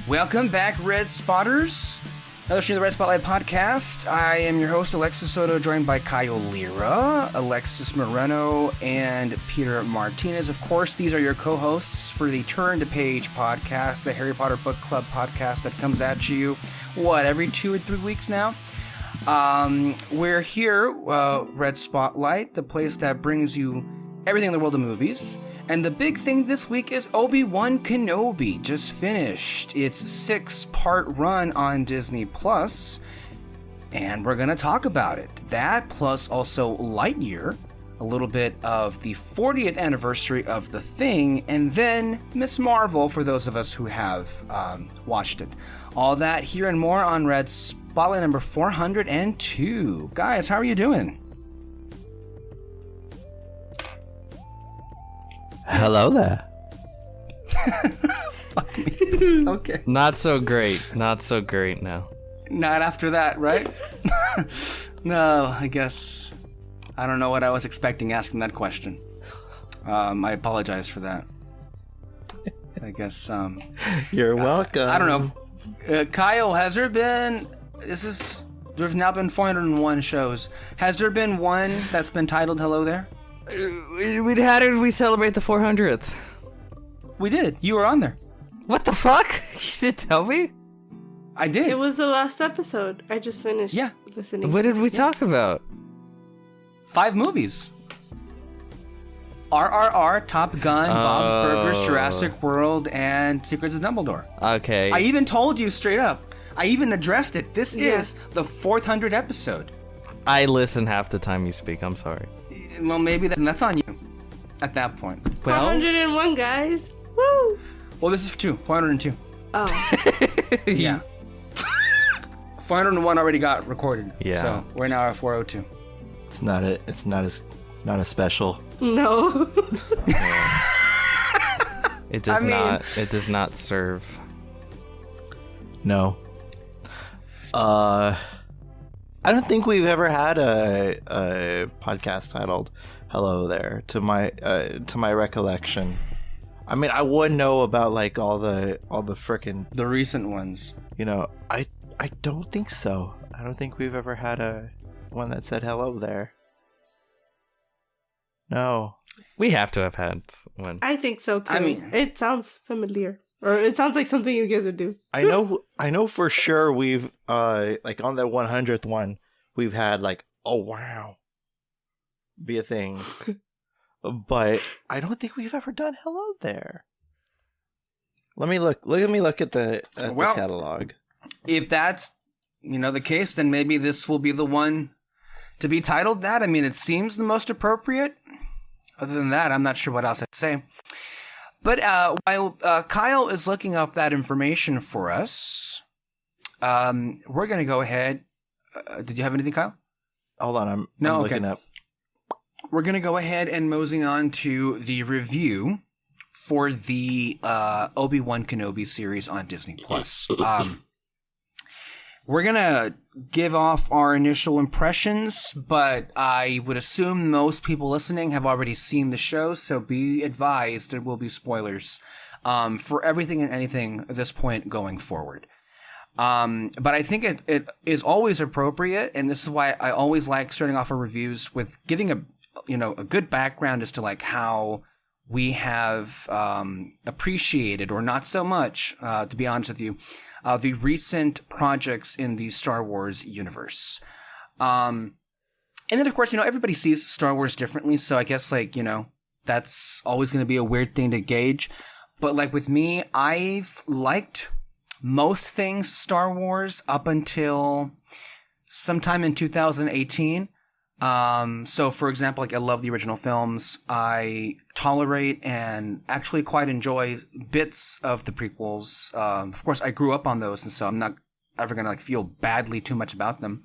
Welcome back, Red Spotters. Another stream of the Red Spotlight Podcast. I am your host, Alexis Soto, joined by Kyle Lira, Alexis Moreno, and Peter Martinez. Of course, these are your co-hosts for the Turn to Page podcast, the Harry Potter Book Club podcast that comes at you, every 2 or 3 weeks now? We're here, Red Spotlight, the place that brings you everything in the world of movies. And the big thing this week is Obi-Wan Kenobi just finished its 6-part run on Disney Plus, and we're gonna talk about it. That plus also Lightyear, a little bit of the 40th anniversary of The Thing, and then Miss Marvel for those of us who have watched it. All that here and more on Red Spotlight number 402. Guys, how are you doing? Hello there. Fuck me. Okay. Not so great. Not so great now. Not after that, right? No, I guess I don't know what I was expecting asking that question. I apologize for that. I guess You're welcome. I don't know. Kyle, has there been there's now been 401 shows. Has there been one that's been titled Hello There? How did we celebrate the 400th? We did. You were on there. What the fuck? You didn't tell me? I did. It was the last episode. I just finished listening. What did we talk about? 5 movies. RRR, Top Gun, Bob's Burgers, Jurassic World, and Secrets of Dumbledore. Okay. I even told you straight up. I even addressed it. This is the 400th episode. I listen half the time you speak. I'm sorry. Well, maybe that's on you at that point. Well, 401, guys. Woo! Well, this is 402. Oh. Yeah. 401 already got recorded. Yeah. So we're now at 402. It's not a special. No. it does not serve. No. I don't think we've ever had a podcast titled "Hello There." To my recollection, I mean, I would know about like all the frickin' The recent ones. You know, I don't think so. I don't think we've ever had one that said "Hello There." No. We have to have had one. I think so too. I mean, it sounds familiar, or it sounds like something you guys would do. I know for sure we've like on the 100th one we've had like, oh wow, be a thing. But I don't think we've ever done Hello There. Let me look at the catalog. If that's the case, then maybe this will be the one to be titled that. I mean, it seems the most appropriate. Other than that, I'm not sure what else I'd say. But while Kyle is looking up that information for us, we're going to go ahead. Did you have anything, Kyle? Hold on, I'm looking up. We're going to go ahead and moseying on to the review for the Obi-Wan Kenobi series on Disney Plus. We're going to give off our initial impressions, but I would assume most people listening have already seen the show, so be advised there will be spoilers for everything and anything at this point going forward. But I think it is always appropriate, and this is why I always like starting off our reviews with giving a good background as to like how we have appreciated, or not so much, to be honest with you, the recent projects in the Star Wars universe. And then, of course, everybody sees Star Wars differently, so I guess, that's always going to be a weird thing to gauge. But, with me, I've liked most things Star Wars up until sometime in 2018. So, for example, I love the original films. I tolerate and actually quite enjoy bits of the prequels. Of course, I grew up on those, and so I'm not ever going to feel badly too much about them.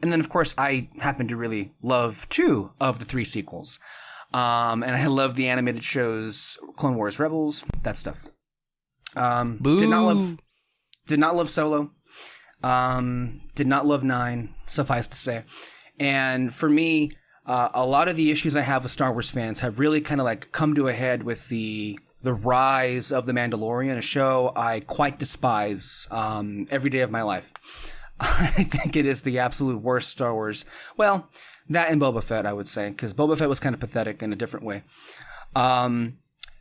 And then, of course, I happen to really love 2 of the 3 sequels. And I love the animated shows, Clone Wars Rebels, that stuff. Boo. Did not love Solo. Did not love 9, suffice to say. And for me, a lot of the issues I have with Star Wars fans have really kind of come to a head with the the rise of The Mandalorian, a show I quite despise every day of my life. I think it is the absolute worst Star Wars. Well, that and Boba Fett, I would say, because Boba Fett was kind of pathetic in a different way.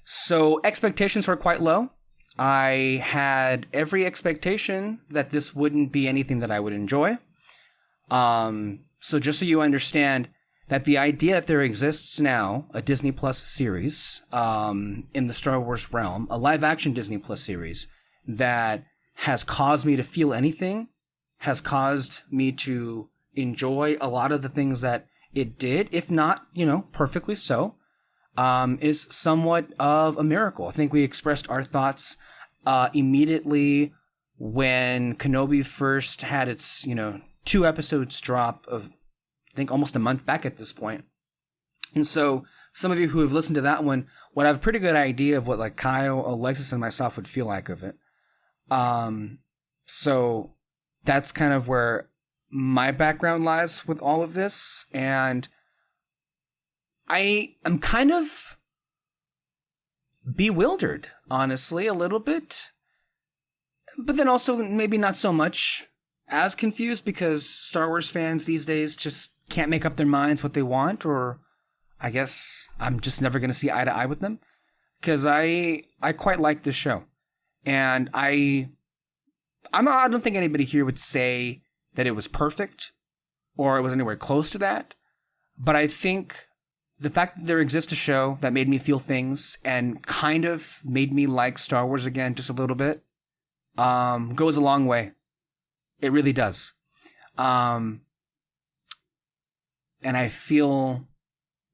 So expectations were quite low. I had every expectation that this wouldn't be anything that I would enjoy. So just so you understand that the idea that there exists now a Disney Plus series in the Star Wars realm, a live-action Disney Plus series that has caused me to feel anything, has caused me to enjoy a lot of the things that it did, if not, perfectly so, is somewhat of a miracle. I think we expressed our thoughts immediately when Kenobi first had its, 2 episodes drop of, I think, almost a month back at this point. And so some of you who have listened to that one would have a pretty good idea of what like Kyle, Alexis, and myself would feel like of it. So that's kind of where my background lies with all of this. And I am kind of bewildered, honestly, a little bit. But then also maybe not so much as confused, because Star Wars fans these days just can't make up their minds what they want, or I guess I'm just never going to see eye to eye with them, because I quite like this show. And I don't think anybody here would say that it was perfect or it was anywhere close to that. But I think the fact that there exists a show that made me feel things and kind of made me like Star Wars again just a little bit goes a long way. It really does. And I feel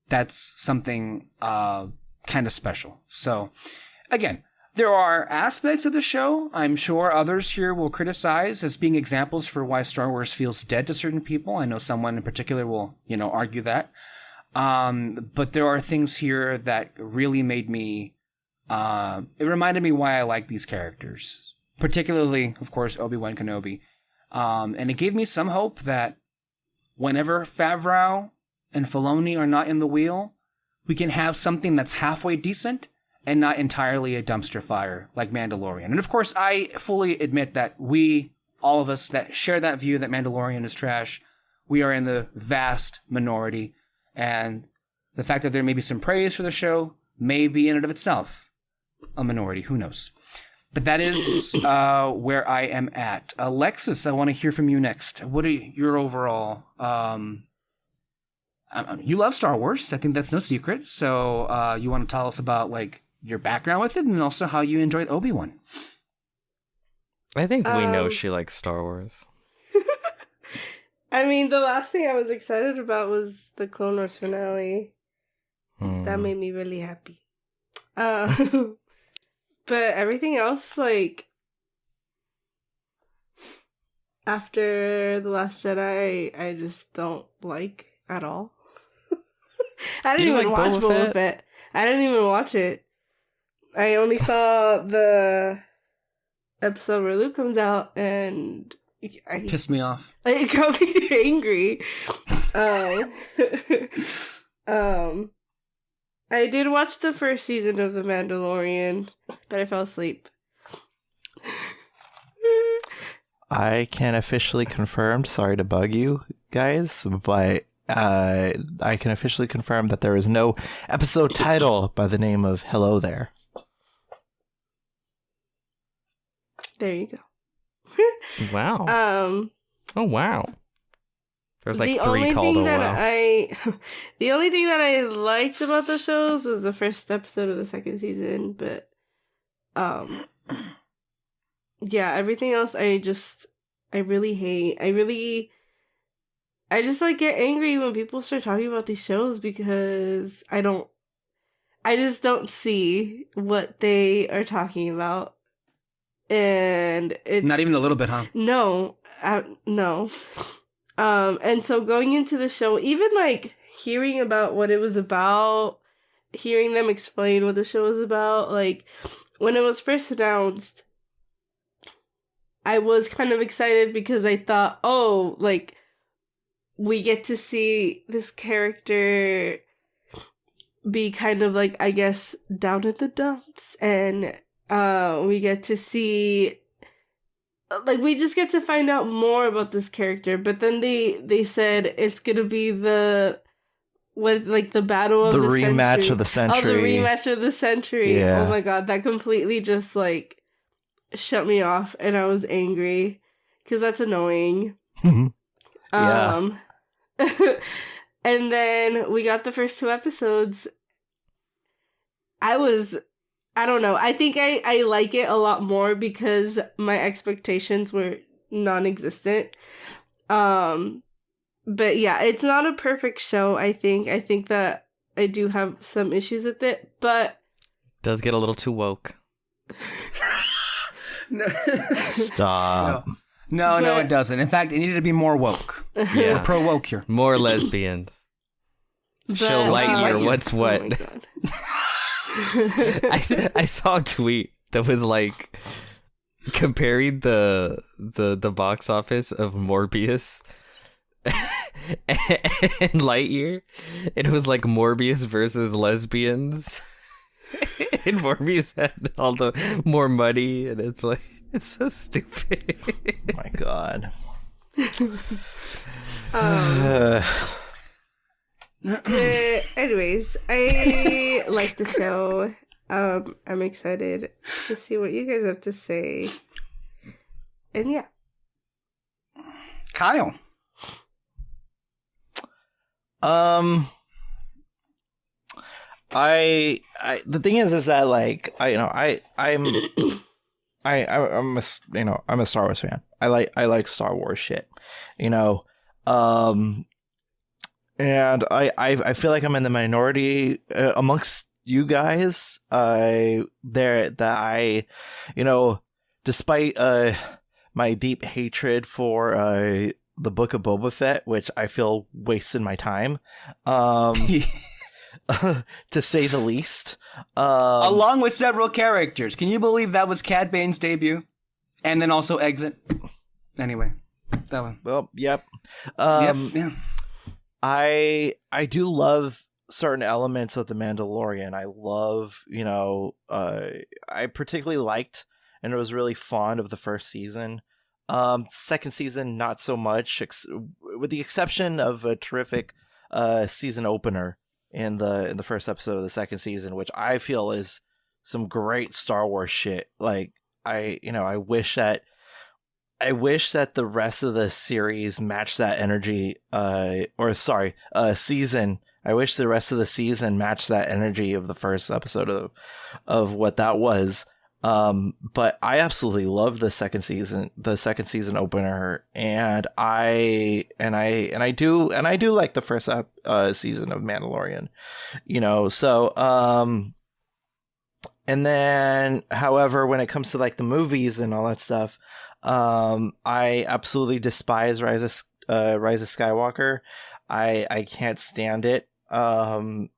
that's something kind of special. So, again, there are aspects of the show I'm sure others here will criticize as being examples for why Star Wars feels dead to certain people. I know someone in particular will, argue that. But there are things here that really made me, it reminded me why I like these characters. Particularly, of course, Obi-Wan Kenobi. And it gave me some hope that whenever Favreau and Filoni are not in the wheel, we can have something that's halfway decent and not entirely a dumpster fire like Mandalorian. And of course, I fully admit that all of us that share that view that Mandalorian is trash, we are in the vast minority. And the fact that there may be some praise for the show may be in and of itself a minority. Who knows? But that is where I am at. Alexis, I want to hear from you next. What are your overall... you love Star Wars. I think that's no secret. So you want to tell us about your background with it, and also how you enjoyed Obi-Wan. I think we know she likes Star Wars. I mean, the last thing I was excited about was the Clone Wars finale. That made me really happy. But everything else, after The Last Jedi, I just don't like at all. I didn't even watch Boba Fett. I didn't even watch it. I only saw the episode where Luke comes out, and pissed me off. It got me angry. I did watch the first season of The Mandalorian, but I fell asleep. I can officially confirm, sorry to bug you guys, but I can officially confirm that there is no episode title by the name of Hello There. There you go. Wow. Oh, wow. There's 3 called oh wow. The only thing that I liked about the shows was the first episode of the second season, but yeah, everything else I really hate. I just get angry when people start talking about these shows, because I just don't see what they are talking about. And it's not even a little bit, huh? No. No. And so going into the show, even hearing about what it was about, hearing them explain what the show was about, when it was first announced, I was kind of excited because I thought, we get to see this character be kind of like, I guess, down in the dumps, and we get to see, like, we just get to find out more about this character. But then they said it's gonna be the battle of The the rematch century. of the century. Oh, the rematch of the century. Yeah. Oh my god, that completely just like shut me off, and I was angry because that's annoying. Yeah. And then we got the first 2 episodes. I don't know. I think I like it a lot more because my expectations were non-existent. But yeah, it's not a perfect show, I think. I think that I do have some issues with it, but Does get a little too woke. No. Stop. No, But- it doesn't. In fact, it needed to be more woke. We're Yeah. pro woke here. More lesbians. Show But, Lightyear what's what. Oh my god. I saw a tweet that was like comparing the box office of Morbius and Lightyear, and it was like Morbius versus lesbians. And Morbius had all the more money, and it's like, it's so stupid. Oh my god. Anyways, I like the show. I'm excited to see what you guys have to say. And yeah. Kyle. I the thing is that like I'm a Star Wars fan. I like Star Wars shit, and I feel like I'm in the minority amongst you guys. Despite my deep hatred for the Book of Boba Fett, which I feel wasted my time. To say the least. Along with several characters. Can you believe that was Cad Bane's debut? And then also Exit. Anyway, that one. Well, yep. Yeah. I do love certain elements of The Mandalorian. I love, I particularly liked and was really fond of the first season. Second season, not so much, with the exception of a terrific season opener in the first episode of the second season, which I feel is some great Star Wars shit. Like, I wish that the rest of the series matched that energy, season. I wish the rest of the season matched that energy of the first episode of what that was. But I absolutely love the second season opener, and I do like the first season of Mandalorian, so, and then, however, when it comes to like the movies and all that stuff, I absolutely despise Rise of Skywalker. I can't stand it. And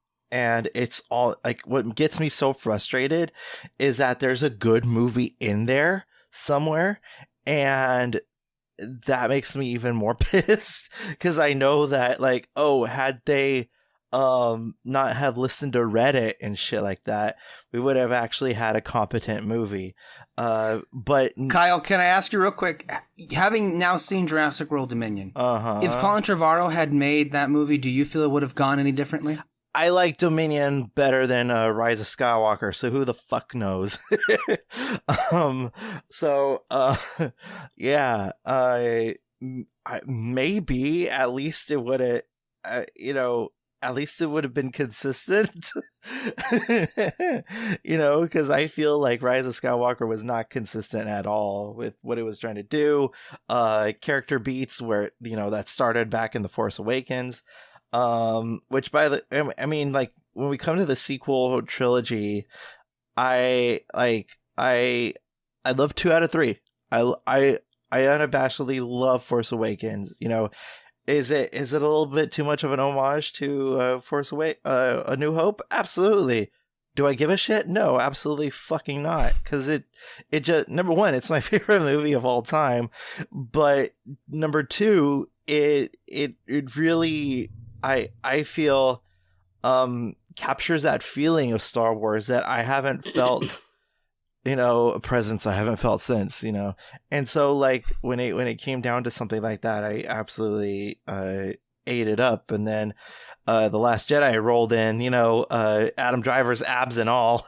it's all like, what gets me so frustrated is that there's a good movie in there somewhere, and that makes me even more pissed because I know that, like, had they not have listened to Reddit and shit like that, we would have actually had a competent movie. But Kyle, can I ask you real quick? Having now seen Jurassic World Dominion, if Colin Trevorrow had made that movie, do you feel it would have gone any differently? I like Dominion better than Rise of Skywalker, so who the fuck knows? Yeah, I maybe at least it would have, at least it would have been consistent, because I feel like Rise of Skywalker was not consistent at all with what it was trying to do. Character beats where, that started back in The Force Awakens. Which like when we come to the sequel trilogy, I love 2 out of 3. I unabashedly love Force Awakens. Is it a little bit too much of an homage to A New Hope? Absolutely. Do I give a shit? No, absolutely fucking not. Because it just, number one, it's my favorite movie of all time, but number two, it really, I feel captures that feeling of Star Wars that I haven't felt, a presence I haven't felt since, And so like when it came down to something like that, I absolutely ate it up. And then The Last Jedi rolled in, Adam Driver's abs and all.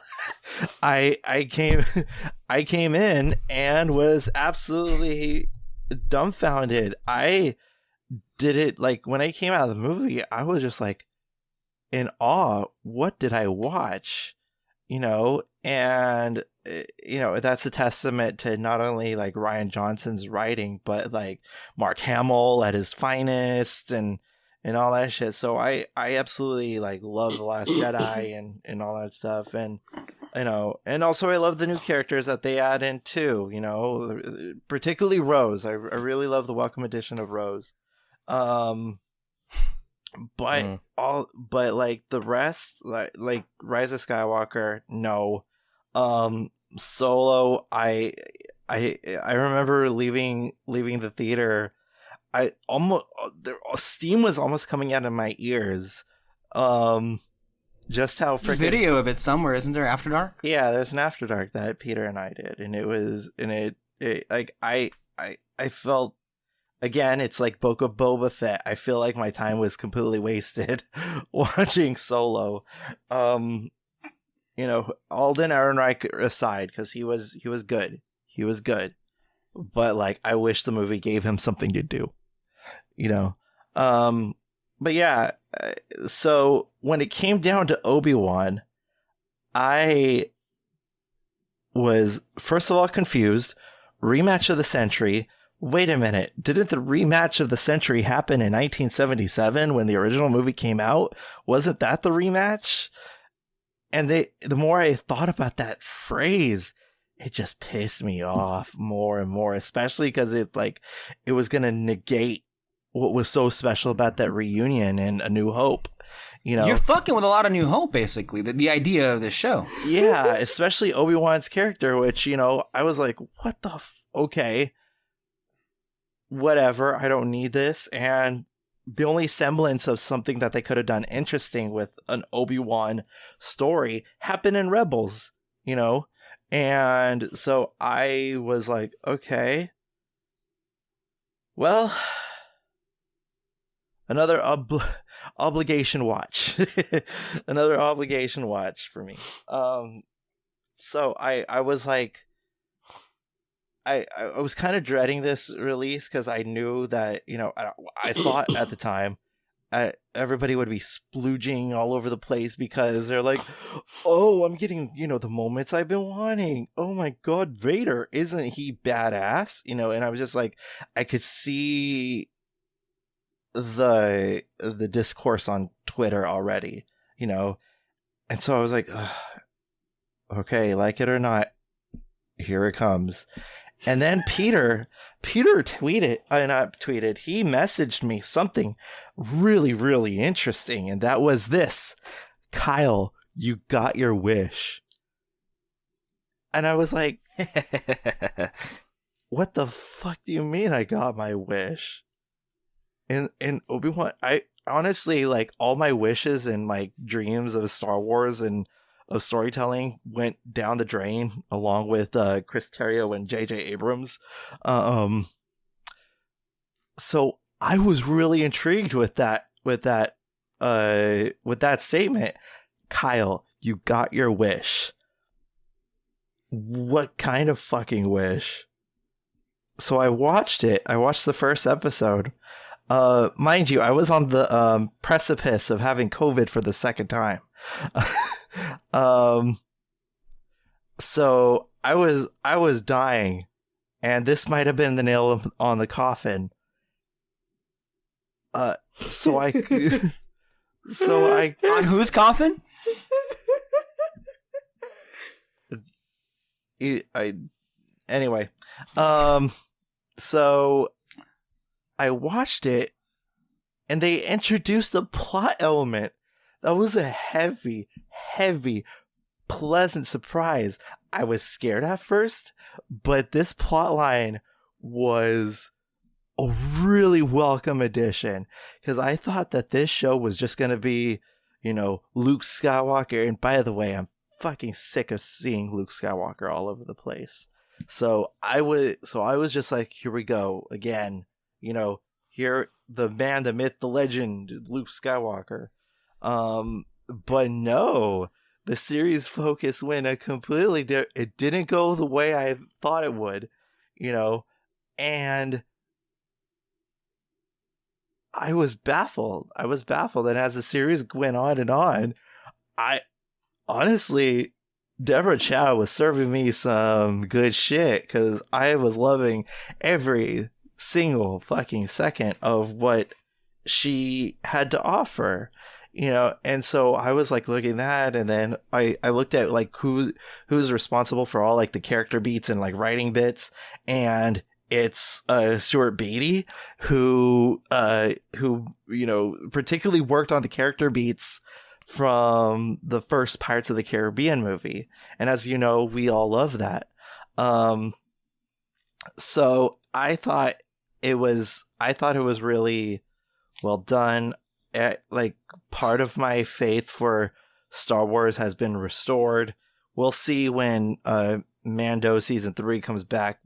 I came in and was absolutely dumbfounded. I did it like when I came out of the movie, I was just like in awe. What did I watch? And that's a testament to not only like Rian Johnson's writing, but like Mark Hamill at his finest and all that shit. So I absolutely like love The Last Jedi and all that stuff. And and also I love the new characters that they add in too, particularly Rose. I really love the welcome edition of Rose. But like the rest, like Rise of Skywalker, no. Solo, I remember leaving the theater. I almost steam was almost coming out of my ears. Just how There's video of it somewhere, isn't there? After Dark? Yeah, there's an After Dark that Peter and I did, and it like I felt. Again, it's like Book of Boba Fett. I feel like my time was completely wasted watching Solo. Alden Ehrenreich aside, because he was good. He was good. But like I wish the movie gave him something to do. But yeah, so when it came down to Obi-Wan, I was first of all confused. Rematch of the century. Wait a minute, didn't the rematch of the century happen in 1977 when the original movie came out? Wasn't that the rematch? And the more I thought about that phrase, it just pissed me off more and more, especially because it was going to negate what was so special about that reunion in A New Hope. You're fucking with a lot of New Hope, basically, the idea of this show. Yeah, especially Obi-Wan's character, which, I was like, what the okay. Whatever, I don't need this. And the only semblance of something that they could have done interesting with an Obi-Wan story happened in Rebels, And so I was like, okay, well, another obligation watch. Another obligation watch for me. So I was like, I was kind of dreading this release because I knew that, I thought at the time everybody would be splooging all over the place because they're like, oh, I'm getting, the moments I've been wanting. Oh my God, Vader, isn't he badass? And I was just like, I could see the discourse on Twitter already, and so I was like, okay, like it or not, here it comes. And then Peter tweeted, not tweeted, he messaged me something really, really interesting. And that was this: Kyle, you got your wish. And I was like, what the fuck do you mean I got my wish? And Obi-Wan, I honestly, like, all my wishes and like dreams of Star Wars and of storytelling went down the drain along with Chris Terrio and J.J. Abrams. So I was really intrigued with that statement. Kyle, you got your wish. What kind of fucking wish? So I watched it. I watched the first episode. Mind you, I was on the precipice of having COVID for the second time. So I was dying, and this might have been the nail on the coffin. So I On whose coffin? Anyway, so I watched it, and they introduced a plot element that was a heavy, pleasant surprise. I was scared at first, but this plot line was a really welcome addition, because I thought that this show was just going to be, Luke Skywalker. And by the way, I'm fucking sick of seeing Luke Skywalker all over the place. So I was just like, here we go again. Here, the man, the myth, the legend, Luke Skywalker. But no, the series focus went a completely it didn't go the way I thought it would, and I was baffled. And as the series went on and on, I honestly, Deborah Chow was serving me some good shit, because I was loving every single fucking second of what she had to offer, and so I was like looking at that, and then I looked at like who's responsible for all like the character beats and like writing bits, and it's Stuart Beatty, who particularly worked on the character beats from the first Pirates of the Caribbean movie, and as you know, we all love that. So I thought it was really well done. Like, part of my faith for Star Wars has been restored. We'll see when Mando season 3 comes back,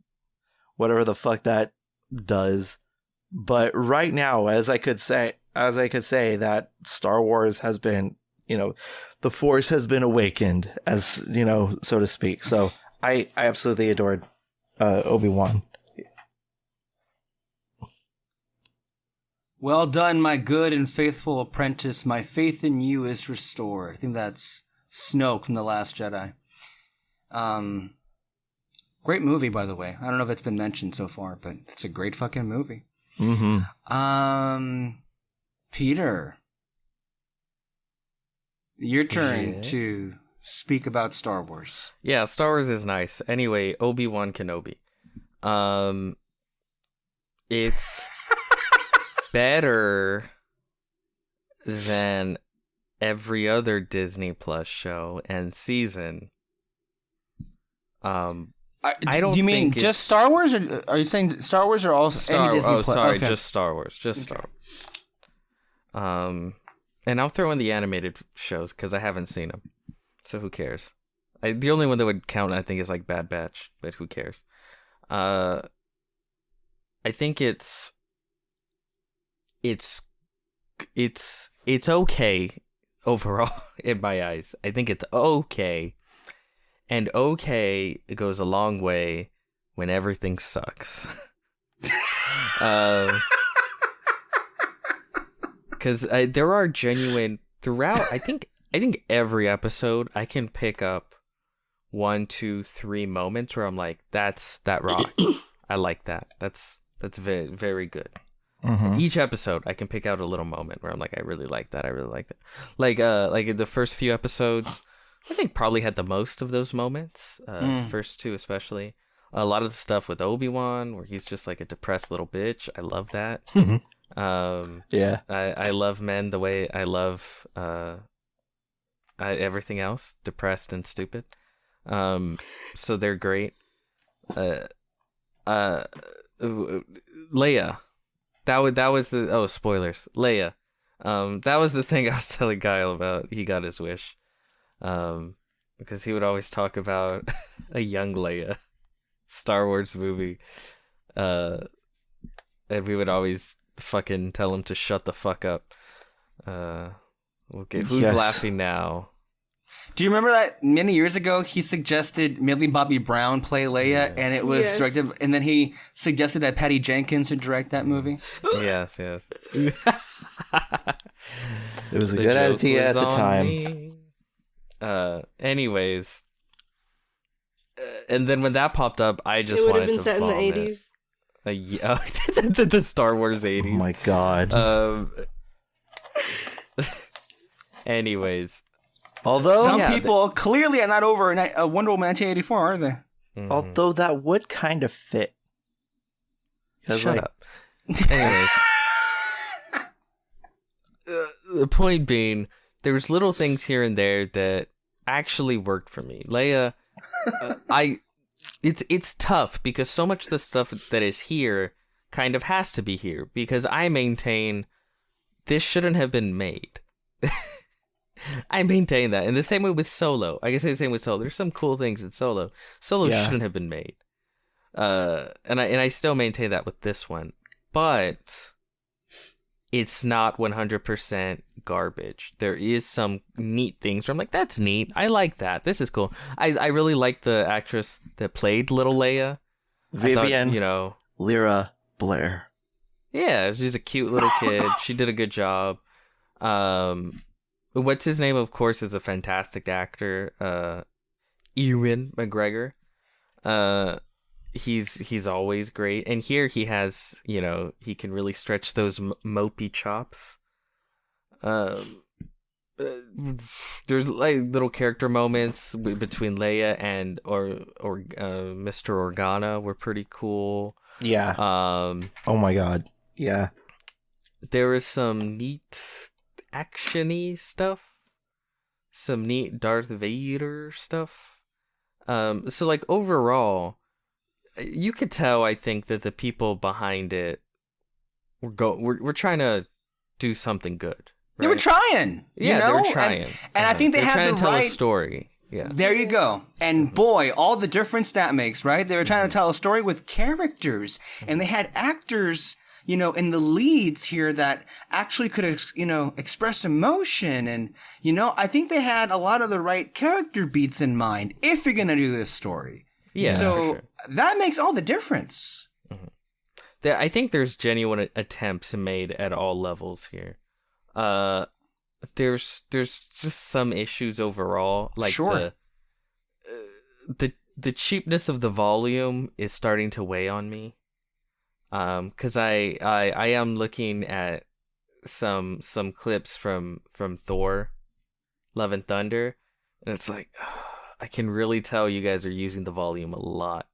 whatever the fuck that does. But right now, as I could say that Star Wars has been, the Force has been awakened, as so to speak. So I absolutely adored Obi-Wan. Well done, my good and faithful apprentice. My faith in you is restored. I think that's Snoke from The Last Jedi. Great movie, by the way. I don't know if it's been mentioned so far, but it's a great fucking movie. Mm-hmm. Peter, your turn to speak about Star Wars. Yeah, Star Wars is nice. Anyway, Obi-Wan Kenobi. It's better than every other Disney Plus show and season. I don't. Do you mean think just Star Wars, or are you saying Star Wars, or also any Disney Plus? Sorry, Okay. just Star Wars. Just Star Wars. And I'll throw in the animated shows because I haven't seen them, so who cares? The only one that would count, I think, is like Bad Batch, but who cares? I think it's okay overall in my eyes. I think it's okay, and okay, it goes a long way when everything sucks. Because there are genuine throughout. I think every episode I can pick up 1, 2, 3 moments where I'm like, that rocks. I like that. That's very, very good. Mm-hmm. Each episode, I can pick out a little moment where I'm like, I really like that. I really like that. Like in the first few episodes, I think probably had the most of those moments. The first 2 especially. A lot of the stuff with Obi-Wan, where he's just like a depressed little bitch. I love that. Yeah. I love men the way I love everything else, depressed and stupid. So they're great. Leia. That was the spoilers. Leia. That was the thing I was telling Kyle about. He got his wish. Because he would always talk about a young Leia Star Wars movie. And we would always fucking tell him to shut the fuck up. Okay, who's laughing now? Do you remember that many years ago he suggested Millie Bobby Brown play Leia, and it was directed, and then he suggested that Patty Jenkins should direct that movie? Yes. It was a good idea at the time. Anyways, and then when that popped up, I just wanted to vomit. It would have been set in the 80s. The Star Wars 80s. Oh my god. Anyways. Although some people clearly are not over Wonder Woman 1984, are they? Mm-hmm. Although that would kind of fit. Shut up. Anyways. The point being, there's little things here and there that actually worked for me. Leia, it's tough because so much of the stuff that is here kind of has to be here, because I maintain this shouldn't have been made. I maintain that. And the same way with Solo. I can say the same with Solo. There's some cool things in Solo. Solo shouldn't have been made. And I still maintain that with this one. But it's not 100% garbage. There is some neat things where I'm like, that's neat. I like that. This is cool. I really like the actress that played Little Leia. Vivian, Lira Blair. Yeah, she's a cute little kid. She did a good job. What's his name? Of course, is a fantastic actor. Ewan McGregor. He's always great, and here he has, he can really stretch those mopey chops. There's like little character moments between Leia and or Mr. Organa were pretty cool. Yeah. Oh my god. Yeah. There was some neat action-y stuff. Some neat Darth Vader stuff. So like overall, you could tell, I think, that the people behind it we're trying to do something good. Right? They were trying. Yeah, they were trying. And I think they had trying the to tell right a story. Yeah. There you go. And boy, all the difference that makes, right? They were trying to tell a story with characters, and they had actors, in the leads here that actually could, express emotion. And, I think they had a lot of the right character beats in mind if you're going to do this story. Yeah. So that makes all the difference. I think there's genuine attempts made at all levels here. There's just some issues overall, like sure. the cheapness of the volume is starting to weigh on me. Because I am looking at some clips from Thor, Love and Thunder, and it's like I can really tell you guys are using the volume a lot.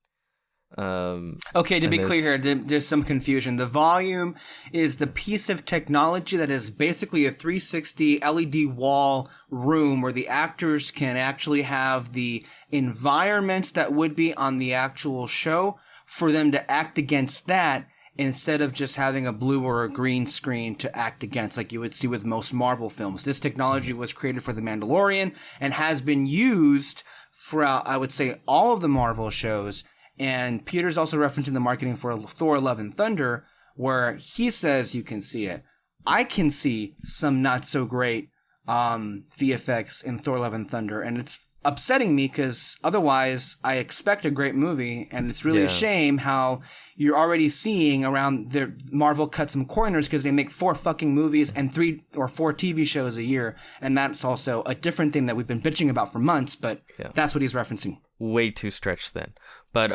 Okay, to be clear here, there's some confusion. The volume is the piece of technology that is basically a 360 LED wall room where the actors can actually have the environments that would be on the actual show for them to act against that instead of just having a blue or a green screen to act against like you would see with most Marvel films. This technology was created for The Mandalorian and has been used throughout, I would say, all of the Marvel shows. And Peter's also referencing the marketing for Thor Love and Thunder, where he says you can see it. I can see some not so great VFX in Thor Love and Thunder, and it's upsetting me because otherwise I expect a great movie, and it's really a shame how you're already seeing around Marvel cut some corners because they make 4 fucking movies and 3 or 4 TV shows a year, and that's also a different thing that we've been bitching about for months, but that's what he's referencing. Way too stretched then. But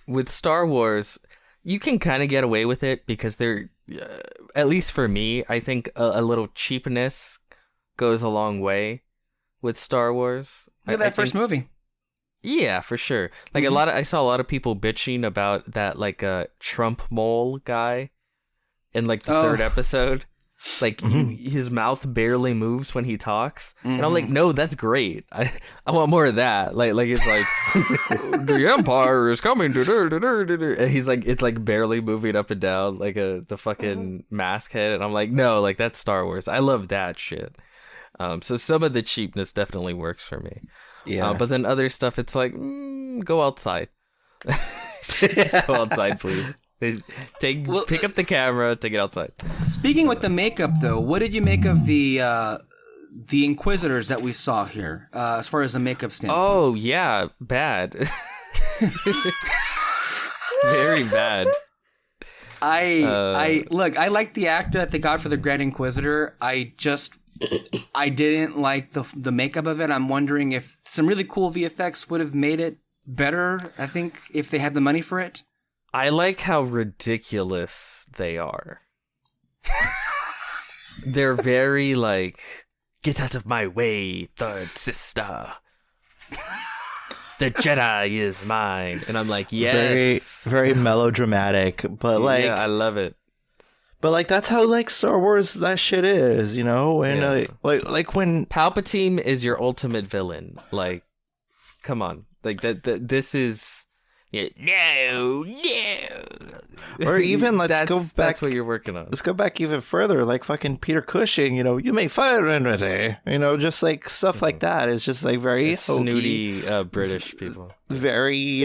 with Star Wars, you can kind of get away with it because they're, at least for me, I think a little cheapness goes a long way with Star Wars. Look at that first movie. Yeah, for sure. Like I saw a lot of people bitching about that like Trump mole guy in like the third episode. Like his mouth barely moves when he talks, and I'm like, no, that's great. I want more of that. Like it's like the Empire is coming, and he's like, it's like barely moving up and down like the fucking mask head, and I'm like, no, like that's Star Wars. I love that shit. So some of the cheapness definitely works for me. Yeah, but then other stuff, it's like, go outside. Just go outside, please. Pick up the camera, take it outside. Speaking with the makeup, though, what did you make of the Inquisitors that we saw here, as far as the makeup standpoint? Oh yeah, bad. Very bad. I like the actor that they got for the Grand Inquisitor. I didn't like the makeup of it. I'm wondering if some really cool VFX would have made it better, I think, if they had the money for it. I like how ridiculous they are. They're very like, get out of my way, third sister. The Jedi is mine. And I'm like, yes. Very, very melodramatic, but like... Yeah, I love it. But like, that's how like Star Wars that shit is, And like when... Palpatine is your ultimate villain. Like, come on. Like, this is Yeah, no. Or even That's what you're working on. Let's go back even further, like fucking Peter Cushing. You may fire already. Just like stuff like that. It's just like very snooty British people. Very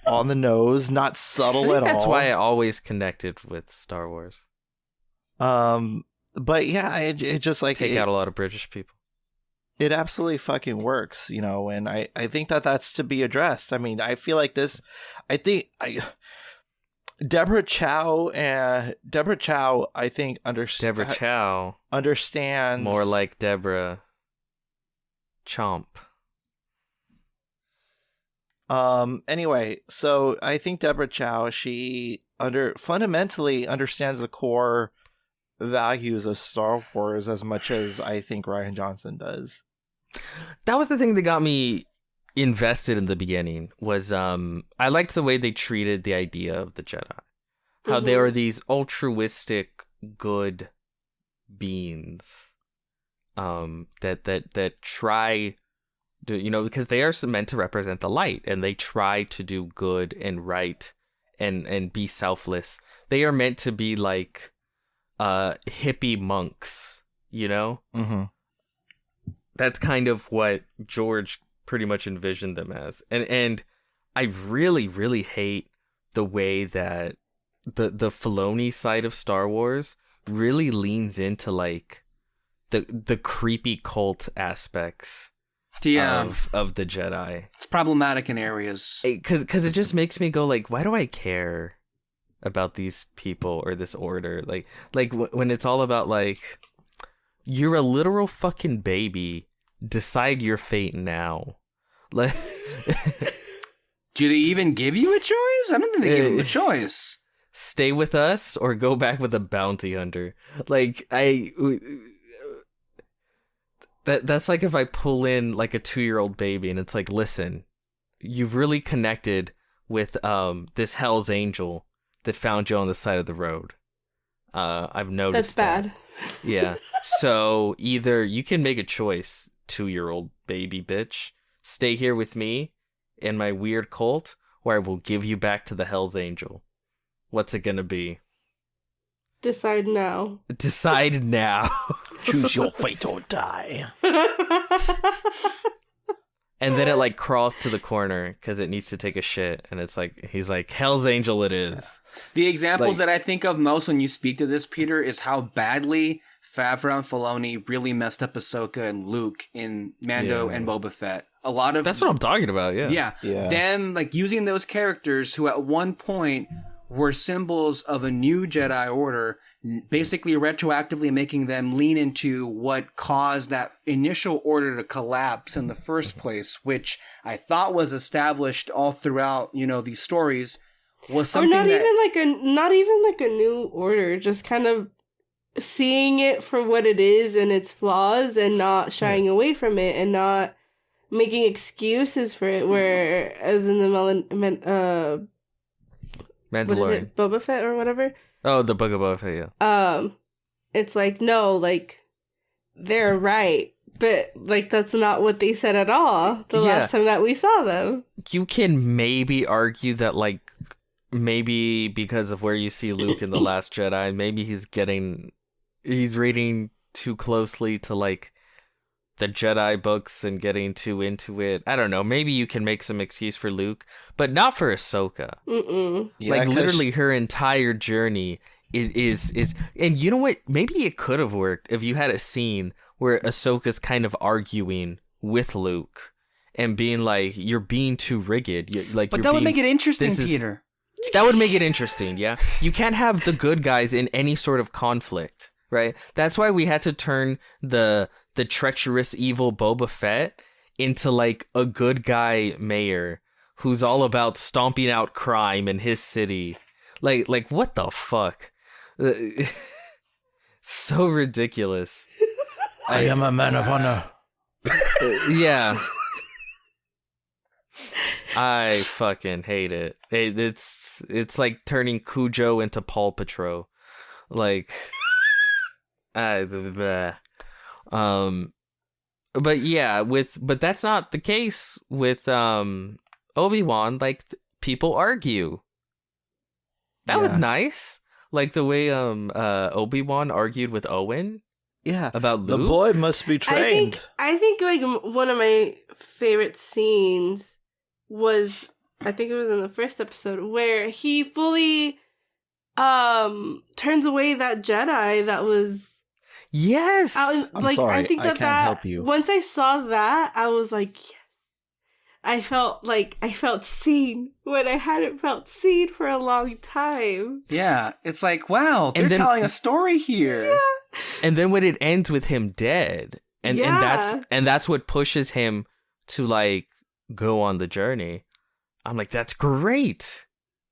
on the nose, not subtle at all. That's why I always connected with Star Wars. But yeah, it just like take out a lot of British people. It absolutely fucking works, and I think that that's to be addressed. I mean, I feel like this. Deborah Chow, I think Deborah Chow understands more like Deborah Chomp. Anyway, so I think Deborah Chow, she fundamentally understands the core values of Star Wars as much as I think Rian Johnson does. That was the thing that got me invested in the beginning. Was I liked the way they treated the idea of the Jedi, how they were these altruistic good beings, that try to, because they are meant to represent the light, and they try to do good and right and be selfless. They are meant to be like hippie monks, Mm-hmm. That's kind of what George pretty much envisioned them as. And I really, really hate the way that the Filoni side of Star Wars really leans into like the creepy cult aspects of the Jedi. It's problematic in areas. Because it just makes me go like, why do I care about these people or this order? Like when it's all about like, you're a literal fucking baby. Decide your fate now. Like, do they even give you a choice? I don't think they give you a choice. Stay with us or go back with a bounty hunter. Like that's like if I pull in like a 2-year-old baby and it's like, listen, you've really connected with this Hell's Angel that found you on the side of the road. I've noticed that's bad. Yeah. So either you can make a choice, 2-year-old baby bitch, stay here with me in my weird cult, or I will give you back to the Hell's Angel. What's it gonna be? Decide now. Decide now. Choose your fate or die. And then it like crawls to the corner because it needs to take a shit, and it's like, he's like, Hell's Angel it is. The examples that I think of most when you speak to this, Peter, is how badly Favreau and Filoni really messed up Ahsoka and Luke in Mando and Boba Fett. A lot of that's what I'm talking about. Yeah. Them like using those characters who at one point were symbols of a new Jedi Order, basically retroactively making them lean into what caused that initial order to collapse in the first place, which I thought was established all throughout, these stories, was something not even like a new order, just kind of seeing it for what it is and its flaws and not shying away from it and not making excuses for it, where as in the Mandalorian. What is it? Boba Fett or whatever? Oh, the Book of Boba Fett, yeah. It's like, no, like, they're right. But, like, that's not what they said at all the last time that we saw them. You can maybe argue that, like, maybe because of where you see Luke in The Last Jedi, maybe he's reading too closely to, like, the Jedi books and getting too into it. I don't know. Maybe you can make some excuse for Luke, but not for Ahsoka. Yeah, like literally her entire journey is and you know what? Maybe it could have worked if you had a scene where Ahsoka's kind of arguing with Luke and being like, "You're being too rigid." But that would make it interesting, Peter. That would make it interesting. Yeah, you can't have the good guys in any sort of conflict, right? That's why we had to turn the treacherous evil Boba Fett into like a good guy mayor who's all about stomping out crime in his city. Like what the fuck? So ridiculous. I am a man of honor. Yeah. I fucking hate it. It's like turning Cujo into Paw Patrol. Like but yeah, but that's not the case with Obi-Wan. Like people argue. That was nice. Like the way Obi-Wan argued with Owen. Yeah. About Luke. The boy must be trained. I think like one of my favorite scenes was, I think it was in the first episode, where he fully turns away that Jedi that was Yes. I'm sorry, I think I can't help you. once I saw that, I was like, yes. I felt seen when I hadn't felt seen for a long time. Yeah, it's like, wow, they're And then- telling a story here. Yeah. And then when it ends with him dead, and that's what pushes him to like go on the journey. I'm like, that's great.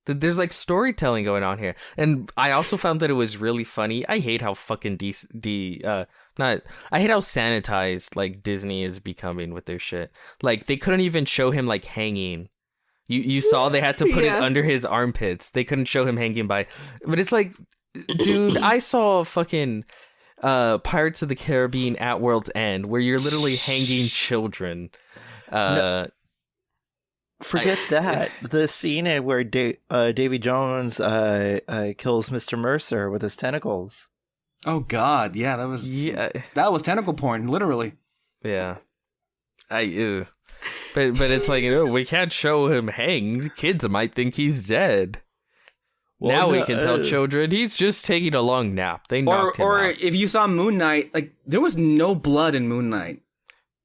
There's like storytelling going on here, and I also found that it was really funny. I hate how fucking I hate how sanitized like Disney is becoming with their shit. Like they couldn't even show him like hanging. You saw they had to put it under his armpits. They couldn't show him hanging by. But it's like, dude, I saw fucking Pirates of the Caribbean at World's End where you're literally hanging children. Forget that. The scene where Davy Jones kills Mr. Mercer with his tentacles. Oh God, yeah, that was tentacle porn, literally. Yeah. But it's like, we can't show him hanged. Kids might think he's dead. Well, now we can tell children he's just taking a long nap. They knocked him or out. if you saw Moon Knight, like there was no blood in Moon Knight.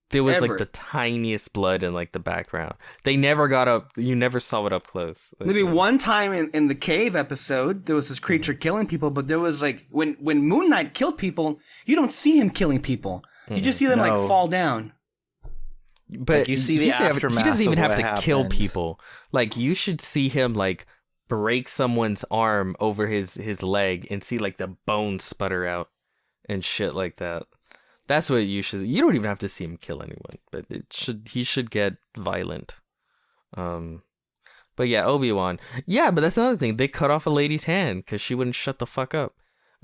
There was ever. like the tiniest blood in like the background. They never got up. You never saw it up close. Maybe one time in the cave episode, there was this creature killing people, but there was like when Moon Knight killed people, you don't see him killing people. You just see them like fall down. But like, you see the aftermath. He doesn't even of have what to kill happens. people. Like you should see him like break someone's arm over his leg and see like the bones sputter out and shit like that. That's what you should. You don't even have to see him kill anyone, but he should get violent. But yeah, Obi-Wan. Yeah, but that's another thing. They cut off a lady's hand because she wouldn't shut the fuck up.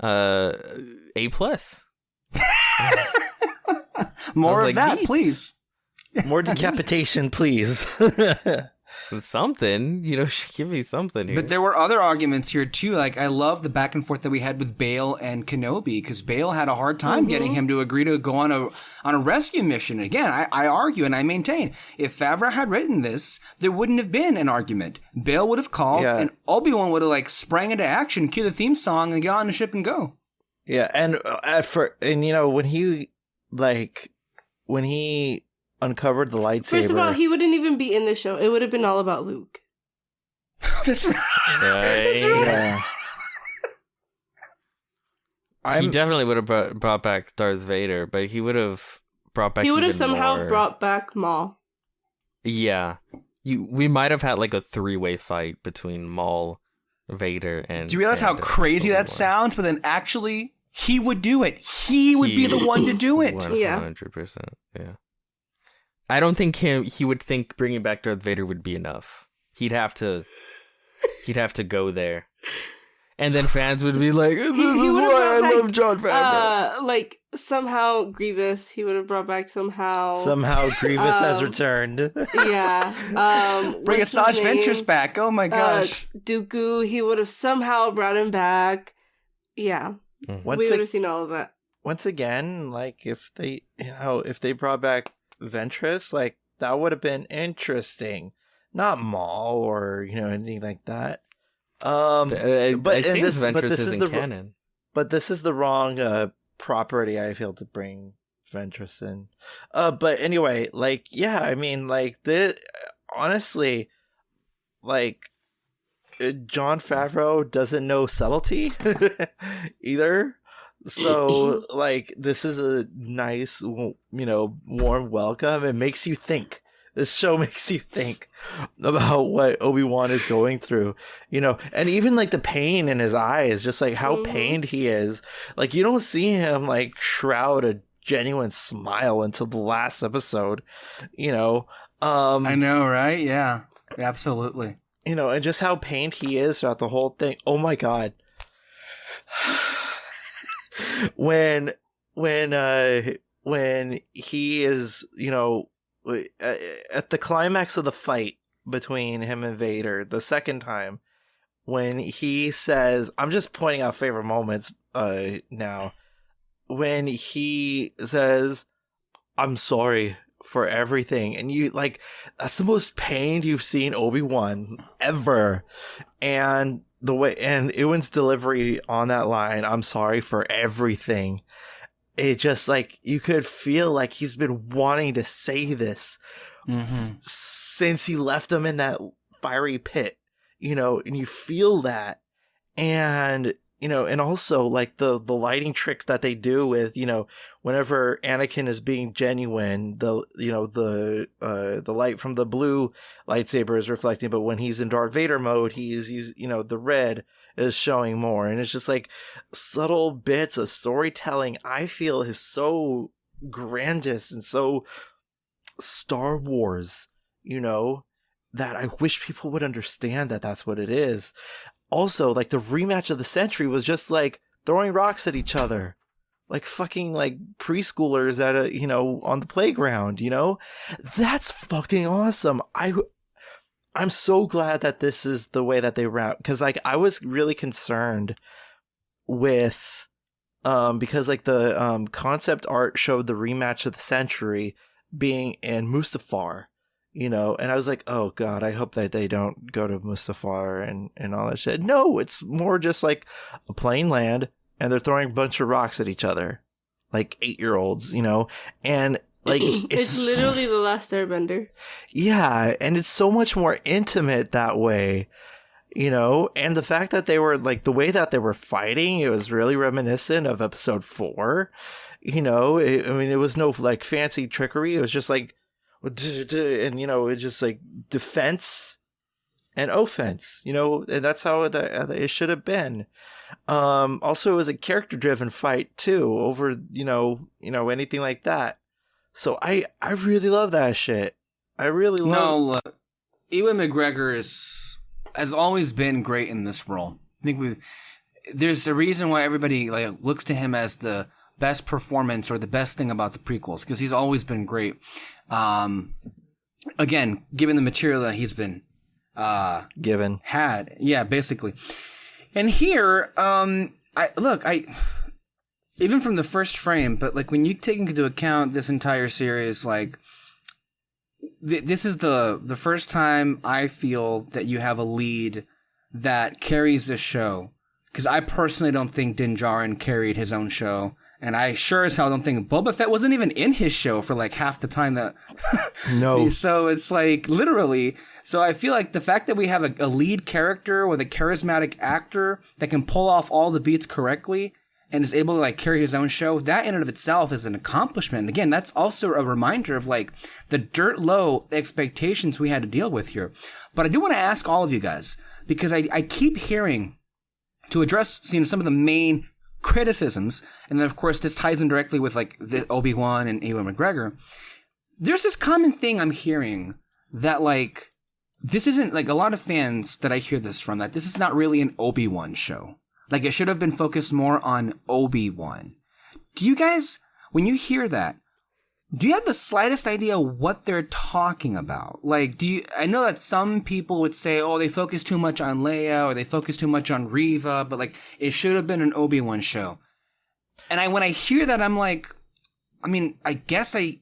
A plus. More of like, that, neat. please. More decapitation, please. Something, give me something here. But there were other arguments here too. Like I love the back and forth that we had with Bale and Kenobi, because Bale had a hard time getting him to agree to go on a rescue mission. Again, I argue and I maintain, if Favreau had written this, there wouldn't have been an argument. Bale would have called, and Obi-Wan would have like sprang into action, cue the theme song, and get on the ship and go. Yeah, and when he uncovered the lightsaber. First of all, he wouldn't even be in the show. It would have been all about Luke. That's right. That's right. He definitely would have brought back Darth Vader, but he would have brought back. He would have even somehow more. brought back Maul. Yeah, we might have had like a 3-way fight between Maul, Vader, and. Do you realize how crazy that sounds? But then actually, he would do it. He would be the one to do it. 100%. Yeah. I don't think he would think bringing back Darth Vader would be enough. He'd have to go there. And then fans would be like, this is why I love Jon Favreau. Like, somehow Grievous, he would have brought back somehow. Somehow Grievous has returned. Yeah. Bring Asajj Ventress back. Oh my gosh. Dooku, he would have somehow brought him back. Yeah. We would have seen all of that. Once again, like, if they brought back Ventress, like, that would have been interesting. Not Maul or anything like that. Ventress isn't canon. But this is the wrong property, I feel, to bring Ventress in. But anyway, like, yeah, I mean, like, honestly, like, Jon Favreau doesn't know subtlety either. So, like, this is a nice, warm welcome. It makes you think. This show makes you think about what Obi-Wan is going through, and even like the pain in his eyes, just like how pained he is. Like, you don't see him like shroud a genuine smile until the last episode, I know, right? Yeah, absolutely. And just how pained he is throughout the whole thing. Oh my God. when he is, at the climax of the fight between him and Vader the second time when he says, I'm just pointing out favorite moments now, when he says, I'm sorry for everything, and you like, that's the most pained you've seen Obi-Wan ever. And the way, and Ewan's delivery on that line, I'm sorry for everything, it just like, you could feel like he's been wanting to say this since he left them in that fiery pit, you know, and you feel that. And you know, and also like the lighting tricks that they do with, you know, whenever Anakin is being genuine, the light from the blue lightsaber is reflecting, but when he's in Darth Vader mode, he's using, you know, the red is showing more, and it's just like subtle bits of storytelling. I feel is so grandiose and so Star Wars, you know, that I wish people would understand that that's what it is. Also, like, the rematch of the century was just like throwing rocks at each other, like fucking like preschoolers at a, you know, on the playground, you know. That's fucking awesome. I'm so glad that this is the way that they wrap, because like I was really concerned with because like the concept art showed the rematch of the century being in Mustafar, you know, and I was like, oh god, I hope that they don't go to Mustafar and all that shit. No, it's more just like a plain land, and they're throwing a bunch of rocks at each other, like 8-year-olds, you know, and like it's literally the Last Airbender. Yeah, and it's so much more intimate that way, you know, and the fact that they were like, the way that they were fighting, it was really reminiscent of episode 4, you know. I mean, it was no like fancy trickery, it was just like, and you know, it's just like defense and offense, you know, and that's how it should have been. Also, it was a character driven fight too, over you know anything like that. So I really love that shit. I really love. No, Ewan McGregor has always been great in this role. I think there's a reason why everybody like looks to him as the best performance or the best thing about the prequels, because he's always been great. Again, given the material that he's been had, yeah, basically. And here, I even from the first frame, but like when you take into account this entire series, like this is the first time I feel that you have a lead that carries the show. Because I personally don't think Din Djarin carried his own show. And I sure as hell don't think Boba Fett wasn't even in his show for like half the time that... No. So it's like, literally... So I feel like the fact that we have a lead character with a charismatic actor that can pull off all the beats correctly and is able to like carry his own show, that in and of itself is an accomplishment. And again, that's also a reminder of like the dirt low expectations we had to deal with here. But I do want to ask all of you guys, because I keep hearing, to address some of the main criticisms, and then of course this ties in directly with like the Obi-Wan and Ewan McGregor, there's this common thing I'm hearing that like this isn't like, a lot of fans that I hear this from, that this is not really an Obi-Wan show. Like it should have been focused more on Obi-Wan. Do you guys, when you hear that, do you have the slightest idea what they're talking about? Like, I know that some people would say, oh, they focus too much on Leia, or they focus too much on Reva, but like, it should have been an Obi-Wan show. And when I hear that, I'm like, I mean, I guess I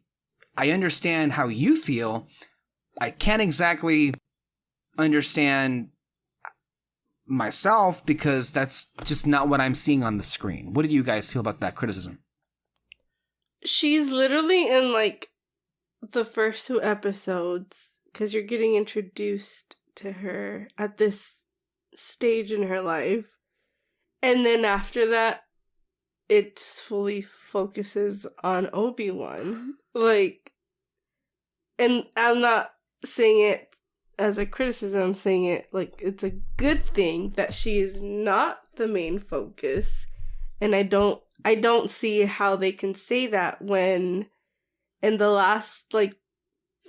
understand how you feel. I can't exactly understand myself, because that's just not what I'm seeing on the screen. What do you guys feel about that criticism? She's literally in like the first 2 episodes, because you're getting introduced to her at this stage in her life, and then after that it fully focuses on Obi-Wan. Like, and I'm not saying it as a criticism, I'm saying it like it's a good thing that she is not the main focus. And I don't see how they can say that when in the last like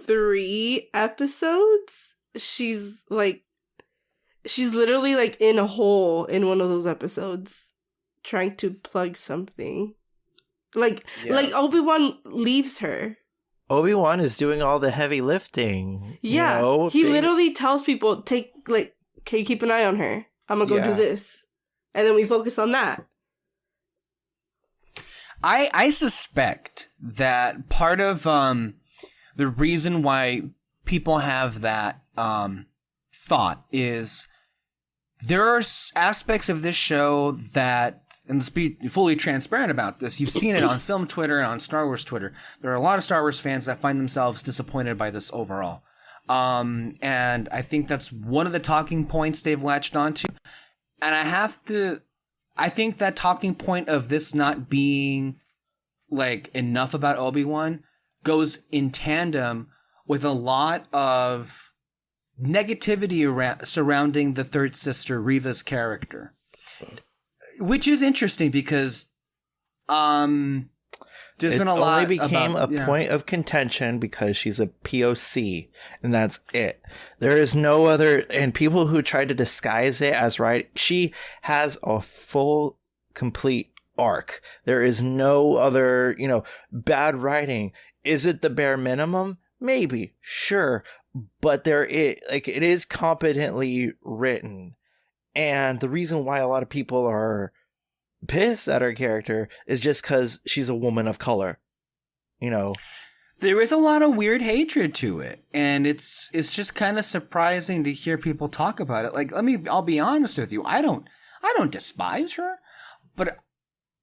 3 episodes she's literally like in a hole in one of those episodes trying to plug something. Like Obi-Wan leaves her Obi-Wan is doing all the heavy lifting. Yeah, you know? he literally tells people, can you keep an eye on her? I'm gonna go do this. And then we focus on that. I suspect that part of the reason why people have that thought is there are aspects of this show that, and let's be fully transparent about this, you've seen it on film Twitter and on Star Wars Twitter. There are a lot of Star Wars fans that find themselves disappointed by this overall. And I think that's one of the talking points they've latched onto. And I think that talking point of this not being like enough about Obi-Wan goes in tandem with a lot of negativity surrounding the third sister, Reva's character. Which is interesting because there's been a lot. It only became a point of contention because she's a POC, and that's it. There is no other, and people who try to disguise it as right, she has a full, complete arc. There is no other, bad writing. Is it the bare minimum? Maybe, sure, but it is competently written. And the reason why a lot of people are pissed at her character is just because she's a woman of color. There is a lot of weird hatred to it, and it's just kind of surprising to hear people talk about it. Like, I'll be honest with you, I don't despise her, but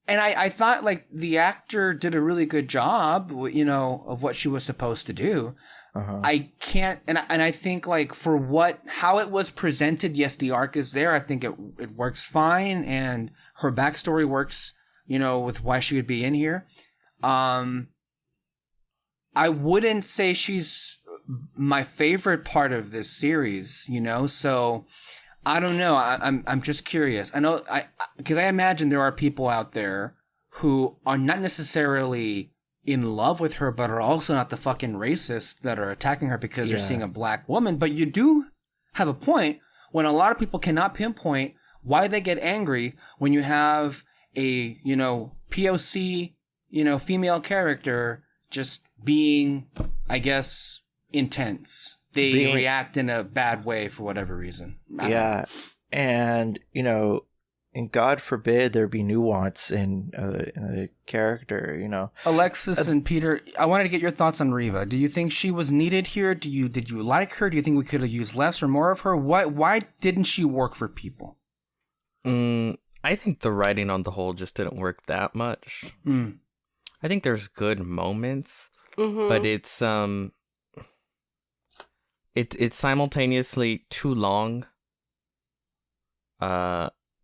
I thought like the actor did a really good job, of what she was supposed to do. Uh-huh. I can't, and I think like for how it was presented, yes, the arc is there. I think it works fine, and her backstory works, with why she would be in here. I wouldn't say she's my favorite part of this series, so I don't know. I'm just curious. I know because I imagine there are people out there who are not necessarily in love with her, but are also not the fucking racists that are attacking her because they're seeing a black woman. But you do have a point when a lot of people cannot pinpoint why they get angry when you have a, POC, female character just being, I guess, intense. They react in a bad way for whatever reason. Yeah. And, and God forbid there be nuance in a character, Alexis and Peter, I wanted to get your thoughts on Reva. Do you think she was needed here? Did you like her? Do you think we could have used less or more of her? Why didn't she work for people? I think the writing on the whole just didn't work that much. I think there's good moments, but it's simultaneously too long.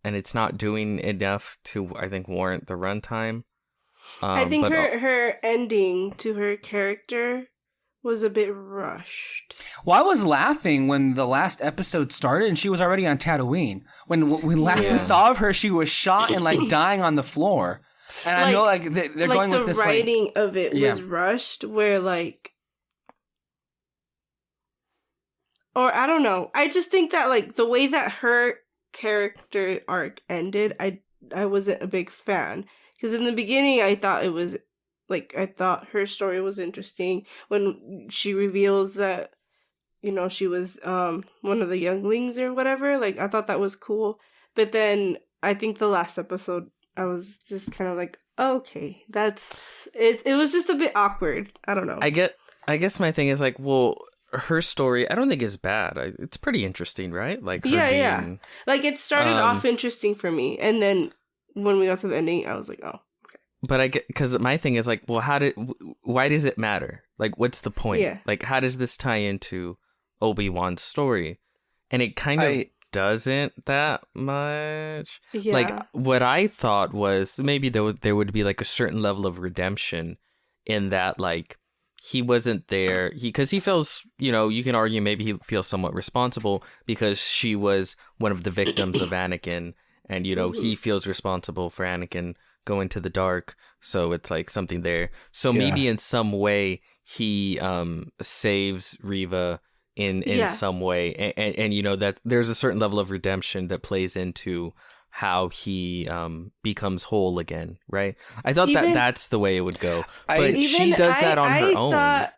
And it's not doing enough to, I think, warrant the runtime. I think her ending to her character was a bit rushed. Well, I was laughing when the last episode started and she was already on Tatooine. When last we saw of her, she was shot and like dying on the floor. And I know like they're going with this. The writing of it was rushed, where or I don't know. I just think that the way that her character arc ended, I wasn't a big fan, because in the beginning I thought it was I thought her story was interesting when she reveals that she was one of the younglings or whatever. I thought that was cool, but then I think the last episode I was just kind of okay, that's it. It was just a bit awkward. I don't know. I guess my thing is her story, I don't think is bad. It's pretty interesting, right? Yeah. It started off interesting for me, and then when we got to the ending, I was like, oh, okay. But because my thing is why does it matter? What's the point? Yeah. How does this tie into Obi-Wan's story? And it kind of doesn't that much. Yeah. What I thought was maybe there would be a certain level of redemption in that, he wasn't there because he feels, you can argue maybe he feels somewhat responsible because she was one of the victims of Anakin, and, he feels responsible for Anakin going to the dark. So it's something there. So maybe in some way he saves Reva in some way. And that there's a certain level of redemption that plays into how he becomes whole again, right? I thought Even- that's the way it would go. I- But she does that on her own.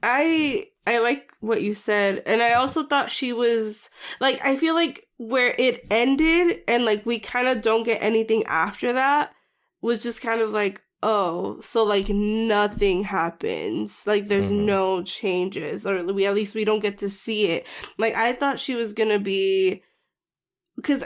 I like what you said, and I also thought she was like, I feel like where it ended and like we kind of don't get anything after that was just kind of like, oh, so like nothing happens, like there's no changes, or at least we don't get to see it. Like I thought she was gonna be, because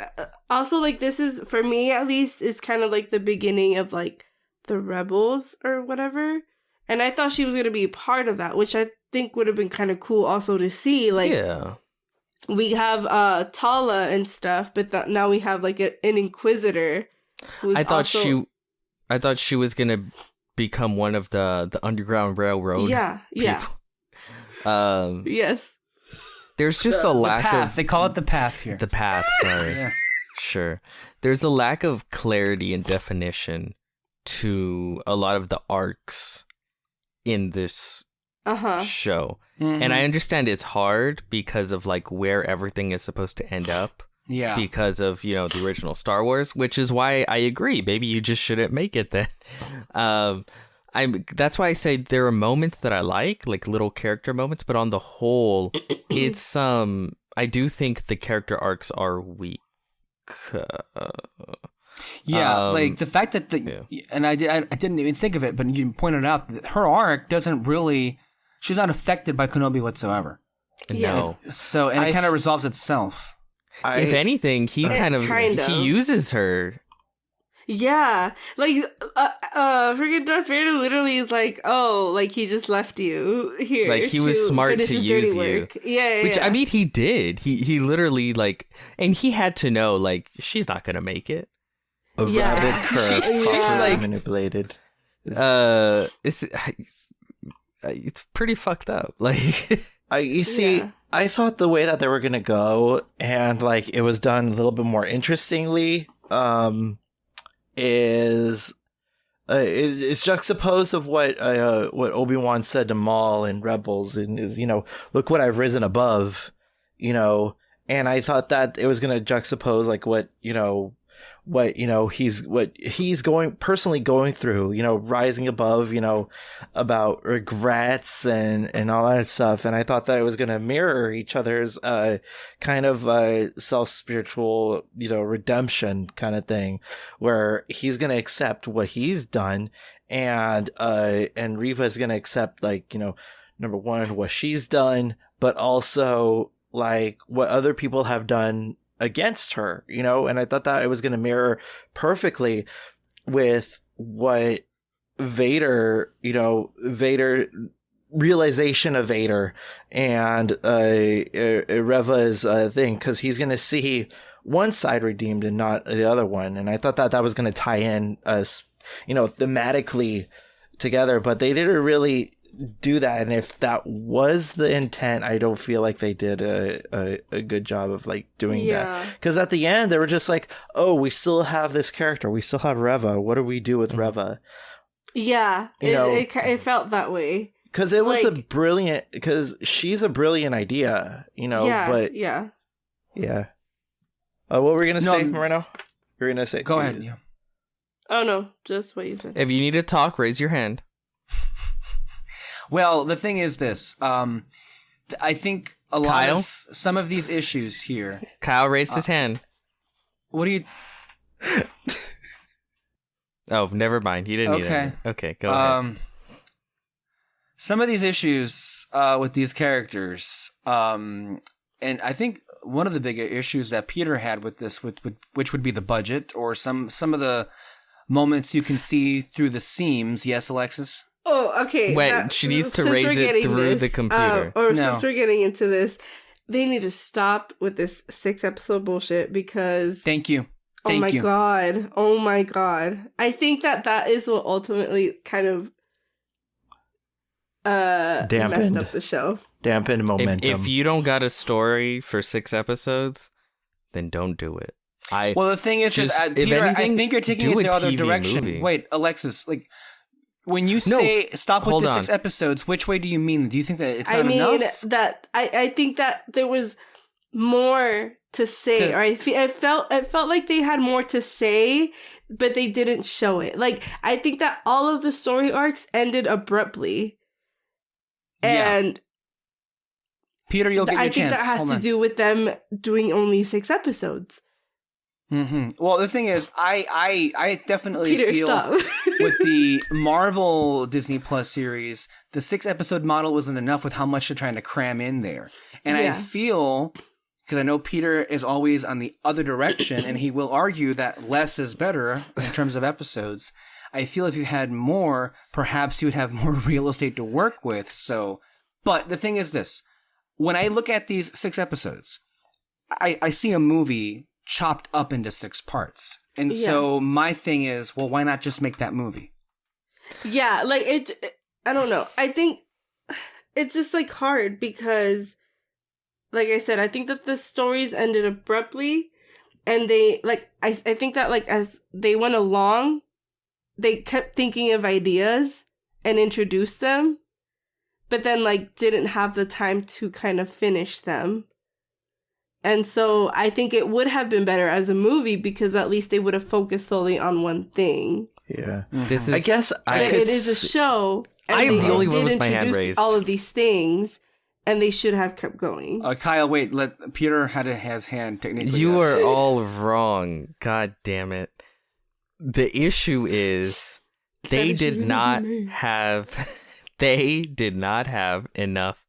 also like this is, for me at least, is kind of like the beginning of like the rebels or whatever. And I thought she was going to be part of that, which I think would have been kind of cool also to see. Like, Yeah. we have Tala and stuff, but now we have like an Inquisitor. Who's I thought also... she was gonna become one of the Underground Railroad. Yeah, yeah. People. Yes. There's just a The lack path. of They call it the path here. the path. Sorry. Yeah. Sure. There's a lack of clarity and definition to a lot of the arcs in this show. Mhm. And I understand it's hard because of like where everything is supposed to end up. Yeah. Because of, you know, the original Star Wars, which is why I agree. Maybe you just shouldn't make it then. That's why I say there are moments that I like little character moments, but on the whole, it's I do think the character arcs are weak. Yeah, like the fact that and I didn't even think of it, but you pointed out that her arc doesn't really, she's not affected by Kenobi whatsoever. No. So, and it kind of resolves itself. If anything, he kind of. he uses her. Yeah, like freaking Darth Vader literally is like, oh, like he just left you here. Like he was smart finish to his dirty use you. work. Yeah, Which yeah. I mean, he did. He literally and he had to know she's not gonna make it. A Yeah. rabbit curve Yeah. properly manipulated. It's pretty fucked up. You see, Yeah. I thought the way that they were gonna go, and it was done a little bit more interestingly, is juxtaposed of what Obi-Wan said to Maul in Rebels, and is, look what I've risen above, and I thought that it was gonna juxtapose what he's personally going through, rising above, about regrets and all that stuff. And I thought that it was going to mirror each other's kind of self-spiritual, redemption kind of thing, where he's going to accept what he's done, and Reva is going to accept number one, what she's done, but also what other people have done against her, and I thought that it was going to mirror perfectly with what Vader realization of Vader and Reva's thing, because he's going to see one side redeemed and not the other one, and I thought that was going to tie in us, thematically together, but they didn't really do that. And if that was the intent, I don't feel like they did a good job of doing that, because at the end they were just oh, we still have this character, we still have Reva, what do we do with Reva? It felt that way, because it was because she's a brilliant idea, but what were we gonna say, Moreno? We're gonna say, go ahead. Yeah. Oh no, just what you said. If you need to talk, raise your hand. Well, the thing is this. I think some of these issues here. Kyle raised his hand. What do you... Oh, never mind. He didn't need it. Okay, go ahead. Some of these issues with these characters, and I think one of the bigger issues that Peter had with this, which would be the budget, or some of the moments you can see through the seams. Yes, Alexis? Oh, okay. Wait, she needs to raise it through the computer. Since we're getting into this, they need to stop with this 6-episode bullshit, because... Thank you. Oh my god. I think that is what ultimately kind of messed up the show. Dampened momentum. If you don't got a story for 6 episodes, then don't do it. Well, the thing is, Peter, I think you're taking it the other direction. Movie. Wait, Alexis, when you say stop with the 6 episodes, which way do you mean? Do you think that it's not enough? I think that there was more to say, or it felt like they had more to say, but they didn't show it. Like, I think that all of the story arcs ended abruptly, and Peter, you'll get your I think chance. that has Hold to on. do with them doing only 6 episodes. Well, the thing is, I definitely Peter, feel stop. with the Marvel Disney Plus series, the 6-episode model wasn't enough with how much they're trying to cram in there. And I feel, because I know Peter is always on the other direction, and he will argue that less is better in terms of episodes. I feel if you had more, perhaps you would have more real estate to work with. So, but the thing is this. When I look at these 6 episodes, I see a movie chopped up into 6 parts. And so my thing is, well, why not just make that movie? Yeah, like I don't know. I think it's just like hard because, like I said, I think that the stories ended abruptly, and they like I think that like as they went along, they kept thinking of ideas and introduced them, but then like didn't have the time to kind of finish them. And so I think it would have been better as a movie because at least they would have focused solely on one thing. Yeah. This is, I guess I But could it is a show. And I am they the only did one with my hand introduce raised. all of these things, and they should have kept going. Kyle, wait, let Peter had his hand technically. You up. are all wrong. God damn it. The issue is they did not have enough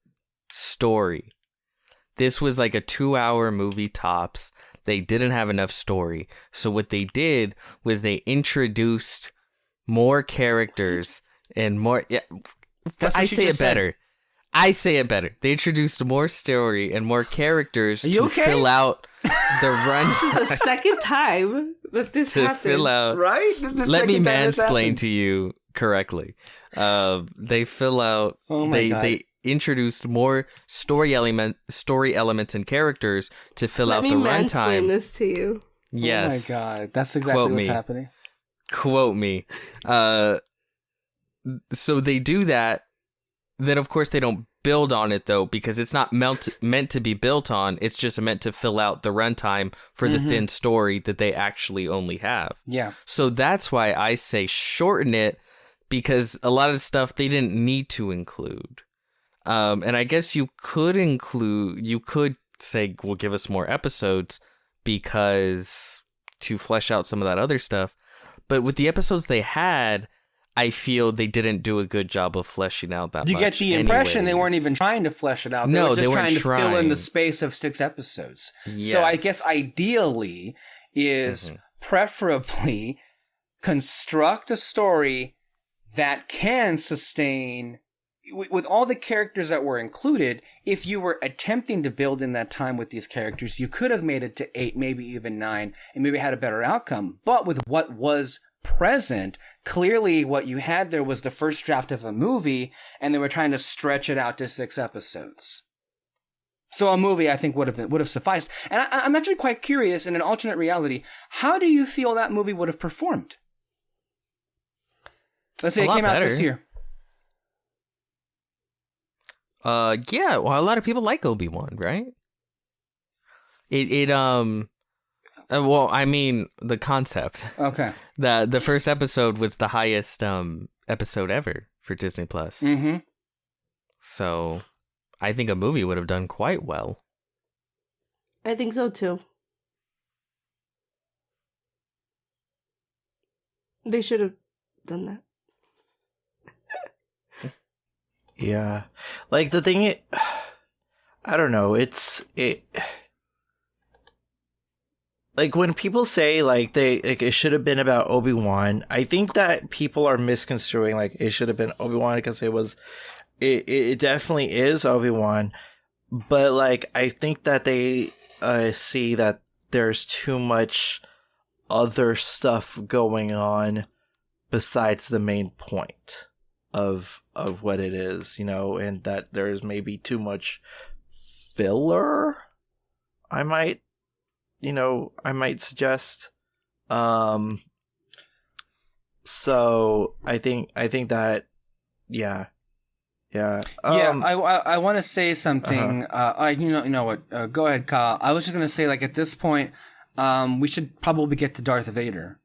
story. This was like a 2-hour movie tops. They didn't have enough story. So what they did was they introduced more characters and more I say it better. I say it better. They introduced more story and more characters to fill out the run. This is the second time that this to happened. fill out. Right? Let me mansplain to you correctly. They fill out. Oh my God. They introduced more story elements and characters to fill out the Let me mansplain runtime. this to you. Yes. Oh my God. That's exactly Quote what's me. happening. Quote me. So they do that. Then of course they don't build on it though, because it's not meant to be built on. It's just meant to fill out the runtime for the thin story that they actually only have. Yeah. So that's why I say shorten it, because a lot of stuff they didn't need to include. And I guess you could say, well, give us more episodes because to flesh out some of that other stuff. But with the episodes they had, I feel they didn't do a good job of fleshing out that much. You get the impression they weren't anyways. even trying to flesh it out. They No, were they just weren't trying to fill in the trying. space of 6 episodes. So I guess Yes. ideally is preferably construct a story that can sustain with all the characters that were included. If you were attempting to build in that time with these characters, you could have made it to 8, maybe even 9, and maybe had a better outcome. But with what was present, clearly what you had there was the first draft of a movie, and they were trying to stretch it out to 6 episodes. So a movie, I think, would have sufficed. And I'm actually quite curious, in an alternate reality, how do you feel that movie would have performed? Let's say A it lot came out better. this year. Yeah, well, a lot of people like Obi-Wan, right? Well, I mean, the concept. Okay. The first episode was the highest episode ever for Disney Plus. Mm-hmm. So, I think a movie would have done quite well. I think so too. They should have done that. Yeah. Like the thing, I don't know. Like when people say like it should have been about Obi-Wan, I think that people are misconstruing like it should have been Obi-Wan because it definitely is Obi-Wan, but like I think that they see that there's too much other stuff going on besides the main point of what it is, you know, and that there's maybe too much filler. I might suggest. So I think that, yeah, Yeah. I want to say something. You know what? Go ahead, Kyle. I was just gonna say, like, at this point, we should probably get to Darth Vader.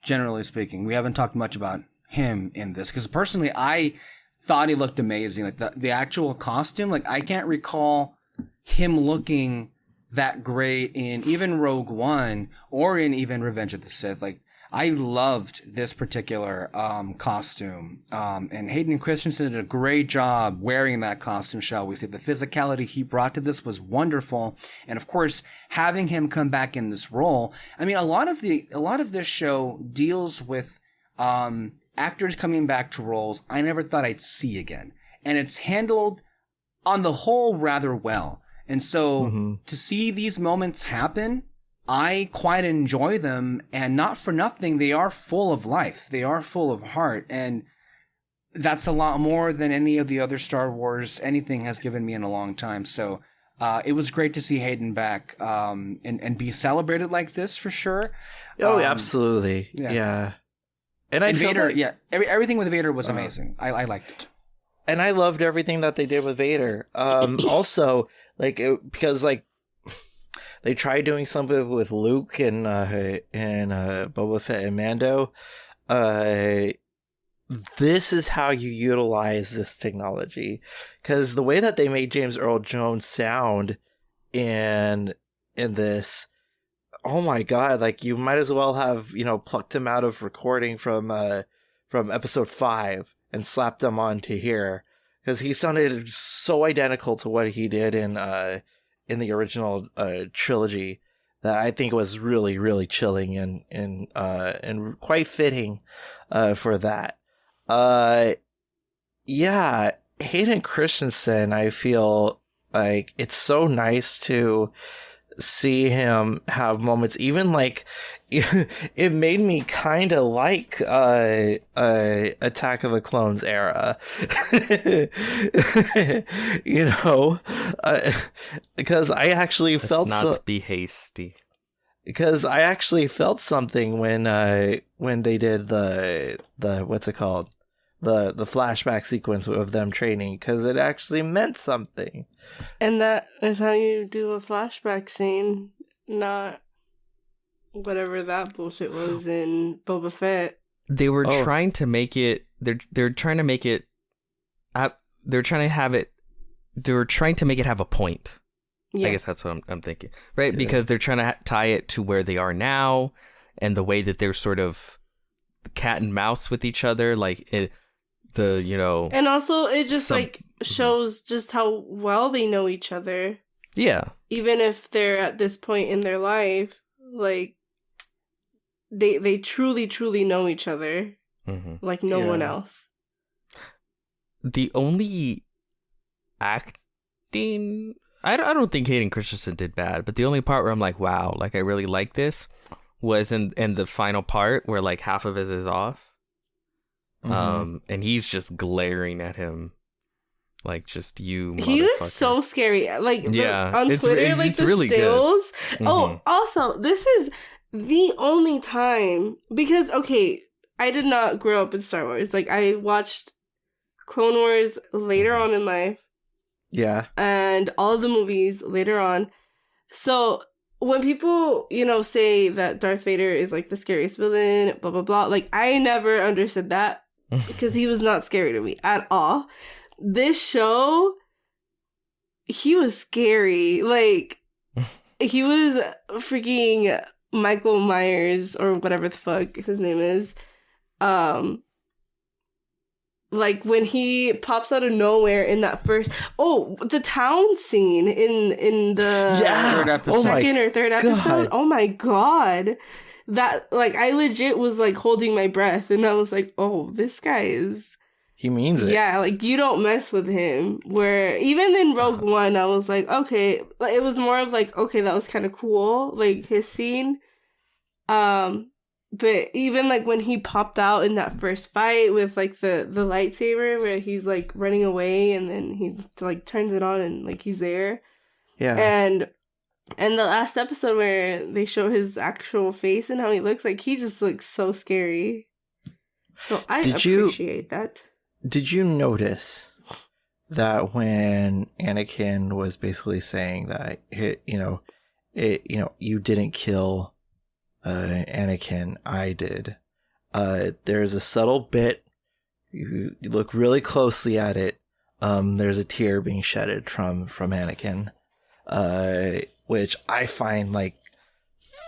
Generally speaking, we haven't talked much about him in this because personally, I thought he looked amazing. Like the actual costume, like I can't recall him looking that great in even Rogue One or in even Revenge of the Sith. Like I loved this particular costume, and Hayden Christensen did a great job wearing that costume, shall we say. The physicality he brought to this was wonderful, and of course, having him come back in this role. I mean, a lot of this show deals with actors coming back to roles I never thought I'd see again, and it's handled on the whole rather well. And so to see these moments happen, I quite enjoy them, and not for nothing, they are full of life. They are full of heart, and that's a lot more than any of the other Star Wars anything has given me in a long time. So it was great to see Hayden back and be celebrated like this for sure. Oh, absolutely. Yeah. And Vader, everything with Vader was amazing. I liked it. And I loved everything that they did with Vader. Also, because they tried doing something with Luke and Boba Fett and Mando. This is how you utilize this technology, because the way that they made James Earl Jones sound in this, oh my god! Like you might as well have plucked him out of recording from episode 5 and slapped him onto here, because he sounded so identical to what he did in the original trilogy that I think was really, really chilling and quite fitting for that. Yeah, Hayden Christensen, I feel like it's so nice to see him have moments, even like it made me kind of like Attack of the Clones era. Because I actually felt not be hasty. Because I actually felt something when they did the what's it called, the flashback sequence of them training, because it actually meant something. And that is how you do a flashback scene, not whatever that bullshit was in Boba Fett. They were trying to make it. They're trying to make it. They're trying to have it. They're trying to make it have a point. Yeah. I guess that's what I'm thinking, right? Yeah. Because they're trying to tie it to where they are now, and the way that they're sort of cat and mouse with each other, like it. And also it just shows just how well they know each other. Yeah. Even if they're at this point in their life, like they truly, truly know each other. Like no one else. The only acting, I don't think Hayden Christensen did bad, but the only part where I'm like, wow, like I really like this was in the final part where like half of it is off. And he's just glaring at him like, just you motherfucker. He looks so scary. Like on Twitter, it's the really stills. Oh, also, this is the only time, because okay, I did not grow up in Star Wars. Like I watched Clone Wars later on in life. Yeah. And all of the movies later on. So when people, say that Darth Vader is like the scariest villain, blah, blah, blah, like I never understood that because he was not scary to me at all. This show, he was scary. Like, he was freaking Michael Myers or whatever the fuck his name is. Like when he pops out of nowhere in that first, the town scene in the second or third episode. Oh my god, that like I legit was like holding my breath, and I was like, oh, this guy is. He means it. Yeah, like you don't mess with him. Where even in Rogue One, I was like, okay, like it was more of like, okay, that was kind of cool, like his scene. But even like when he popped out in that first fight with like the lightsaber where he's like running away and then he like turns it on and like he's there. Yeah. And the last episode where they show his actual face and how he looks, like he just looks so scary. So I appreciate that. Did you notice that when Anakin was basically saying that you didn't kill Anakin, I did. There's a subtle bit. You look really closely at it. There's a tear being shedded from Anakin, which I find like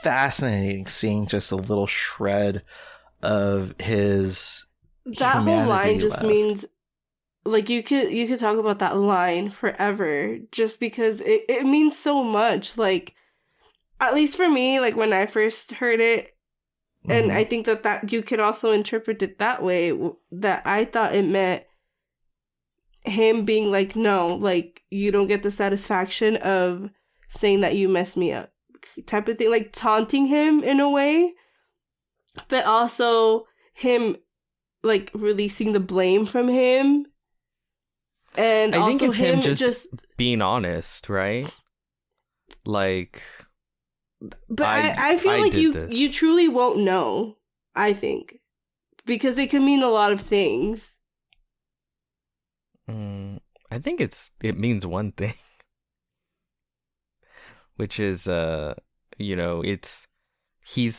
fascinating. Seeing just a little shred of his that whole line humanity just left. means like you could talk about that line forever, just because it means so much. Like, at least for me, like when I first heard it. And I think that you could also interpret it that way, that I thought it meant him being like, no, like, you don't get the satisfaction of saying that you messed me up type of thing, like taunting him in a way, but also him, like, releasing the blame from him. And I also think it's him just being honest, right? Like... But I feel like this. you truly won't know, I think. Because it can mean a lot of things. I think it means one thing. Which is he's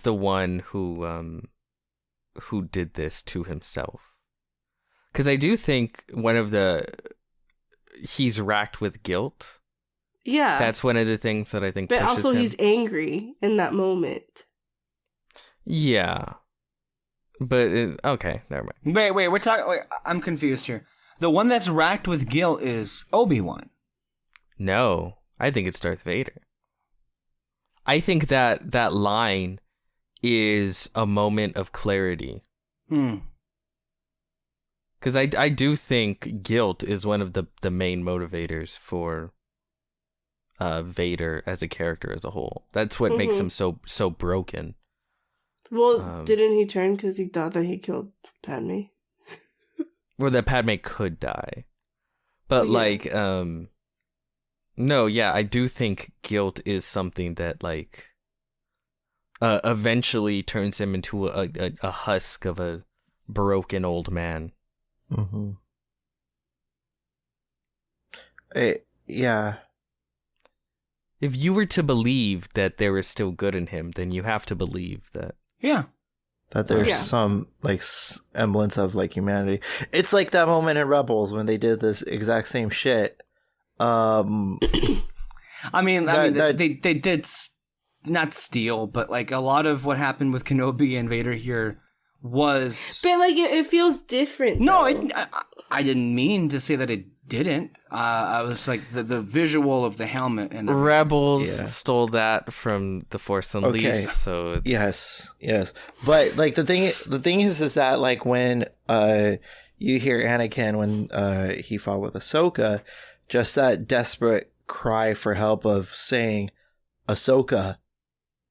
the one who did this to himself. Cuz I do think he's racked with guilt. Yeah. That's one of the things that I think but pushes also him. He's angry in that moment. Yeah. But, okay, never mind. Wait, I'm confused here. The one that's racked with guilt is Obi-Wan. No, I think it's Darth Vader. I think that line is a moment of clarity. Because I do think guilt is one of the main motivators for Vader as a character as a whole. That's what makes him so broken. Well, didn't he turn because he thought that he killed Padme? Or that Padme could die. But no, yeah, I do think guilt is something that like eventually turns him into a husk of a broken old man. Mm-hmm. Yeah. If you were to believe that there is still good in him, then you have to believe that. Yeah. That there's some like semblance of like humanity. It's like that moment in Rebels when they did this exact same shit. I mean, they did not steal, but like a lot of what happened with Kenobi and Vader here was. But like it feels different. No, I didn't mean to say that it didn't. I was like the visual of the helmet and Rebels stole that from The Force Unleashed. Okay. So it's... yes. But like the thing is that like when you hear Anakin when he fought with Ahsoka, just that desperate cry for help of saying Ahsoka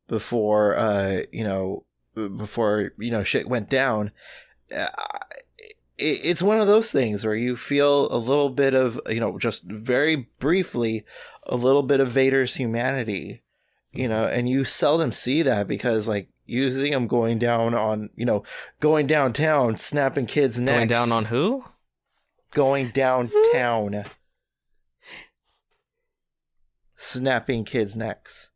before shit went down. It's one of those things where you feel a little bit of, just very briefly, a little bit of Vader's humanity, and you seldom see that because, like, you see him going downtown, snapping kids' necks. Going down on who? Going downtown. Snapping kids' necks.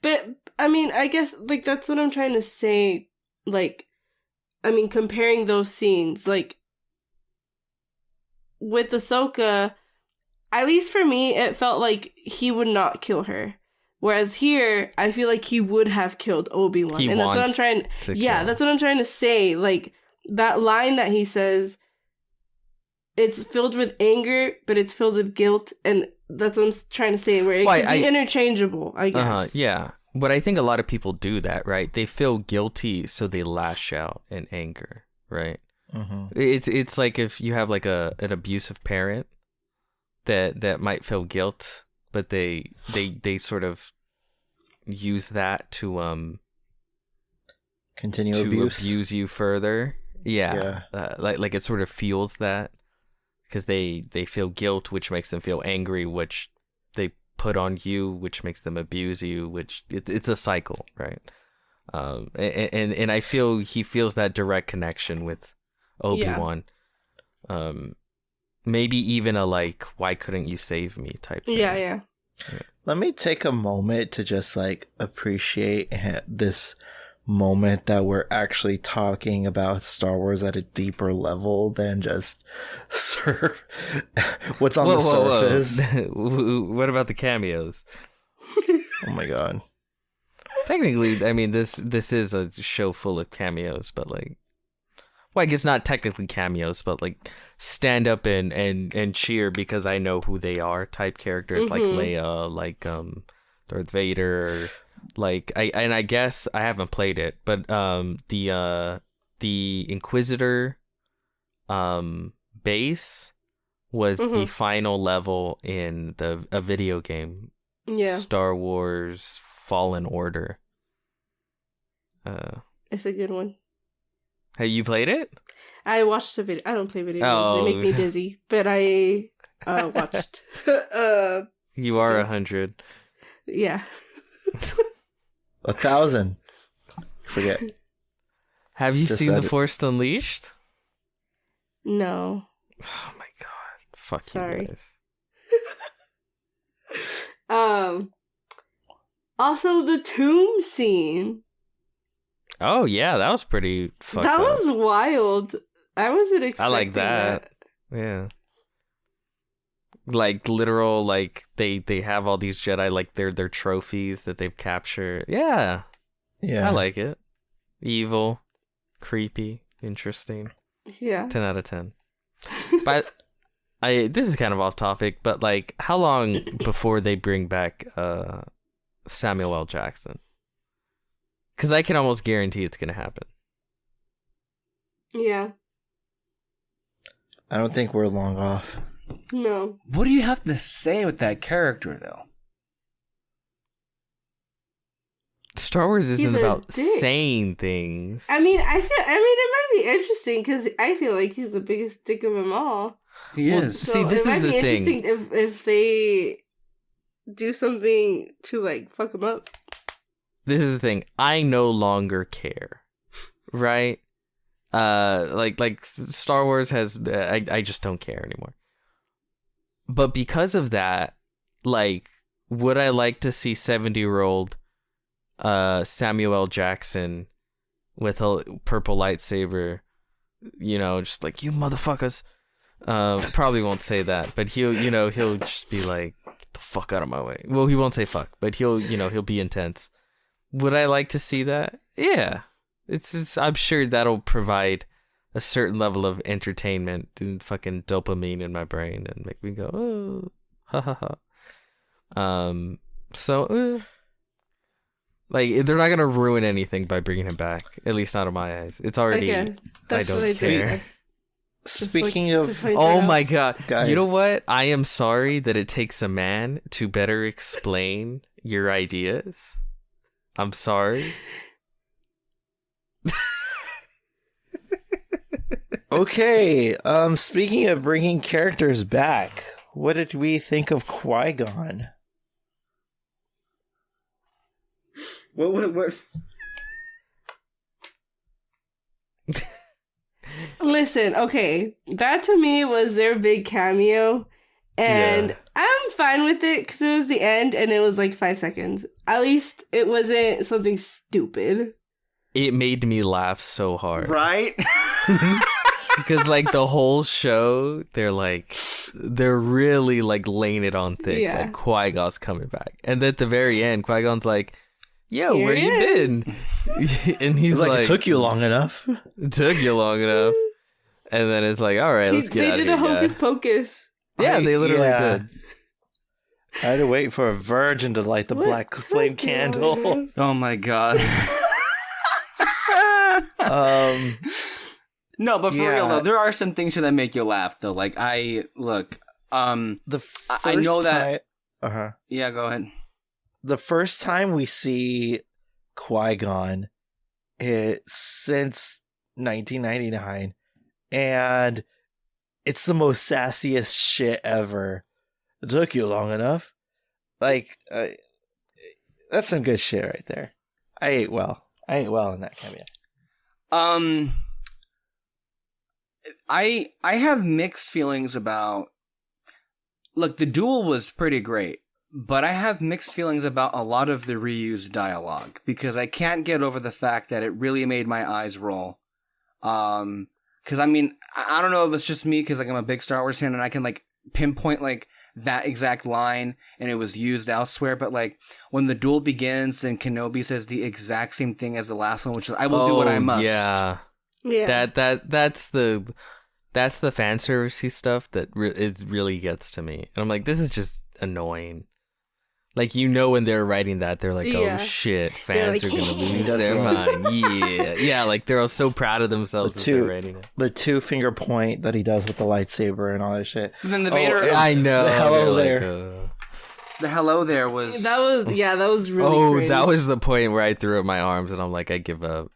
But, I mean, I guess, like, that's what I'm trying to say, like, I mean, comparing those scenes, like, with Ahsoka, at least for me, it felt like he would not kill her. Whereas here, I feel like he would have killed Obi-Wan. He and that's what I'm trying to yeah, kill. that's what I'm trying to say. Like, that line that he says, it's filled with anger, but it's filled with guilt, and that's what I'm trying to say, where it can be interchangeable, I guess. Yeah. But I think a lot of people do that, right? They feel guilty, so they lash out in anger, right? Mm-hmm. It's like if you have like an abusive parent that might feel guilt, but they sort of use that to continue to abuse you further. Yeah. Like it sort of fuels that because they feel guilt, which makes them feel angry, which they put on you, which makes them abuse you, which it's a cycle, right? And I feel he feels that direct connection with Obi-Wan. maybe even a like, why couldn't you save me type thing. Yeah. Let me take a moment to just like appreciate this moment that we're actually talking about Star Wars at a deeper level than just what's on the surface. What about the cameos? Oh my god. Technically, I mean, this is a show full of cameos, but like, well, I guess not technically cameos, but like stand up and cheer because I know who they are type characters, like Leia, like Darth Vader, like I guess I haven't played it, but the Inquisitor base was the final level in a video game. Yeah. Star Wars Fallen Order. It's a good one. Have you played it? I watched the video. I don't play video games. They make me dizzy. But I watched. You are 100. Yeah. 1,000. Forget. Have you Just seen said The it. Force Unleashed? No. Oh my god. Fuck Sorry. you guys. Also the tomb scene. Oh yeah, that was pretty fucked That up. was wild. I wasn't expecting I like that. Yeah. Like literal, like they have all these Jedi, like their trophies that they've captured. Yeah. Yeah. I like it. Evil, creepy, interesting. Yeah. 10 out of 10. But this is kind of off topic, but like how long before they bring back Samuel L. Jackson? Because I can almost guarantee it's going to happen. Yeah. I don't think we're long off. No. What do you have to say with that character, though? Star Wars He's isn't a about dick. saying things. I mean, it might be interesting because I feel like he's the biggest dick of them all. He Well, is. See, So this it might is the be thing. interesting if they do something to like fuck him up. This is the thing. I no longer care, right? Like Star Wars has. I just don't care anymore. But because of that, like, would I like to see 70-year-old Samuel L. Jackson with a purple lightsaber? You know, just like, you motherfuckers. Probably won't say that, but he'll just be like, get the fuck out of my way. Well, he won't say fuck, but he'll be intense. Would I like to see that? Yeah. It's I'm sure that'll provide a certain level of entertainment and fucking dopamine in my brain and make me go, oh, ha ha ha. Like, they're not gonna ruin anything by bringing him back. At least not in my eyes. It's already. Again, that's I don't what I care. did. Speaking Just, like, of to point Oh that my out. god. Guys. You know what? I am sorry that it takes a man to better explain your ideas. I'm sorry. Okay, speaking of bringing characters back, what did we think of Qui-Gon? What? Listen, okay, that to me was their big cameo, and Yeah. I'm fine with it because it was the end and it was like 5 seconds. At least it wasn't something stupid. It made me laugh so hard. Right? Because like the whole show, they're really like laying it on thick. Yeah. Like Qui-Gon's coming back. And at the very end, Qui-Gon's like, yo, Here where he you is. been? And he's It's like, like, it took you long enough. It took you long enough. And then it's like, all right, let's get They out of did here. a hocus guys. pocus. Yeah, they literally Yeah. did. I had to wait for a virgin to light the What black flame took you candle. long enough? Oh my god. No, but for Yeah. real though, there are some things here that make you laugh though. Like the I know that- Uh-huh. yeah, go ahead. The first time we see Qui-Gon since 1999, and it's the most sassiest shit ever. It took you long enough. Like, that's some good shit right there. I ate well in that cameo. I have mixed feelings about. Look, the duel was pretty great, but I have mixed feelings about a lot of the reused dialogue because I can't get over the fact that it really made my eyes roll. Because I mean, I don't know if it's just me because like I'm a big Star Wars fan and I can like pinpoint like that exact line and it was used elsewhere, but like when the duel begins and Kenobi says the exact same thing as the last one, which is I will do what I must. Yeah. That's the fan servicey stuff that really gets to me. And I'm like, this is just annoying. Like, you know, when they're writing that, they're like, oh shit, fans are going to lose their mind. Yeah, like they're all so proud of themselves as they're writing it. The 2-finger point that he does with the lightsaber and all that shit. And then the Vader... I know. The hello there. The hello there was... That was really cringe. That was the point where I threw up my arms and I'm like, I give up.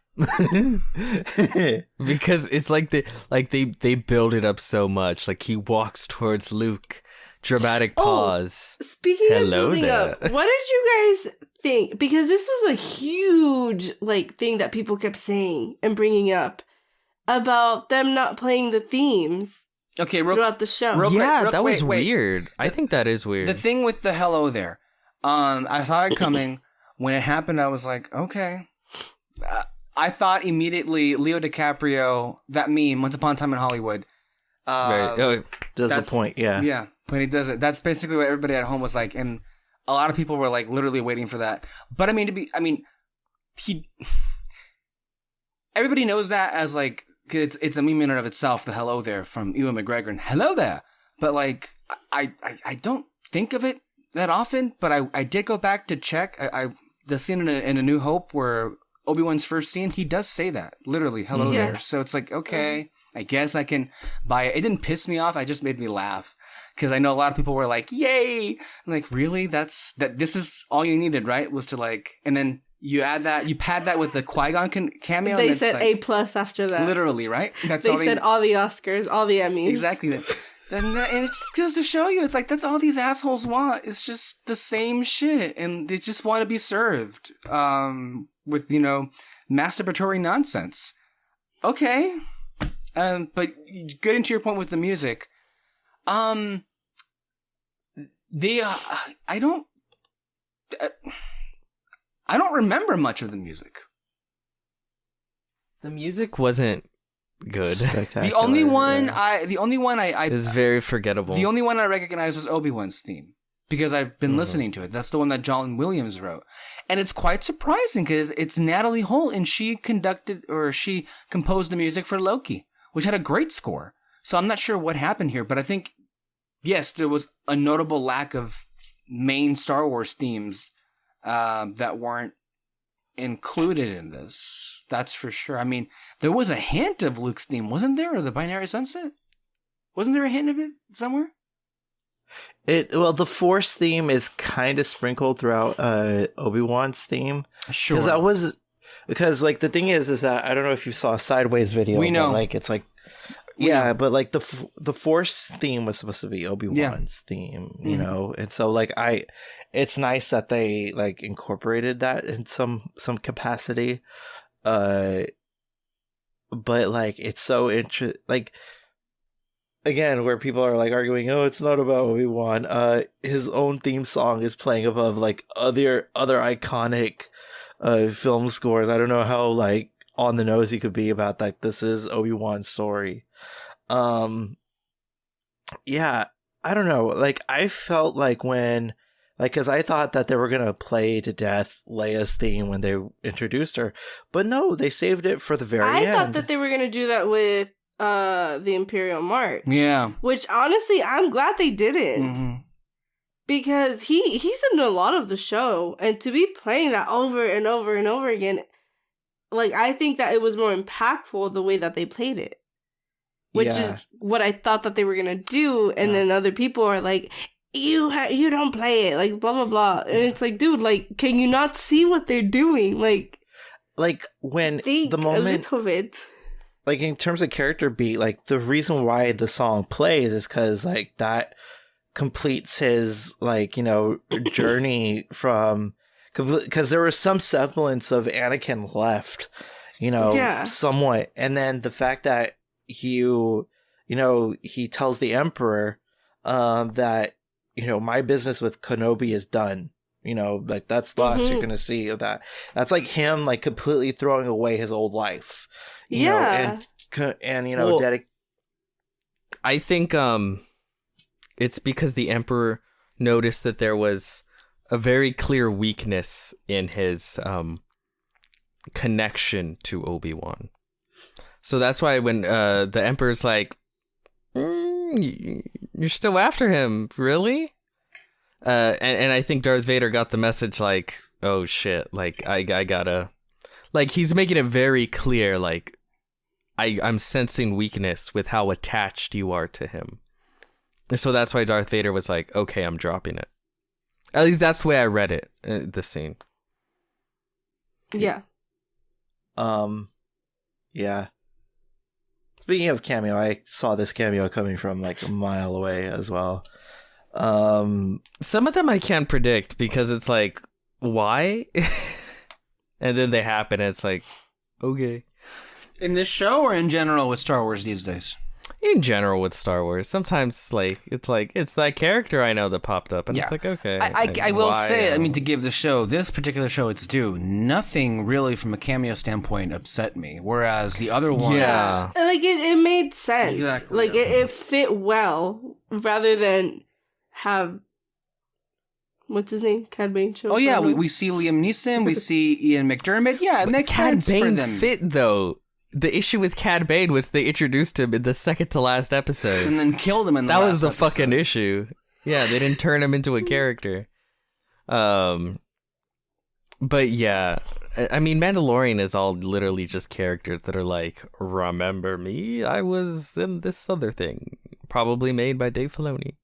Because it's like they build it up so much. Like he walks towards Luke, dramatic pause. Speaking of building up, what did you guys think? Because this was a huge like thing that people kept saying and bringing up about them not playing the themes. Okay, throughout the show. That was weird. I think that is weird. The thing with the hello there, I saw it coming. When it happened, I was like, okay. I thought immediately Leo DiCaprio, that meme, Once Upon a Time in Hollywood. Does the point, yeah. Yeah, when he does it. That's basically what everybody at home was like. And a lot of people were like literally waiting for that. But everybody knows that as like, it's a meme in and of itself, the hello there from Ewan McGregor and hello there. But like, I don't think of it that often, but I did go back to check. The scene in A New Hope where Obi-Wan's first scene, he does say that. Literally, hello there. So it's like, okay, I guess I can buy it. It didn't piss me off. It just made me laugh. Because I know a lot of people were like, yay! I'm like, really? This is all you needed, right? Was to like, and then you add that, you pad that with the Qui-Gon cameo. They and said like, A+ after that. Literally, right? That's they said all the Oscars, all the Emmys. Exactly. And it just goes to show you, it's like, that's all these assholes want. It's just the same shit. And they just want to be served. With, masturbatory nonsense. Okay. But getting to your point with the music, I don't remember much of the music. The music wasn't good. The only one I is very forgettable. The only one I recognized was Obi-Wan's theme. Because I've been listening to it. That's the one that John Williams wrote. And it's quite surprising because it's Natalie Holt and she composed the music for Loki, which had a great score. So I'm not sure what happened here, but I think, yes, there was a notable lack of main Star Wars themes that weren't included in this. That's for sure. I mean, there was a hint of Luke's theme, wasn't there? Or the Binary Sunset? Wasn't there a hint of it somewhere? The Force theme is kind of sprinkled throughout Obi-Wan's theme. Sure. Because like the thing is that I don't know if you saw a Sideways video. We know. But, like it's like but like the Force theme was supposed to be Obi-Wan's theme, you know, and so like it's nice that they like incorporated that in some capacity, but like it's so interesting, like. Again, where people are like arguing, oh, it's not about Obi-Wan. His own theme song is playing above like other iconic film scores. I don't know how like on the nose he could be about like this is Obi-Wan's story. Yeah, I don't know. Like I felt like when because I thought that they were gonna play to death Leia's theme when they introduced her, but no, they saved it for the very end. I thought that they were gonna do that with the Imperial March. Yeah. Which honestly, I'm glad they didn't. Mm-hmm. Because he's in a lot of the show, and to be playing that over and over and over again, like I think that it was more impactful the way that they played it. Which is what I thought that they were gonna do, and then other people are like, you don't play it, like blah blah blah. And it's like, dude, like, can you not see what they're doing? Like when the moment a little bit. Like, in terms of character beat, like, the reason why the song plays is because, like, that completes his, like, journey from... Because there was some semblance of Anakin left, somewhat. And then the fact that, he tells the Emperor that, my business with Kenobi is done. Like that's the last you're gonna see of that. That's like him like completely throwing away his old life. And Well, I think it's because the Emperor noticed that there was a very clear weakness in his connection to Obi-Wan. So that's why when the Emperor's like, you're still after him, really? And I think Darth Vader got the message like, oh shit, like I gotta, like he's making it very clear, like I'm sensing weakness with how attached you are to him. And so that's why Darth Vader was like, okay, I'm dropping it. At least that's the way I read it, the scene. Yeah. Yeah. Speaking of cameo, I saw this cameo coming from like a mile away as well. Some of them I can't predict because it's like, why? And then they happen and it's like, okay. In this show or in general with Star Wars these days? In general with Star Wars, sometimes it's that character I know that popped up and it's like, okay. I will say, I mean, to give this particular show its due, nothing really from a cameo standpoint upset me, whereas the other ones... Yeah. Like, it made sense. Exactly. Like, it fit well, rather than have... What's his name? Cad Bane show. Oh, yeah, we see Liam Neeson, we see Ian McDermott. Yeah, it makes sense for them. Fit, though. The issue with Cad Bane was they introduced him in the second to last episode. And then killed him in the last last was the episode. fucking issue. Yeah, they didn't turn him into a character. But yeah, I mean, Mandalorian is all literally just characters that are like, remember me? I was in this other thing. Probably made by Dave Filoni.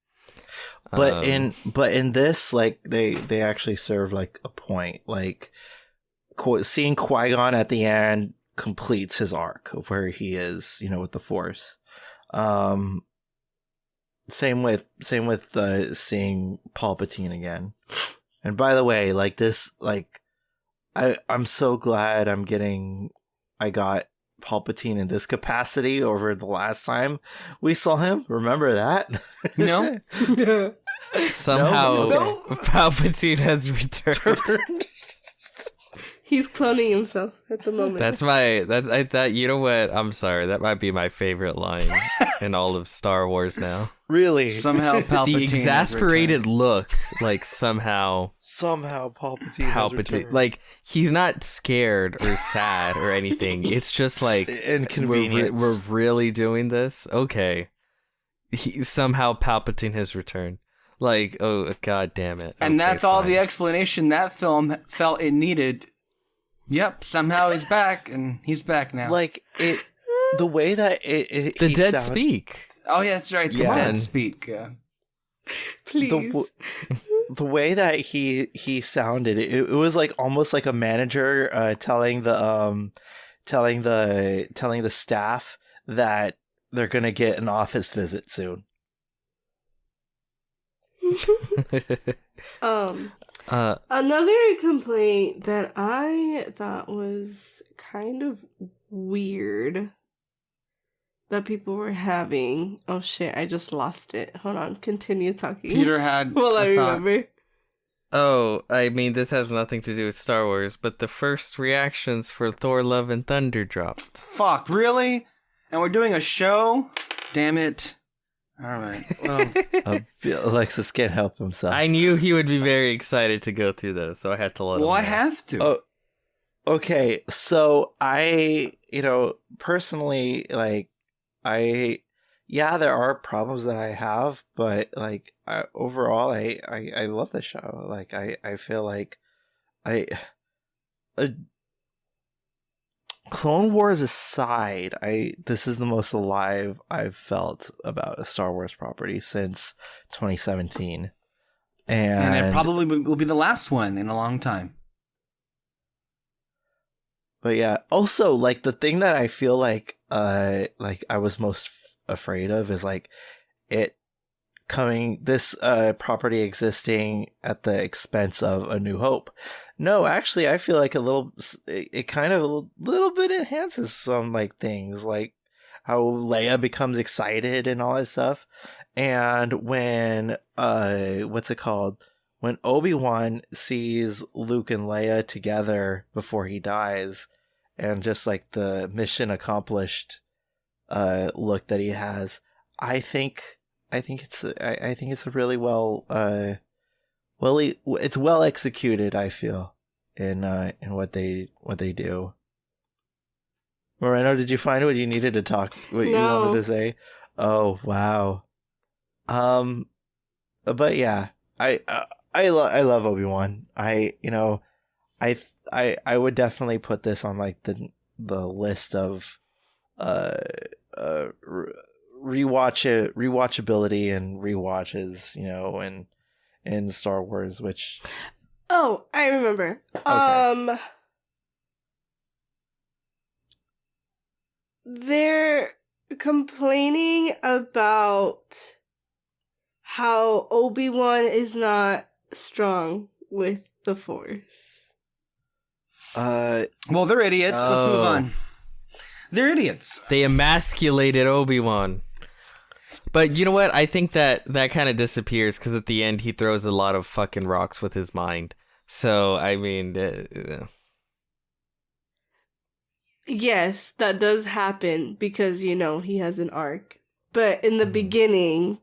But in this, like, they actually serve like a point. Like, seeing Qui-Gon at the end completes his arc of where he is, with the Force. Same with seeing Palpatine again. And by the way, like this, like I'm so glad I got Palpatine in this capacity over the last time we saw him. Remember that? No. Somehow No? Palpatine has returned. He's cloning himself at the moment. You know what? I'm sorry. That might be my favorite line in all of Star Wars now. Really? Somehow Palpatine. The exasperated look, like somehow Palpatine has returned. like he's not scared or sad or anything. It's just like inconvenient. We're really doing this? Okay. Somehow Palpatine has returned. Like, oh god damn it. And Okay, that's all fine. the explanation that film felt it needed. Yep, somehow he's back, and he's back now. Like the way that it The dead speak. Oh yeah, that's right. The Yeah. dead speak. Yeah. Please. The way that he sounded, it was like almost like a manager telling the staff that they're gonna get an office visit soon. Another complaint that I thought was kind of weird that people were having. Oh shit, I just lost it. Hold on, continue talking. Peter had. Well, I a thought. remember. Oh, I mean, this has nothing to do with Star Wars, but the first reactions for Thor: Love and Thunder dropped. Fuck, really? And we're doing a show? Damn it. All right. Well, Alexis can't help himself. I knew he would be very excited to go through this, so I had to let him know. I have to. Oh, okay. So I, personally, like, there are problems that I have, but like, overall, I love the show. Like, I feel like Clone Wars aside, this is the most alive I've felt about a Star Wars property since 2017. And it probably will be the last one in a long time. But yeah, also like the thing that I feel like I was most afraid of is like this property existing at the expense of A New Hope. No, actually, I feel like it kind of a little bit enhances some like things. Like Leia becomes excited and all that stuff. And when what's it called? When Obi-Wan sees Luke and Leia together before he dies, and just like the mission accomplished look that he has, I think it's a really it's well executed, I feel, in what they do. Moreno, did you find what you needed to talk? What you wanted to say? Oh wow. But yeah, I love Obi-Wan. I would definitely put this on like the list of rewatchability and rewatches, in Star Wars, which Oh, I remember. Okay. They're complaining about how Obi-Wan is not strong with the Force. Well, they're idiots. Let's move on. They're idiots. They emasculated Obi-Wan. But you know what? I think that kind of disappears because at the end he throws a lot of fucking rocks with his mind. So, I mean... Yes, that does happen because, he has an arc. But in the beginning...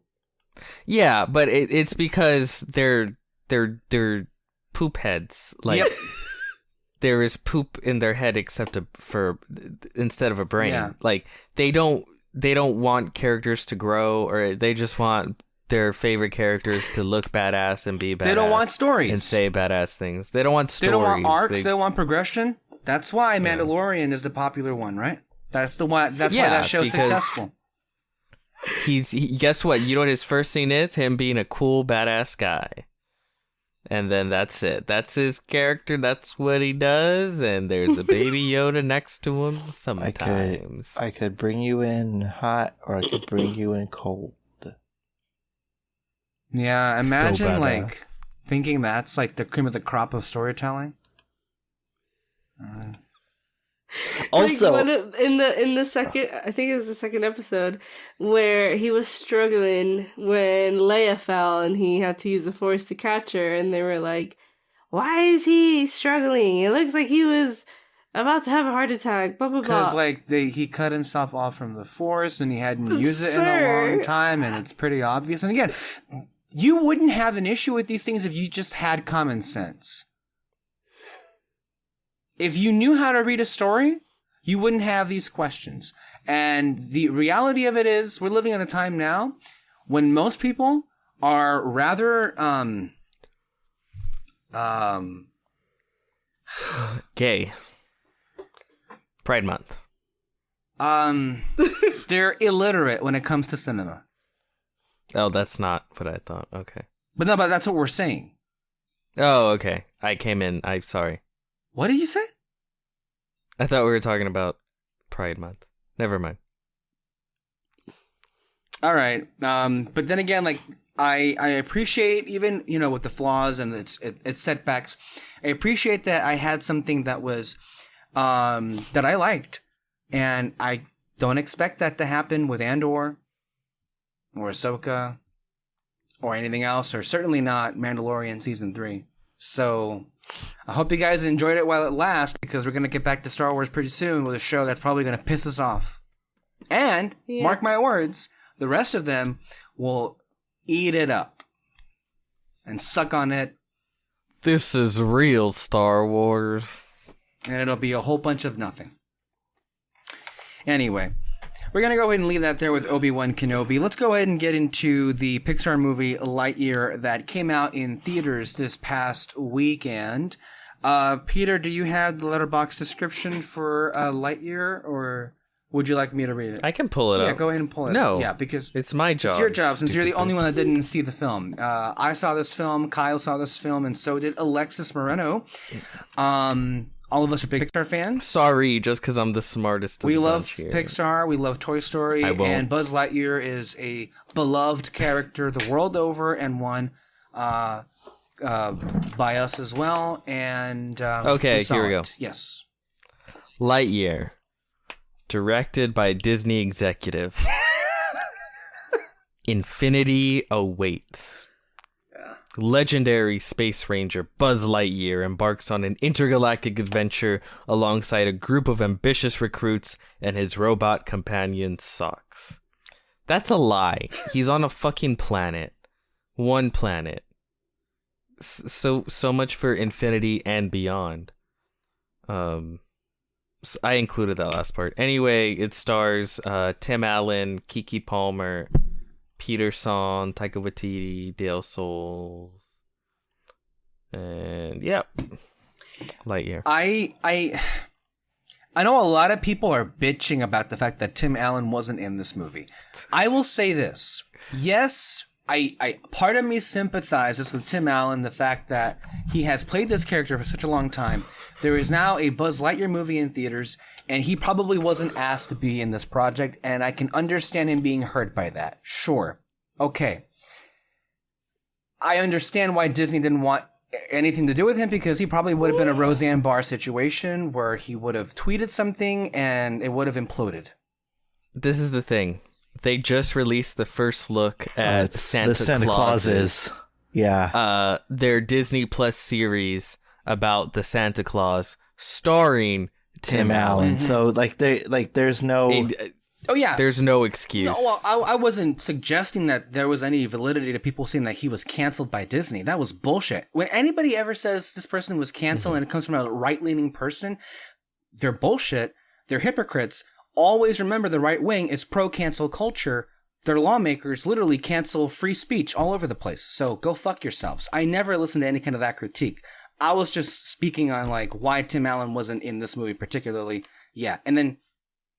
Yeah, but it's because they're poop heads. Like, Yep. there is poop in their head instead of a brain. Yeah. Like, they don't want characters to grow, or they just want their favorite characters to look badass and be badass. They don't want stories. And say badass things. They don't want stories. They don't want arcs. They don't want progression. That's why Mandalorian is the popular one, right? That's the one. That's why that show's successful. Guess what? You know what his first scene is? Him being a cool, badass guy. And then that's it. That's his character. That's what he does. And there's a baby Yoda next to him sometimes. I could bring you in hot, or I could bring you in cold. Yeah, imagine like thinking that's like the cream of the crop of storytelling. Also, like in the second, I think it was the second episode, where he was struggling when Leia fell and he had to use the Force to catch her, and they were like, "Why is he struggling? It looks like he was about to have a heart attack." Blah blah blah. Because he cut himself off from the Force and he hadn't used it in a long time, and it's pretty obvious. And again, you wouldn't have an issue with these things if you just had common sense. If you knew how to read a story, you wouldn't have these questions. And the reality of it is, we're living in a time now when most people are rather gay. Pride Month. They're illiterate when it comes to cinema. Oh, that's not what I thought. Okay. But that's what we're saying. Oh, okay. I came in. I'm sorry. What did you say? I thought we were talking about Pride Month. Never mind. All right. But then again, like I appreciate, even with the flaws and its setbacks, I appreciate that I had something that was that I liked, and I don't expect that to happen with Andor or Ahsoka or anything else, or certainly not Mandalorian Season 3. So I hope you guys enjoyed it while it lasts, because we're going to get back to Star Wars pretty soon with a show that's probably going to piss us off. And, mark my words, the rest of them will eat it up and suck on it. This is real Star Wars. And it'll be a whole bunch of nothing. Anyway, we're going to go ahead and leave that there with Obi-Wan Kenobi. Let's go ahead and get into the Pixar movie Lightyear that came out in theaters this past weekend. Peter, do you have the letterbox description for Lightyear, or would you like me to read it? I can pull it up. Yeah, go ahead and pull it up. No. Yeah, because it's my job. It's your job, since you're the only one that didn't see the film. I saw this film, Kyle saw this film, and so did Alexis Moreno. All of us are big Pixar fans. Sorry, just because I'm the smartest. We love Pixar. We love Toy Story. And Buzz Lightyear is a beloved character the world over, and one by us as well. And okay, here we go. Yes. Lightyear. Directed by Disney executive. Infinity awaits. Legendary space ranger Buzz Lightyear embarks on an intergalactic adventure alongside a group of ambitious recruits and his robot companion Socks. That's a lie. He's on a fucking planet. One planet. So much for infinity and beyond. I included that last part. Anyway, it stars Tim Allen, Kiki Palmer, Peter Son, Taika Waititi, Dale Souls, and Lightyear. I know a lot of people are bitching about the fact that Tim Allen wasn't in this movie. I will say this. Yes, I part of me sympathizes with Tim Allen, the fact that he has played this character for such a long time. There is now a Buzz Lightyear movie in theaters, and he probably wasn't asked to be in this project, and I can understand him being hurt by that. Sure. Okay. I understand why Disney didn't want anything to do with him, because he probably would have been a Roseanne Barr situation where he would have tweeted something and it would have imploded. This is the thing. They just released the first look at the Santa Clauses. Yeah. Their Disney Plus series about the Santa Claus, starring Tim Allen. So there's no. Oh yeah, there's no excuse. No, well, I wasn't suggesting that there was any validity to people saying that he was canceled by Disney. That was bullshit. When anybody ever says this person was canceled and it comes from a right-leaning person, they're bullshit. They're hypocrites. Always remember, the right wing is pro-cancel culture. Their lawmakers literally cancel free speech all over the place. So go fuck yourselves. I never listened to any kind of that critique. I was just speaking on why Tim Allen wasn't in this movie particularly. Yeah, and then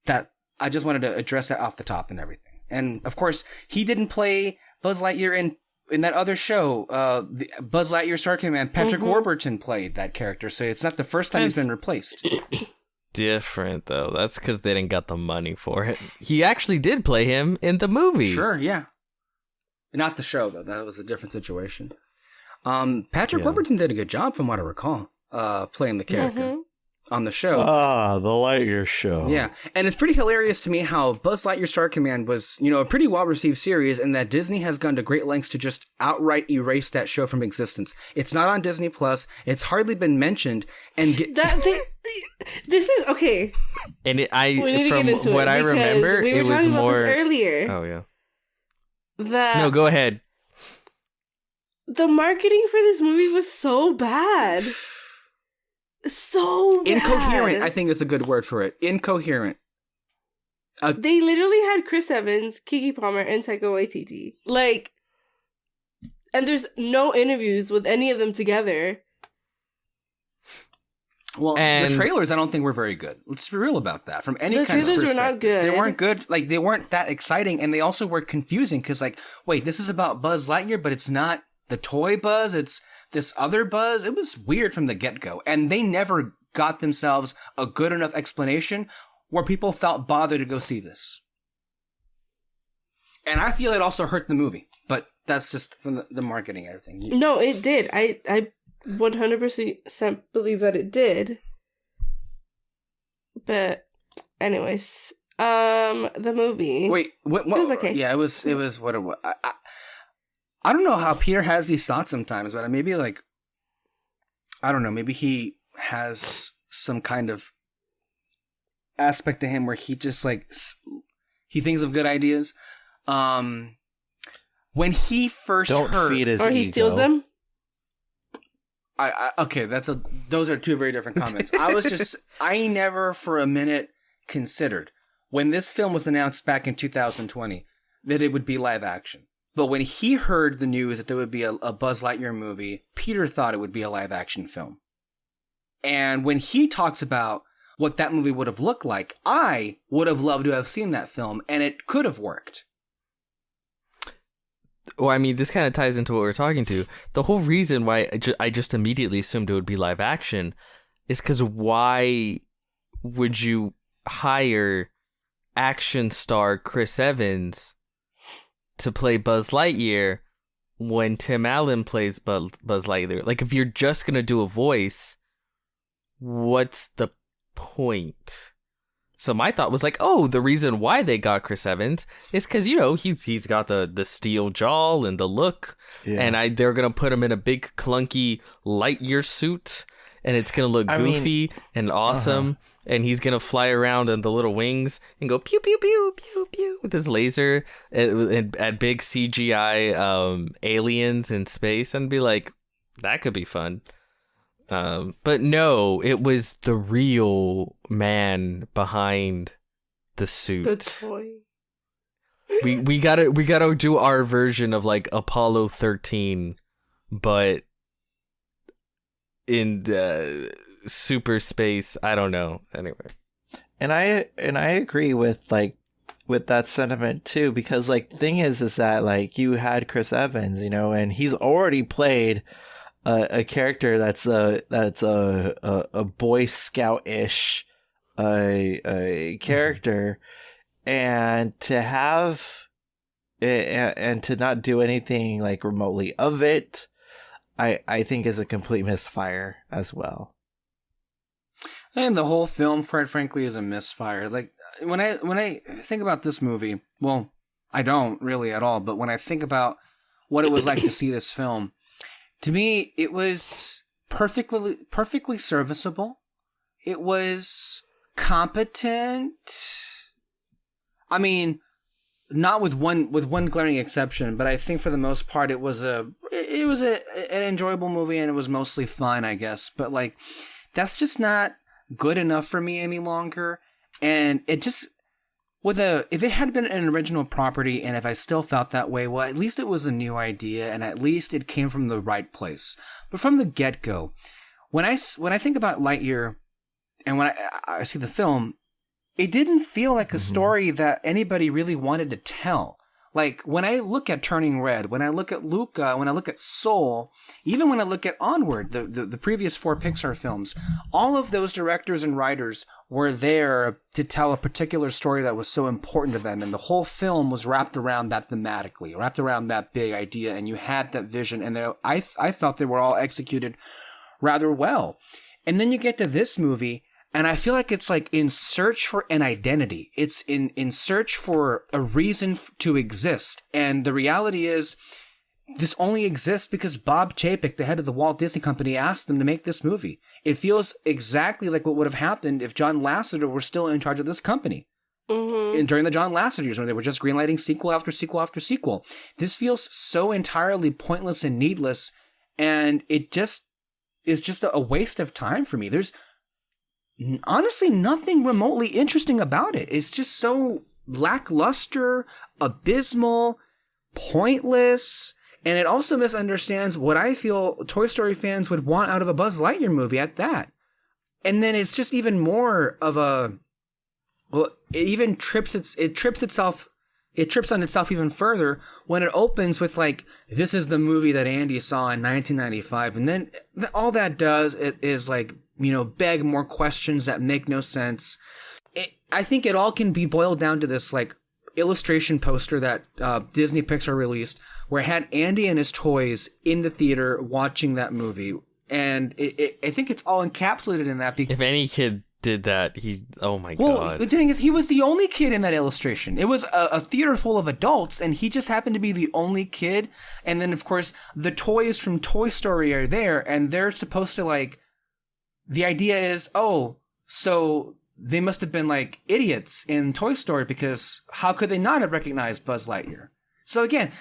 that I just wanted to address that off the top and everything. And of course, he didn't play Buzz Lightyear in that other show. The Buzz Lightyear Star Command, Patrick Warburton played that character, so it's not the first time he's been replaced. Different though. That's because they didn't got the money for it. He actually did play him in the movie. Sure, yeah. Not the show though. That was a different situation. Patrick Warburton did a good job, from what I recall, playing the character on the show. The Lightyear show. Yeah, and it's pretty hilarious to me how Buzz Lightyear Star Command was, a pretty well-received series, and that Disney has gone to great lengths to just outright erase that show from existence. It's not on Disney Plus. It's hardly been mentioned, and this is okay. And from what I remember, we were it was talking more about this earlier. Oh yeah. No, go ahead. The marketing for this movie was so bad. So bad. Incoherent, I think is a good word for it. Incoherent. They literally had Chris Evans, Kiki Palmer, and Taika Waititi. And there's no interviews with any of them together. Well, the trailers I don't think were very good. Let's be real about that. From any kind of perspective. The trailers were not good. They weren't good. They weren't that exciting, and they also were confusing because, wait, this is about Buzz Lightyear, but it's not the toy Buzz, it's this other Buzz. It was weird from the get-go, and they never got themselves a good enough explanation where people felt bothered to go see this. And I feel it also hurt the movie, but that's just from the marketing and everything. No, it did. I 100% believe that it did. But anyways, the movie. Wait, what? It was okay. Yeah, it was what it was. I don't know how Peter has these thoughts sometimes, but maybe I don't know, maybe he has some kind of aspect to him where he just he thinks of good ideas. When he first feed his or he ego. steals them. Okay, those are two very different comments. I never for a minute considered when this film was announced back in 2020 that it would be live action. But when he heard the news that there would be a Buzz Lightyear movie, Peter thought it would be a live action film. And when he talks about what that movie would have looked like, I would have loved to have seen that film, and it could have worked. Well, I mean, this kind of ties into what we're talking to. The whole reason why I just immediately assumed it would be live action is because why would you hire action star Chris Evans to play Buzz Lightyear when Tim Allen plays Buzz Lightyear? If you're just going to do a voice, what's the point? So my thought was like, oh, the reason why they got Chris Evans is because, you know, he's got the steel jaw and the look, and they're gonna put him in a big clunky Lightyear suit, and it's gonna look goofy and awesome, and he's gonna fly around on the little wings and go pew pew pew pew pew with his laser at big CGI aliens in space, and be like, that could be fun. But no, it was the real man behind the suit. The toy. We gotta do our version of like Apollo 13, but in super space. I don't know. Anyway, and I agree with that sentiment too, because like the thing is that like you had Chris Evans, you know, and he's already played a character that's a Boy Scout-ish a character, and to have and to not do anything like remotely of it, I think is a complete misfire as well. And the whole film, quite frankly, is a misfire. Like when I think about this movie, well, I don't really at all, but when I think about what it was like to see this film, to me, it was perfectly serviceable. It was competent. I mean, not with one glaring exception, but I think for the most part, it was an enjoyable movie, and it was mostly fun, I guess. But like, that's just not good enough for me any longer. And it just, if it had been an original property, and if I still felt that way, well, at least it was a new idea, and at least it came from the right place. But from the get-go, when I think about Lightyear, and when I see the film, it didn't feel like a story that anybody really wanted to tell. Like, when I look at Turning Red, when I look at Luca, when I look at Soul, even when I look at Onward, the previous 4 Pixar films, all of those directors and writers were there to tell a particular story that was so important to them. And the whole film was wrapped around that thematically, wrapped around that big idea. And you had that vision. And I felt they were all executed rather well. And then you get to this movie, and I feel like it's like in search for an identity. It's in search for a reason to exist. And the reality is, this only exists because Bob Chapek, the head of the Walt Disney Company, asked them to make this movie. It feels exactly like what would have happened if John Lasseter were still in charge of this company. And during the John Lasseter years, when they were just greenlighting sequel after sequel after sequel. This feels so entirely pointless and needless, and it just is just a waste of time for me. There's honestly nothing remotely interesting about it. It's just so lackluster, abysmal, pointless, and it also misunderstands what I feel Toy Story fans would want out of a Buzz Lightyear movie at that. And then it's just even more of a, well, it trips on itself even further when it opens with like, this is the movie that Andy saw in 1995, and then all that does is like, you know, beg more questions that make no sense. I think it all can be boiled down to this like illustration poster that Disney Pixar released, where it had Andy and his toys in the theater watching that movie, and I think it's all encapsulated in that. If any kid did that, God. Well, the thing is, he was the only kid in that illustration. It was a theater full of adults, and he just happened to be the only kid. And then, of course, the toys from Toy Story are there, and they're supposed to like. The idea is, oh, so they must have been like idiots in Toy Story, because how could they not have recognized Buzz Lightyear? So again,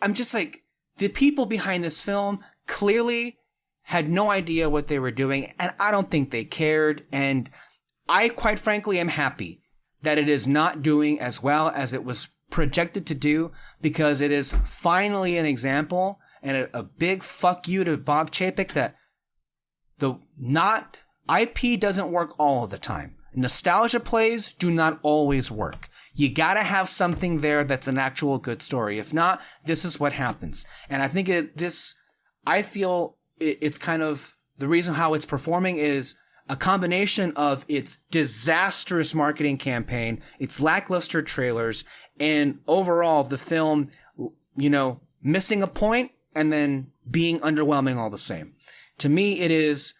I'm just like, the people behind this film clearly had no idea what they were doing, and I don't think they cared. And I, quite frankly, am happy that it is not doing as well as it was projected to do, because it is finally an example and a big fuck you to Bob Chapek that IP doesn't work all of the time. Nostalgia plays do not always work. You gotta have something there that's an actual good story. If not, this is what happens. And I think I feel it's kind of the reason how it's performing is a combination of its disastrous marketing campaign, its lackluster trailers, and overall the film, you know, missing a point and then being underwhelming all the same. To me, it is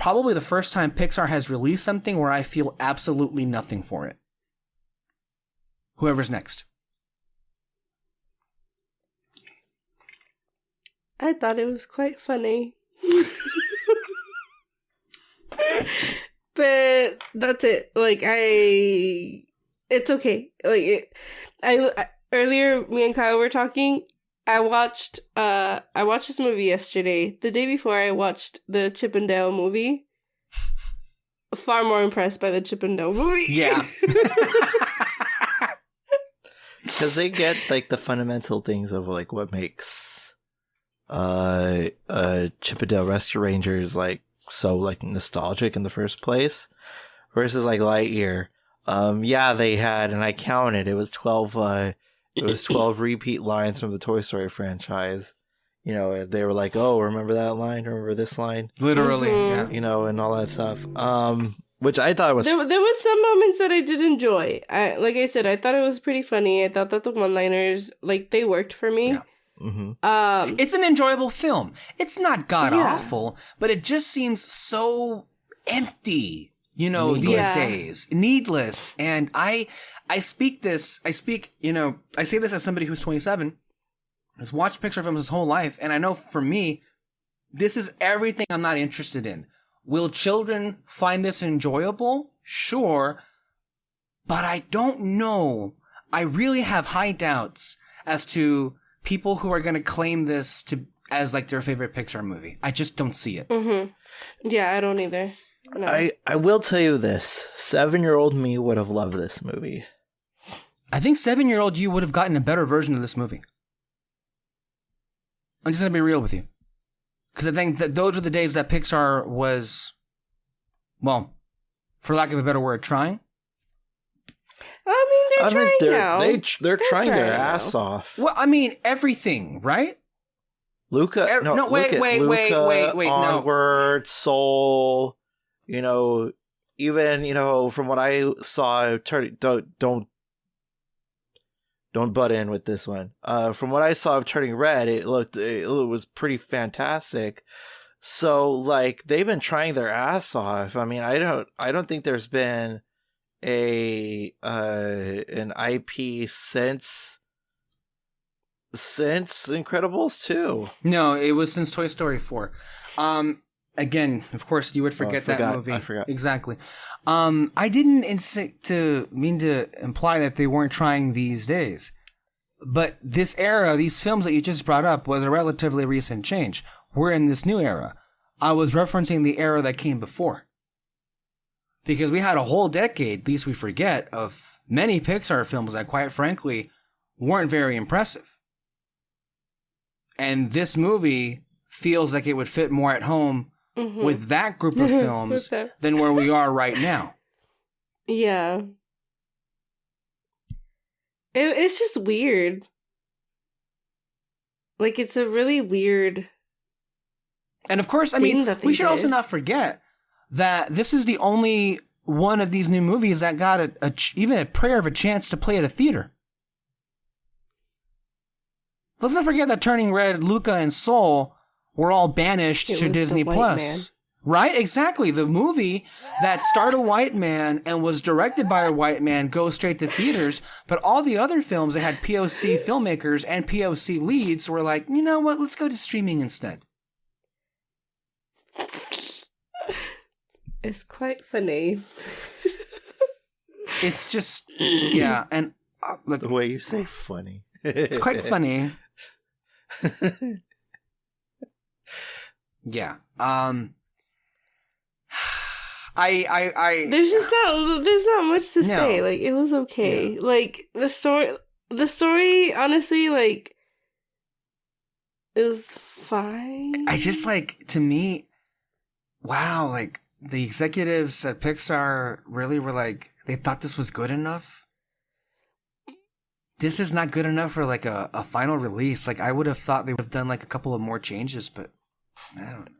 probably the first time Pixar has released something where I feel absolutely nothing for it. Whoever's next. I thought it was quite funny. But that's it. Like, it's okay. Like, earlier, me and Kyle were talking. I watched this movie yesterday. The day before, I watched the Chip and Dale movie. Far more impressed by the Chip and Dale movie. Yeah. Because they get, like, the fundamental things of, like, what makes Chip and Dale Rescue Rangers, like, so, like, nostalgic in the first place. Versus, like, Lightyear. Yeah, they had, and I counted, it was 12 repeat lines from the Toy Story franchise. You know, they were like, oh, remember that line? Remember this line? Literally, Mm-hmm. yeah. You know, and all that stuff. Which I thought was... There was some moments that I did enjoy. Like I said, I thought it was pretty funny. I thought that the one-liners, like, they worked for me. Yeah. Mm-hmm. It's an enjoyable film. It's not god-awful, but it just seems so empty, you know, Needless. these Yeah. days. Needless. And I say this as somebody who's 27, has watched Pixar films his whole life, and I know for me, this is everything I'm not interested in. Will children find this enjoyable? Sure. But I don't know. I really have high doubts as to people who are going to claim this as like their favorite Pixar movie. I just don't see it. Mm-hmm. Yeah, I don't either. No. I will tell you this. 7-year-old me would have loved this movie. I think 7-year-old you would have gotten a better version of this movie. I'm just going to be real with you. Because I think that those were the days that Pixar was, well, for lack of a better word, trying. I mean, they're trying now. They're trying their trying ass now. off. Well, I mean, everything, right? Luca, Wait, Onward, Soul, you know, even, you know, from what I saw, don't butt in with this one. From what I saw of Turning Red, it was pretty fantastic. So, like, they've been trying their ass off. I mean, I don't think there's been an IP since Incredibles 2. No, it was since Toy Story 4. Again, of course, you would forget that movie. I forgot. Exactly. I didn't mean to imply that they weren't trying these days. But this era, these films that you just brought up, was a relatively recent change. We're in this new era. I was referencing the era that came before. Because we had a whole decade, least we forget, of many Pixar films that, quite frankly, weren't very impressive. And this movie feels like it would fit more at home with that group of films than where we are right now. Yeah. It's just weird. Like, it's a really weird... And of course, I thing mean, that they we should also did. not forget that this is the only one of these new movies that got even a prayer of a chance to play at a theater. Let's not forget that Turning Red, Luca, and Soul were all banished It to was the Disney white Plus. man. Right? Exactly. The movie that starred a white man and was directed by a white man goes straight to theaters, but all the other films that had POC filmmakers and POC leads were like, you know what, let's go to streaming instead. It's quite funny. It's just, yeah, and look, The way you say funny. it's quite funny. Yeah. There's not much to say. Like, it was okay. Like, the story, honestly, like, it was fine. I just, like, to me, wow, like, the executives at Pixar really were like, they thought this was good enough. This is not good enough for, like, a final release. Like, I would have thought they would have done, like, a couple of more changes, but I don't know.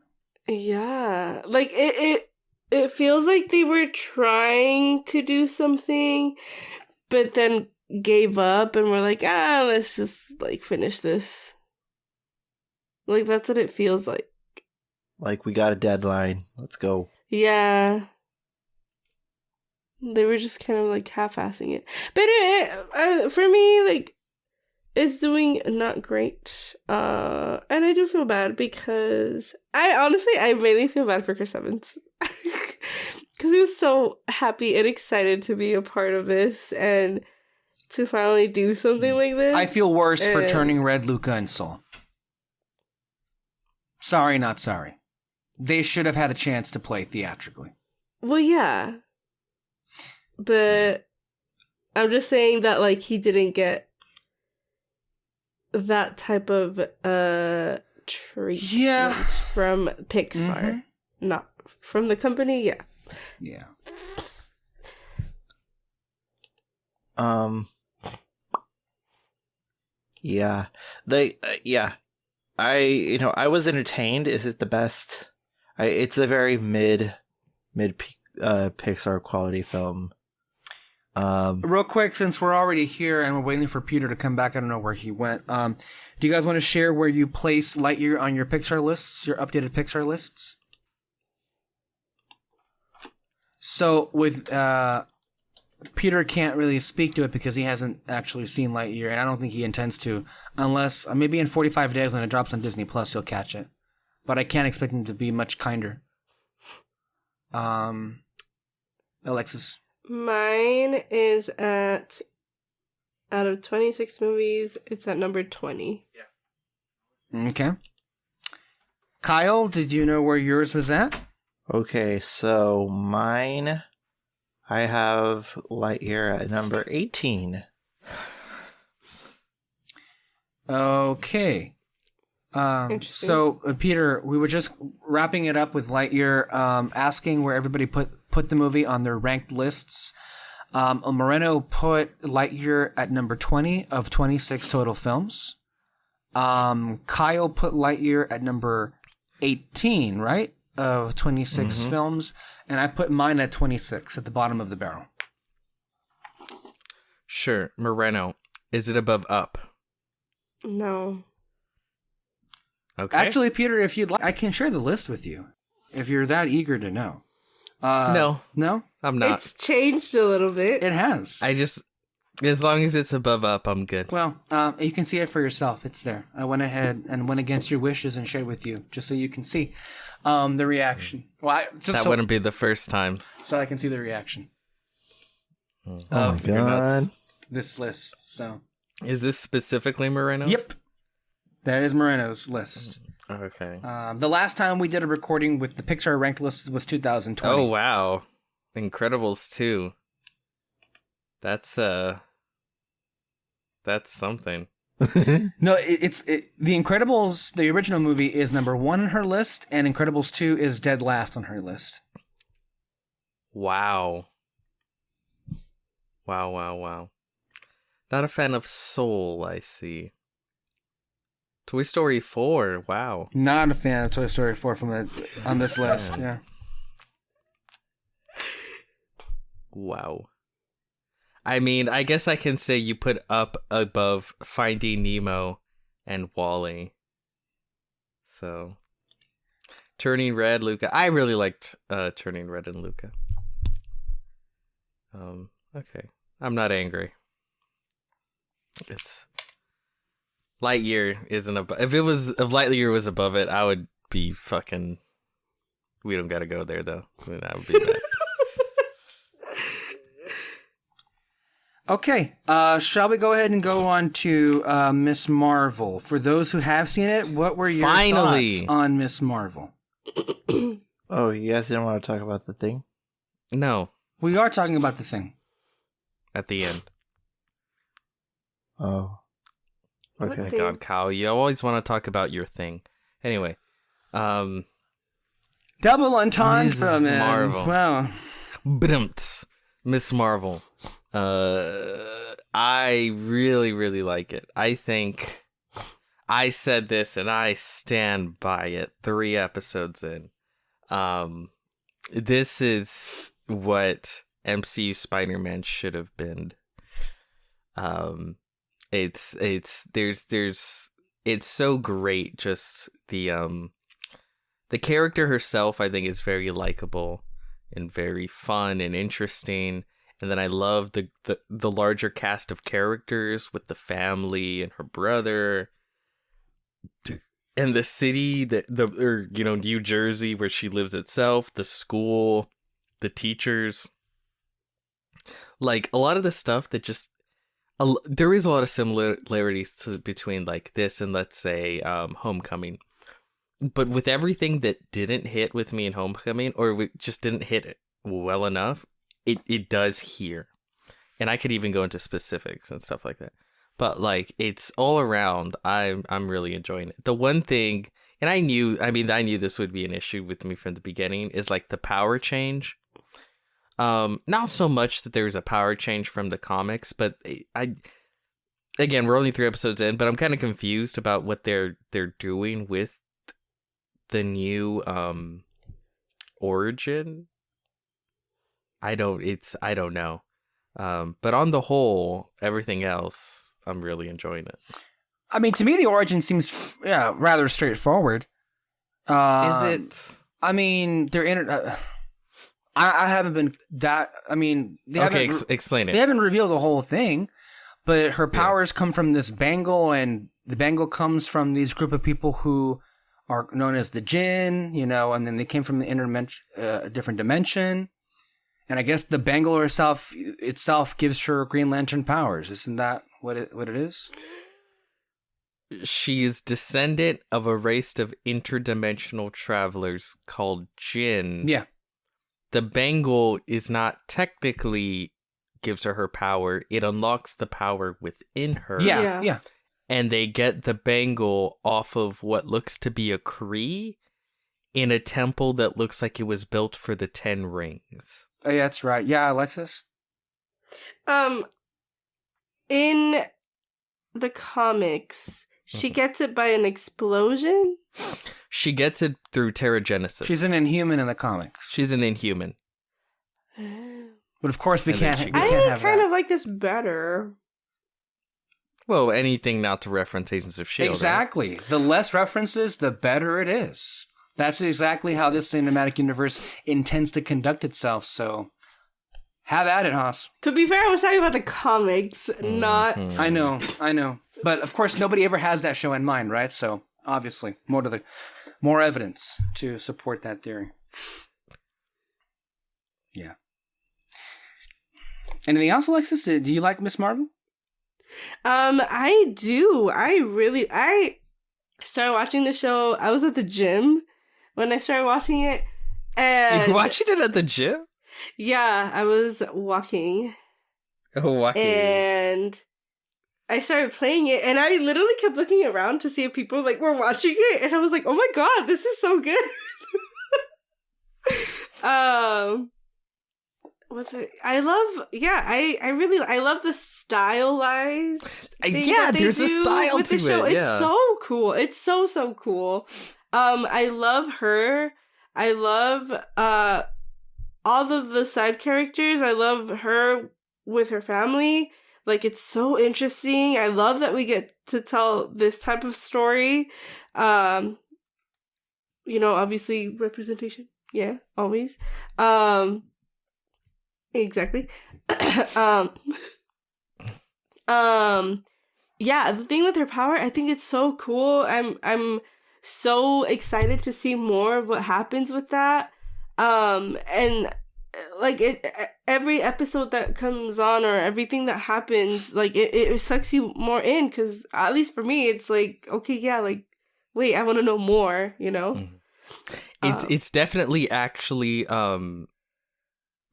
Yeah. Like, it feels like they were trying to do something, but then gave up and were like, let's just, like, finish this. Like, that's what it feels like. Like, we got a deadline. Let's go. Yeah. They were just kind of like half-assing it. But for me, like, it's doing not great. And I do feel bad because I really feel bad for Chris Evans. Because he was so happy and excited to be a part of this and to finally do something like this. I feel worse for turning red Luca and Soul. Sorry, not sorry. They should have had a chance to play theatrically. Well, yeah. But I'm just saying that, like, he didn't get that type of treatment from Pixar. Mm-hmm. Not from the company, yeah. Yeah. Yeah. I was entertained. Is it the best? It's a very mid Pixar quality film. Real quick, since we're already here and we're waiting for Peter to come back, I don't know where he went. Do you guys want to share where you place Lightyear on your Pixar lists, your updated Pixar lists? So with Peter can't really speak to it because he hasn't actually seen Lightyear, and I don't think he intends to, unless maybe in 45 days when it drops on Disney Plus, he'll catch it. But I can't expect him to be much kinder. Alexis. Mine is out of 26 movies, it's at number 20. Yeah. Okay. Kyle, did you know where yours was at? Okay, so mine, I have Lightyear at number 18. Okay. So, Peter, we were just wrapping it up with Lightyear, asking where everybody put the movie on their ranked lists. Moreno put Lightyear at number 20 of 26 total films. Kyle put Lightyear at number 18, right? Of 26 films. And I put mine at 26 at the bottom of the barrel. Sure. Moreno, is it above Up? No. Okay. Actually, Peter, if you'd like, I can share the list with you. If you're that eager to know. No. No? I'm not. It's changed a little bit. It has. As long as it's above Up, I'm good. Well, you can see it for yourself. It's there. I went ahead and went against your wishes and shared with you, just so you can see the reaction. Well, that wouldn't be the first time. So I can see the reaction. Oh my god. This list. So. Is this specifically Moreno's? Yep. That is Moreno's list. Okay. The last time we did a recording with the Pixar ranked list was 2020. Oh, wow. Incredibles 2. That's something. No, it's The Incredibles, the original movie, is number 1 on her list, and Incredibles 2 is dead last on her list. Wow. Wow. Not a fan of Soul, I see. Toy Story 4, wow. Not a fan of Toy Story 4 on this list, yeah. Wow. I mean, I guess I can say you put Up above Finding Nemo and WALL-E. So, Turning Red, Luca. I really liked Turning Red and Luca. Okay. I'm not angry. It's Lightyear isn't above. If Lightyear was above it, I would be fucking. We don't gotta go there though. I mean, that would be bad. Okay, shall we go ahead and go on to Miss Marvel? For those who have seen it, what were your thoughts on Miss Marvel? Oh, you guys didn't want to talk about the thing? No. We are talking about the thing. At the end. Oh. Okay. Oh my god, Kyle, you always want to talk about your thing. Anyway, double entendre, man. Marvel. Wow. Miss Marvel. I really, really like it. I think I said this and I stand by it 3 episodes in. This is what MCU Spider-Man should have been. It's so great, just the the character herself, I think, is very likable and very fun and interesting. And then I love the larger cast of characters with the family and her brother and the city New Jersey where she lives itself, the school, the teachers. Like a lot of the stuff that just there is a lot of similarities between like this and let's say Homecoming. But with everything that didn't hit with me in Homecoming, or just didn't hit it well enough, it does here. And I could even go into specifics and stuff like that. But like it's all around, I'm really enjoying it. The one thing, and I knew this would be an issue with me from the beginning, is like the power change. Not so much that there's a power change from the comics, but again, we're only 3 episodes in, but I'm kind of confused about what they're doing with the new origin. I don't know. But on the whole, everything else, I'm really enjoying it. I mean, to me, the origin seems rather straightforward. Is it? I mean, they're I haven't been that. I mean, explain it. They haven't revealed the whole thing, but her powers come from this bangle, and the bangle comes from these group of people who are known as the Jinn, and then they came from the different dimension. And I guess the bangle itself gives her Green Lantern powers. Isn't that what it is? She is descendant of a race of interdimensional travelers called Jinn. Yeah. The bangle is not technically gives her power. It unlocks the power within her. Yeah. And they get the bangle off of what looks to be a Kree in a temple that looks like it was built for the 10 Rings. Oh, yeah, that's right. Yeah, Alexis? In the comics, she gets it by an explosion? She gets it through Terrigenesis. She's an Inhuman in the comics. She's an Inhuman. But of course, we can't have I kind that. of like this better. Well, anything not to reference Agents of S.H.I.E.L.D. Exactly. Right? The less references, the better it is. That's exactly how this cinematic universe intends to conduct itself, so have at it, Haas. To be fair, I was talking about the comics, not... I know. But of course, nobody ever has that show in mind, right? So, obviously, more evidence to support that theory. Yeah. Anything else, Alexis? Do you like Miss Marvel? I do. I started watching the show. I was at the gym when I started watching it. And you were watching it at the gym? Yeah, I was walking. Oh, walking. And I started playing it, and I literally kept looking around to see if people were watching it, and I was like, oh my god, this is so good. What's it? I love the stylized thing that they there's do a style with to the show. it. Yeah. It's so cool. It's so cool. I love her. I love all of the side characters. I love her with her family. It's so interesting. I love that we get to tell this type of story. Obviously representation. Yeah, always. Exactly. Yeah, the thing with her power, I think it's so cool. I'm so excited to see more of what happens with that. And every episode that comes on or everything that happens, it sucks you more in, because at least for me, it's okay, yeah, wait, I want to know more, Mm-hmm. It's definitely actually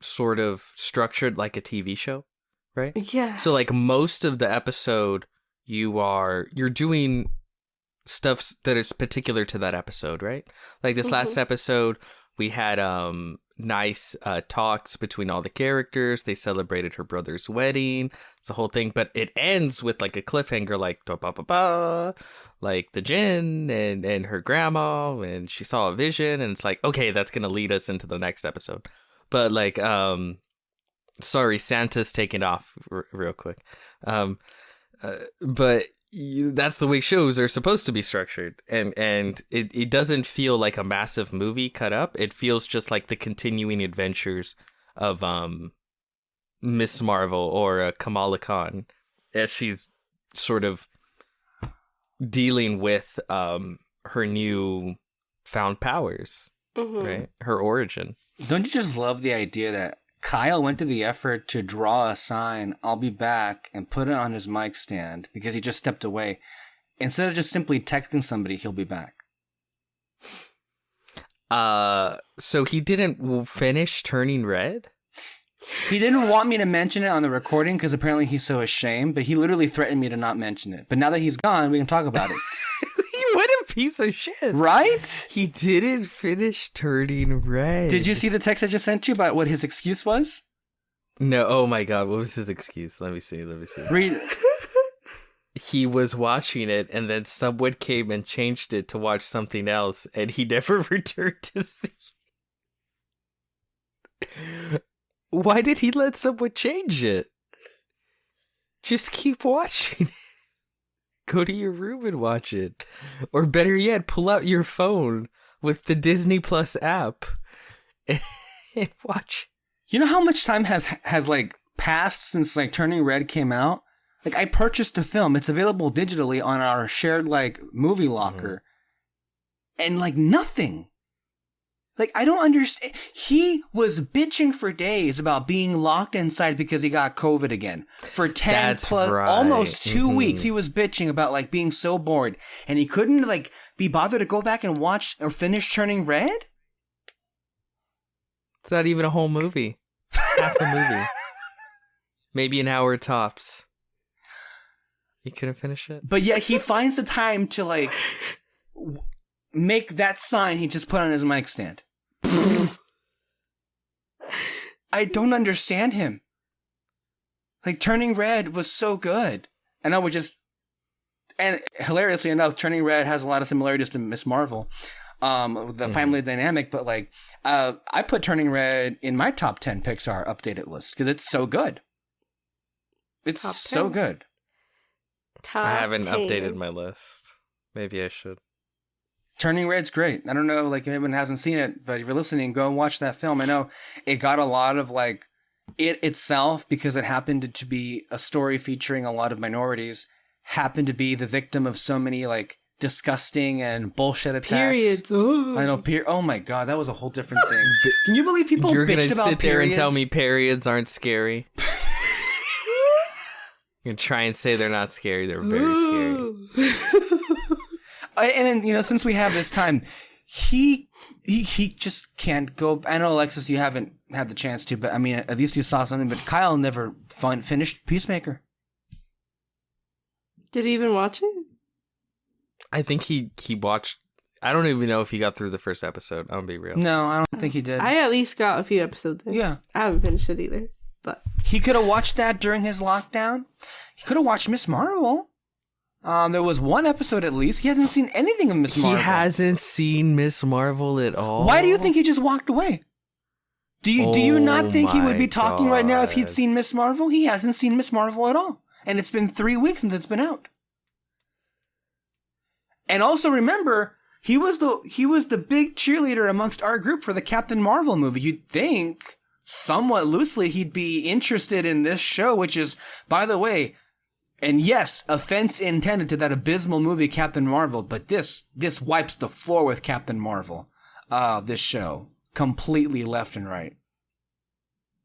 sort of structured like a TV show, right? Yeah. So most of the episode, you're doing stuff that is particular to that episode, right? This last episode, we had nice talks between all the characters. They celebrated her brother's wedding. It's a whole thing, but it ends with a cliffhanger, the Jinn and her grandma, and she saw a vision, and it's okay, that's gonna lead us into the next episode. But sorry, Santa's taking off real quick. But that's the way shows are supposed to be structured, and it doesn't feel like a massive movie cut up. It feels just like the continuing adventures of Miss Marvel or Kamala Khan as she's sort of dealing with her new found powers, right? Her origin. Don't you just love the idea that Kyle went to the effort to draw a sign, "I'll be back," and put it on his mic stand because he just stepped away. Instead of just simply texting somebody, "He'll be back." So he didn't finish Turning Red? He didn't want me to mention it on the recording because apparently he's so ashamed, but he literally threatened me to not mention it. But now that he's gone, we can talk about it. What a piece of shit. Right? He didn't finish Turning Red. Did you see the text I just sent you about what his excuse was? No. Oh my God. What was his excuse? Let me see. Read. He was watching it, and then someone came and changed it to watch something else, and he never returned to see. Why did he let someone change it? Just keep watching it. Go to your room and watch it. Or better yet, pull out your phone with the Disney Plus app and watch. You know how much time has like passed since like Turning Red came out? Like I purchased the film. It's available digitally on our shared like movie locker. And like nothing. Like, I don't understand. He was bitching for days about being locked inside because he got COVID again. For 10 That's plus, right. almost 2 weeks, he was bitching about, like, being so bored. And he couldn't, like, be bothered to go back and watch or finish Turning Red? It's not even a whole movie. Half a movie. Maybe an hour tops. You couldn't finish it? But yet he finds the time to, like, make that sign he just put on his mic stand. I don't understand him. Like, Turning Red was so good. And I would just... And hilariously enough, Turning Red has a lot of similarities to Miss Marvel. The family dynamic, but, like, I put Turning Red in my top 10 Pixar updated list because it's so good. It's Top so 10? good. Top I haven't 10. updated my list. Maybe I should. Turning Red's great. I don't know, like, if anyone hasn't seen it, but if you're listening, go and watch that film. I know it got a lot of, like, it itself, because it happened to be a story featuring a lot of minorities, happened to be the victim of so many, like, disgusting and bullshit attacks. Periods. Ooh. I know, oh my God, that was a whole different thing. Can you believe people You're bitched gonna about sit there periods? and tell me periods aren't scary? You're gonna try and say they're not scary. They're very scary. Ooh. And then, you know, since we have this time, he just can't go. I know, Alexis, you haven't had the chance to, but I mean, at least you saw something. But Kyle never finished Peacemaker. Did he even watch it? I think he watched. I don't even know if he got through the first episode. I'll be real. No, I don't think he did. I at least got a few episodes in. Yeah. I haven't finished it either. But He could have watched that during his lockdown. He could have watched Miss Marvel. There was one episode at least. He hasn't seen anything of Miss Marvel. He hasn't seen Miss Marvel at all. Why do you think he just walked away? Do you not think he would be talking right now if he'd God. seen Miss Marvel? He hasn't seen Miss Marvel at all. And it's been 3 weeks since it's been out. And also remember, he was the big cheerleader amongst our group for the Captain Marvel movie. You'd think, somewhat loosely, he'd be interested in this show, which is, by the way, and yes, offense intended to that abysmal movie Captain Marvel, but this wipes the floor with Captain Marvel. This show. Completely left and right.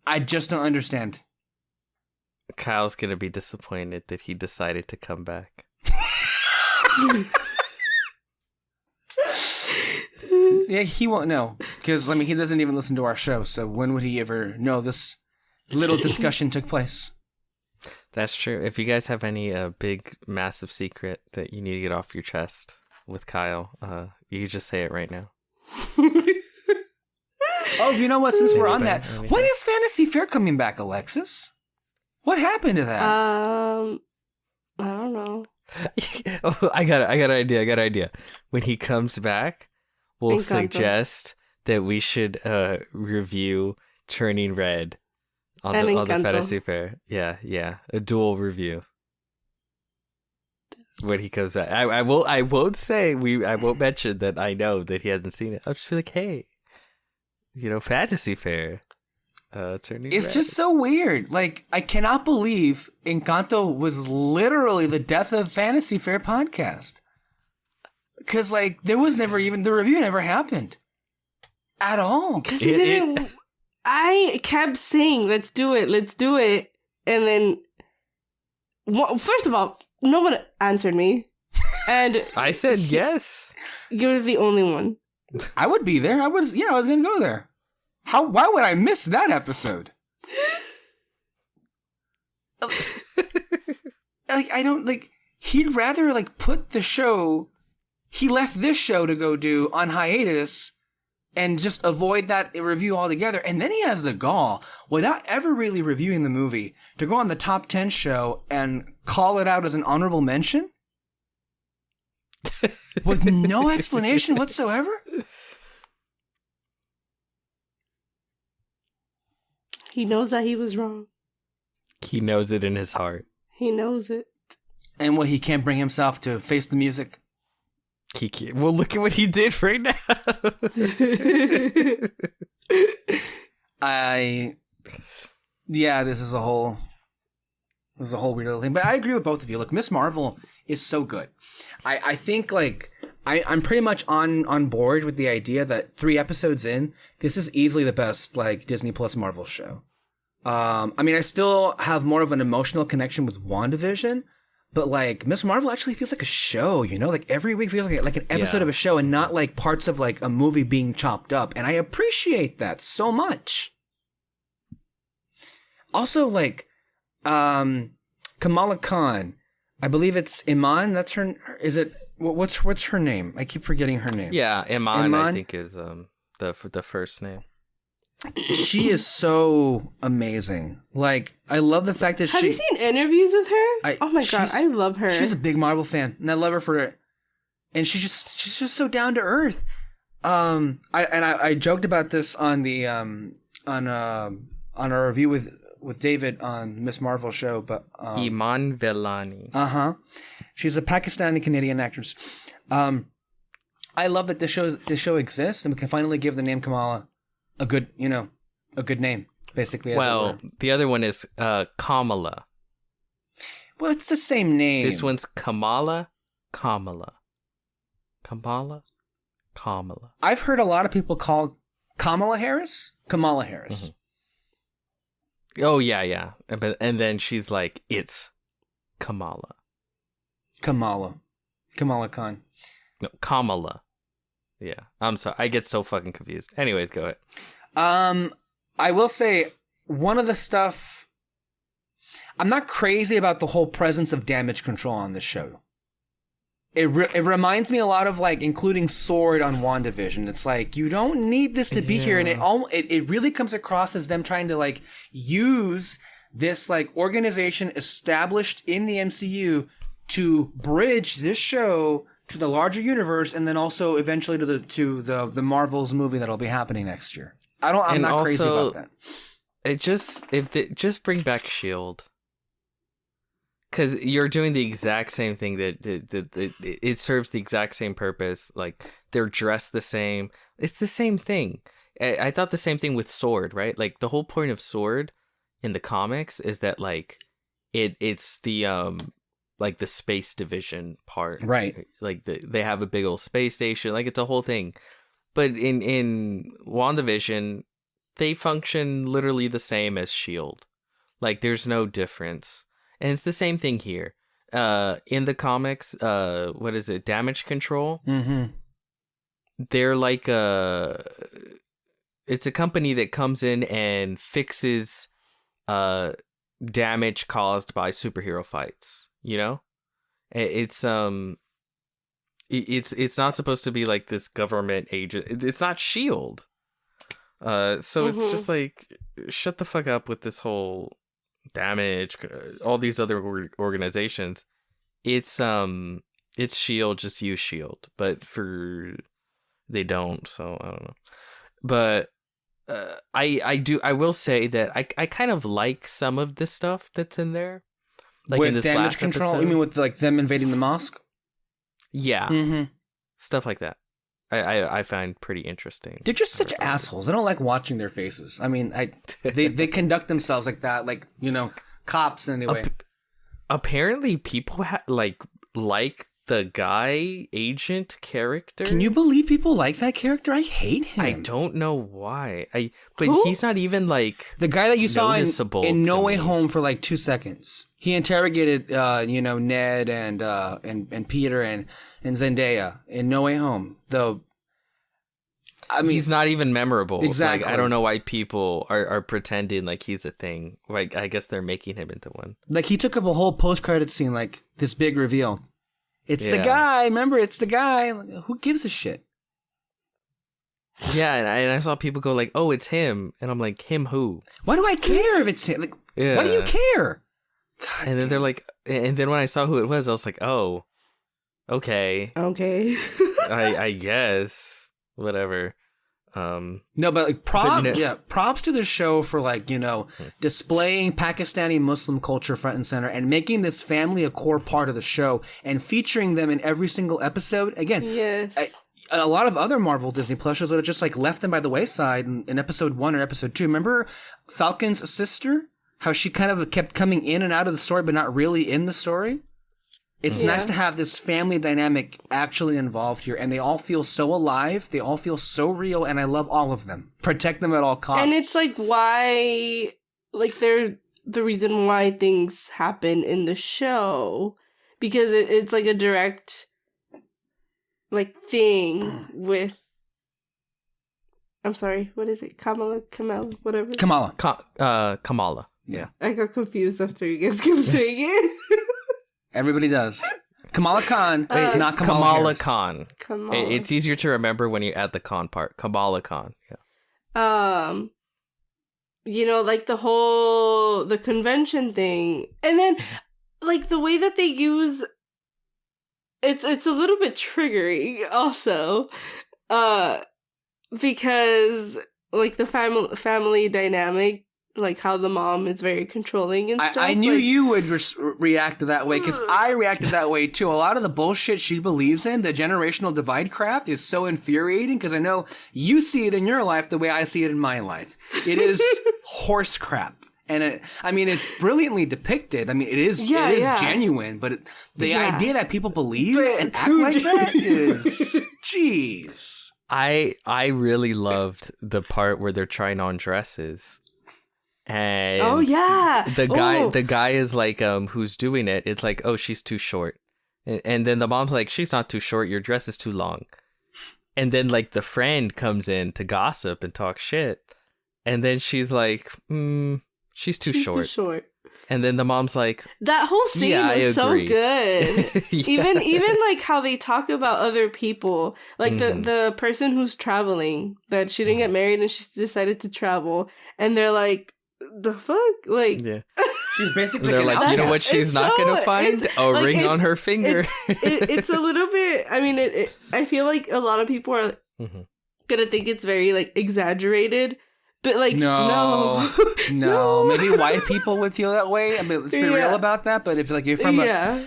I just don't understand. Kyle's gonna be disappointed that he decided to come back. Yeah, he won't know. Because, I mean, he doesn't even listen to our show, so when would he ever know this little discussion took place? That's true. If you guys have any big, massive secret that you need to get off your chest with Kyle, you can just say it right now. Oh, you know what? Since we're on that, Anything? when is Fantasy Fair coming back, Alexis? What happened to that? I don't know. Oh, I got an idea. When he comes back, we'll Encanto. suggest that we should review Turning Red on And the Encanto. Fantasy Fair. Yeah, a dual review. when he comes back. I won't say I won't mention that I know that he hasn't seen it. I'll just be like, hey, Fantasy Fair. Turning It's red. just so weird. Like, I cannot believe Encanto was literally the death of Fantasy Fair podcast. Because, like, there was never even, the review never happened. At all. Because I kept saying, let's do it. And then, first of all, no one answered me. And I said yes. you were the only one. I would be there. I was going to go there. Why would I miss that episode? He'd rather, put the show, he left this show to go do on hiatus and just avoid that review altogether. And then he has the gall, without ever really reviewing the movie, to go on the top 10 show and call it out as an honorable mention? With no explanation whatsoever? He knows that he was wrong. He knows it in his heart. He knows it. And he can't bring himself to face the music? He can't. Well, look at what he did right now. This is a whole weird little thing. But I agree with both of you. Look, Miss Marvel is so good. I think, I'm pretty much on board with the idea that 3 episodes in, this is easily the best, Disney Plus Marvel show. I still have more of an emotional connection with WandaVision, but, Miss Marvel actually feels like a show, every week feels like an episode of a show and not, parts of, a movie being chopped up. And I appreciate that so much. Also, Kamala Khan, I believe it's Iman. That's her. Is it? What's her name? I keep forgetting her name. Yeah, Iman. I think is the first name. She is so amazing. I love the fact that Have you seen interviews with her? Oh my god, I love her. She's a big Marvel fan, and I love her for it. And she's just so down to earth. I joked about this on the on our review with David on Miss Marvel show, but Iman Vellani. She's a Pakistani Canadian actress. I love that this show exists, and we can finally give the name Kamala a good name, basically. As the other one is Kamala. Well, it's the same name. This one's Kamala. I've heard a lot of people call Kamala Harris. Mm-hmm. Oh yeah. And then she's like, it's Kamala Khan. No, Kamala. Yeah, I'm sorry. I get so fucking confused. Anyways, go ahead. I will say, one of the stuff, I'm not crazy about the whole presence of damage control on this show. It reminds me a lot of including Sword on WandaVision. It's you don't need this to be here, and it really comes across as them trying to use this organization established in the MCU to bridge this show to the larger universe, and then also eventually to the Marvels movie that'll be happening next year. I'm not crazy about that. Just bring back Shield. Because you're doing the exact same thing that it serves the exact same purpose. They're dressed the same. It's the same thing. I thought the same thing with Sword, right? The whole point of Sword in the comics is that it's the the space division part, right? They have a big old space station. It's a whole thing. But in WandaVision, they function literally the same as Shield. There's no difference. And it's the same thing here. In the comics, what is it? Damage Control. Mm-hmm. They're it's a company that comes in and fixes damage caused by superhero fights. It's not supposed to be this government agent. It's not Shield. So it's just shut the fuck up with this whole damage, all these other organizations. It's Shield, just use Shield, but they don't, so I don't know. But I will say that I kind of like some of the stuff that's in there. Like with in this damage last control? episode. You mean with like them invading the mosque? Yeah, Mm-hmm. stuff like that. I find pretty interesting. They're just such assholes. I don't like watching their faces. I mean, they conduct themselves like that, like, you know, cops anyway. Apparently, people like the guy agent character. Can you believe people like that character? I hate him. I don't know why. But Who? he's not even like The guy that you saw noticeable in No to Way me. Home for like 2 seconds. He interrogated, you know, Ned and Peter and Zendaya in No Way Home. Though, I mean, he's not even memorable. Exactly. Like, I don't know why people are pretending like he's a thing. Like, I guess they're making him into one. like he took up a whole post-credit scene, like this big reveal. It's the Yeah. guy. Remember, it's the guy. Like, who gives a shit? Yeah, and I saw people go like, "Oh, it's him," and I'm like, "Him who?" Why do I care if it's him? Like, Yeah. why do you care? God And then they're like, and then when I saw who it was, I was like, "Oh, okay, Okay. I guess whatever." No, but like props to the show for like, you know, displaying Pakistani Muslim culture front and center and making this family a core part of the show and featuring them in every single episode. Again, Yes. a lot of other Marvel Disney Plus shows that have just like left them by the wayside in episode 1 or episode 2. Remember Falcon's sister? How she kind of kept coming in and out of the story, but not really in the story? It's Yeah. nice to have this family dynamic actually involved here, and they all feel so alive. They all feel so real, and I love all of them. Protect them at all costs. And it's like why, like they're the reason why things happen in the show, because it's like a direct, like thing with. I'm sorry, what is it? Kamala, whatever. Kamala. Kamala. Yeah. I got confused after you guys kept saying it. Everybody does. Kamala Khan, not Kamala, Kamala Harris. Khan. Kamala. It's easier to remember when you add the Khan part. Kamala Khan. Yeah. You know, like the convention thing, and then like the way that they use it's a little bit triggering also, because like the family dynamic, like how the mom is very controlling and stuff. I knew like, you would react to that way because I reacted that way too. A lot of the bullshit she believes in, the generational divide crap, is so infuriating because I know you see it in your life the way I see it in my life. It is horse crap. And it's brilliantly depicted. I mean, it is genuine, but the idea that people believe and act like that is, jeez. I really loved the part where they're trying on dresses. And oh yeah, the guy is like, who's doing it? It's like, oh, she's too short, and then the mom's like, she's not too short. Your dress is too long. And then like the friend comes in to gossip and talk shit, and then she's like, she's too short. Too short. And then the mom's like, that whole scene is so good. Yeah. Even like how they talk about other people, like the person who's traveling, that she didn't get married and she decided to travel, and they're like, the fuck, like, yeah. She's basically They're like, you know what she's It's not so- gonna find? A like, ring it's- on her finger. it's a little bit. I mean, I feel like a lot of people are gonna think it's very like exaggerated, but like no. Maybe white people would feel that way. I mean, let's be real about that. But if like you're from a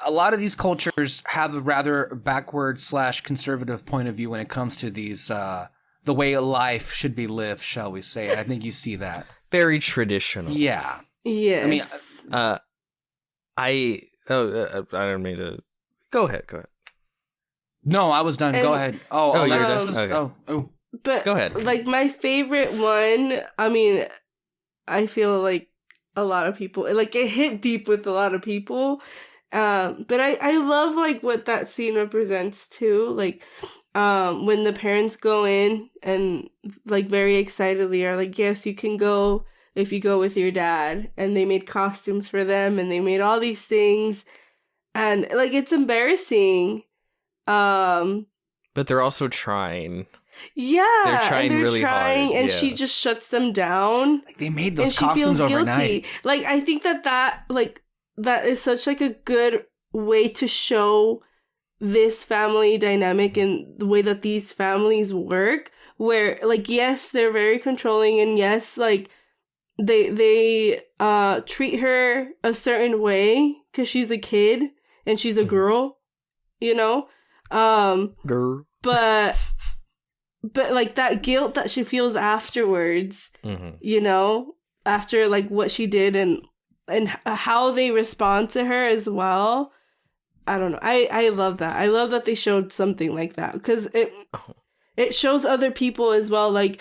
lot of these cultures have a rather backward / conservative point of view when it comes to these the way life should be lived, shall we say? And I think you see that. Very traditional. Yeah. Yeah. I mean, I don't mean to. Go ahead. no, I was done. Go ahead. you're Alexis done? was, Okay. but Go ahead. Like my favorite one. I mean, I feel like a lot of people like it hit deep with a lot of people. But I love like what that scene represents too. Like, when the parents go in and like very excitedly are like, yes, you can go if you go with your dad, and they made costumes for them and they made all these things, and like it's embarrassing. But they're also trying. Yeah, They're trying really hard, and yeah. she just shuts them down. like they made And those she costumes feels overnight. guilty. Like I think that is such like a good way to show this family dynamic and the way that these families work, where like yes, they're very controlling, and yes, like they treat her a certain way because she's a kid and she's a girl, you know? Girl. But like that guilt that she feels afterwards, you know, after like what she did and how they respond to her as well. I don't know. I love that. I love that they showed something like that because it shows other people as well. Like,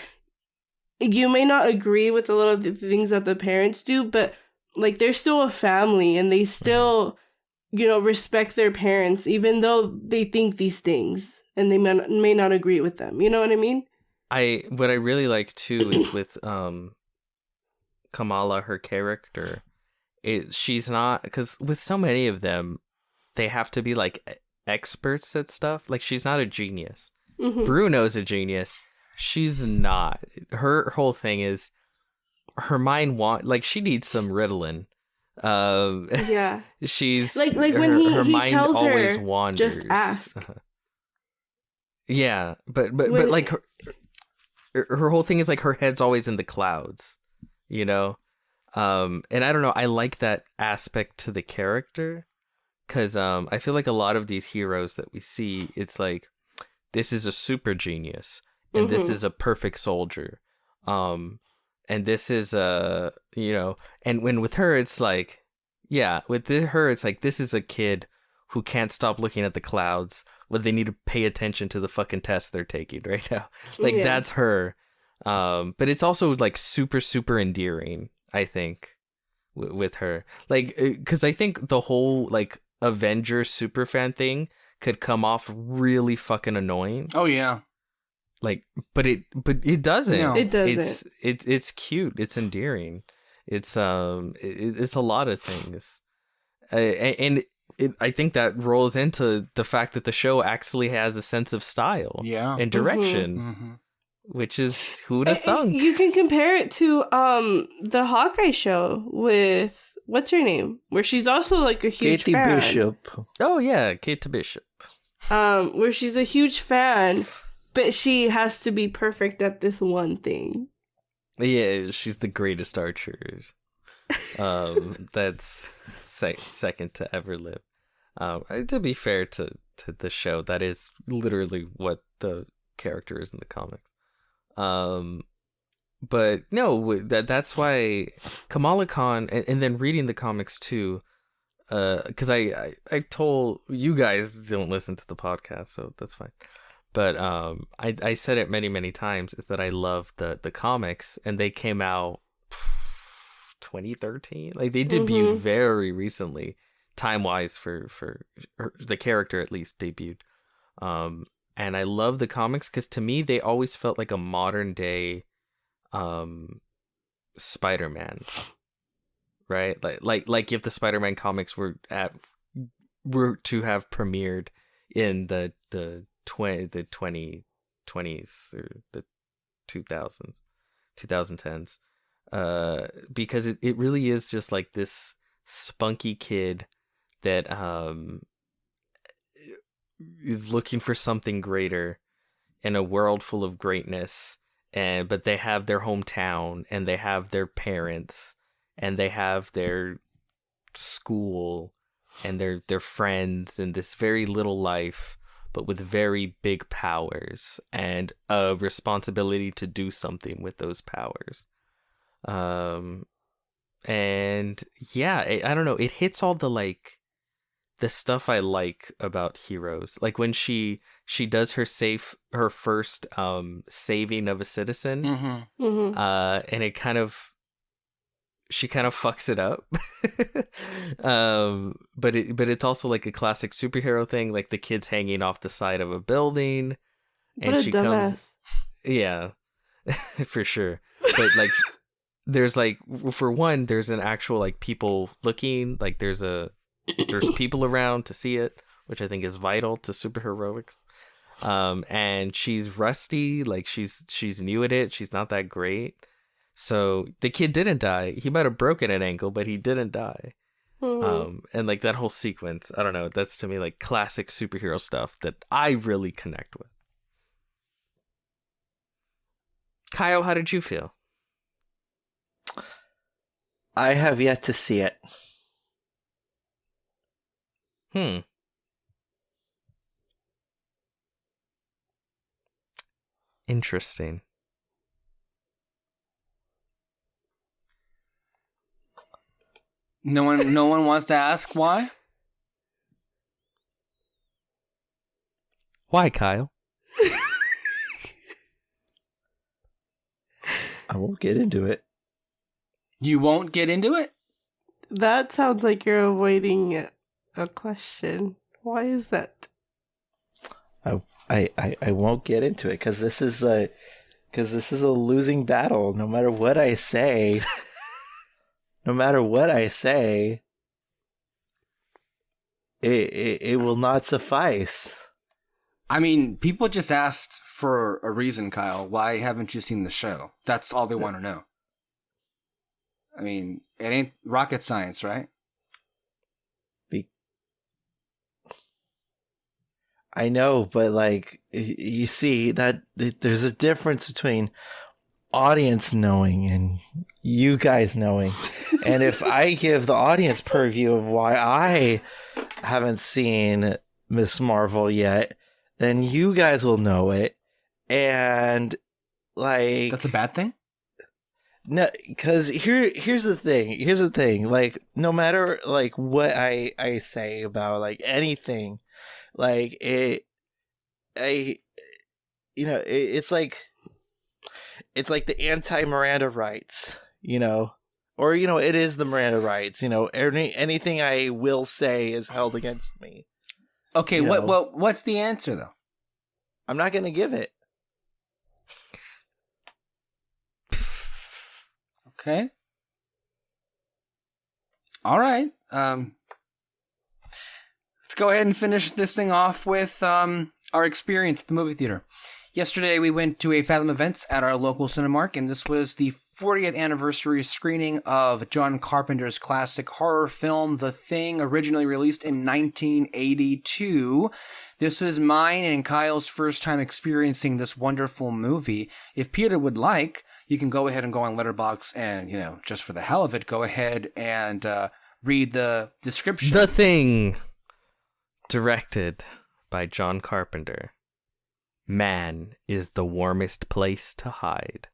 you may not agree with a lot of the things that the parents do, but like they're still a family and they still, you know, respect their parents even though they think these things and they may not agree with them. You know what I mean? What I really like too is with Kamala, her character, she's not, because with so many of them, they have to be like experts at stuff. Like, she's not a genius. Bruno's a genius. She's not. Her whole thing is her mind like she needs some Ritalin. Yeah. She's like when her he mind tells always her, wanders. just ask. Yeah, but like her whole thing is like her head's always in the clouds, you know. And I don't know, I like that aspect to the character because I feel like a lot of these heroes that we see, it's like this is a super genius and this is a perfect soldier, and this is a, you know, and when with her it's like, yeah, with her it's like this is a kid who can't stop looking at the clouds when they need to pay attention to the fucking test they're taking right now. Like, that's her. But it's also like super, super endearing, I think, with her. Like, because I think the whole like Avengers superfan thing could come off really fucking annoying. Oh yeah. Like, but it doesn't. No. It doesn't. It's cute. It's endearing. It's a lot of things, and I think that rolls into the fact that the show actually has a sense of style, and direction, which is who'd have thunk. You can compare it to the Hawkeye show with what's her name, where she's also like a huge Katie fan. Bishop. Oh yeah, Kate Bishop. Where she's a huge fan, but she has to be perfect at this one thing. Yeah, she's the greatest archer. That's second to ever live. To be fair to the show, that is literally what the character is in the comics. But no, that's why Kamala Khan, and then reading the comics too, because I told you guys don't listen to the podcast, so that's fine. But I said it many times, is that I love the comics, and they came out 2013. Like, they debuted very recently, time wise for the character, at least debuted. And I love the comics because to me they always felt like a modern day Spider-Man, right? Like if the Spider-Man comics were to have premiered in the 2020s or the 2010s, because it really is just like this spunky kid that is looking for something greater in a world full of greatness, but they have their hometown, and they have their parents, and they have their school, and their friends, and this very little life, but with very big powers and a responsibility to do something with those powers. And yeah, I don't know, it hits all the stuff I like about heroes. Like when she does her first saving of a citizen, and it she kind of fucks it up. But it's also like a classic superhero thing, like the kid's hanging off the side of a building, and she comes, yeah, for sure. But like, there's like, for one, there's an actual like people looking, like there's people around to see it, which I think is vital to superheroics. And she's rusty, like she's new at it. She's not that great. So the kid didn't die. He might have broken an ankle, but he didn't die. And like that whole sequence, I don't know, that's to me like classic superhero stuff that I really connect with. Kyle, how did you feel? I have yet to see it. Interesting. No one wants to ask why? Why, Kyle? I won't get into it. You won't get into it? That sounds like you're avoiding a question. Why is that? I won't get into it because this is a losing battle. No matter what I say, it will not suffice. I mean, people just asked for a reason, Kyle. Why haven't you seen the show? That's all they want to know. I mean, it ain't rocket science, right? I know, but like you see that there's a difference between audience knowing and you guys knowing. And if I give the audience purview of why I haven't seen Miss Marvel yet, then you guys will know it. And like that's a bad thing? No, because here's the thing. Like, no matter like what I say about like anything, like it's like the anti-Miranda rights, or it is the Miranda rights. Anything I will say is held against me. Okay, what's the answer though? I'm not gonna give it. Okay. All right. Let's go ahead and finish this thing off with our experience at the movie theater. Yesterday, we went to a Fathom Events at our local Cinemark, and this was the 40th anniversary screening of John Carpenter's classic horror film, The Thing, originally released in 1982. This was mine and Kyle's first time experiencing this wonderful movie. If Peter would like, you can go ahead and go on Letterboxd and, just for the hell of it, go ahead and read the description. The Thing, directed by John Carpenter. Man is the warmest place to hide.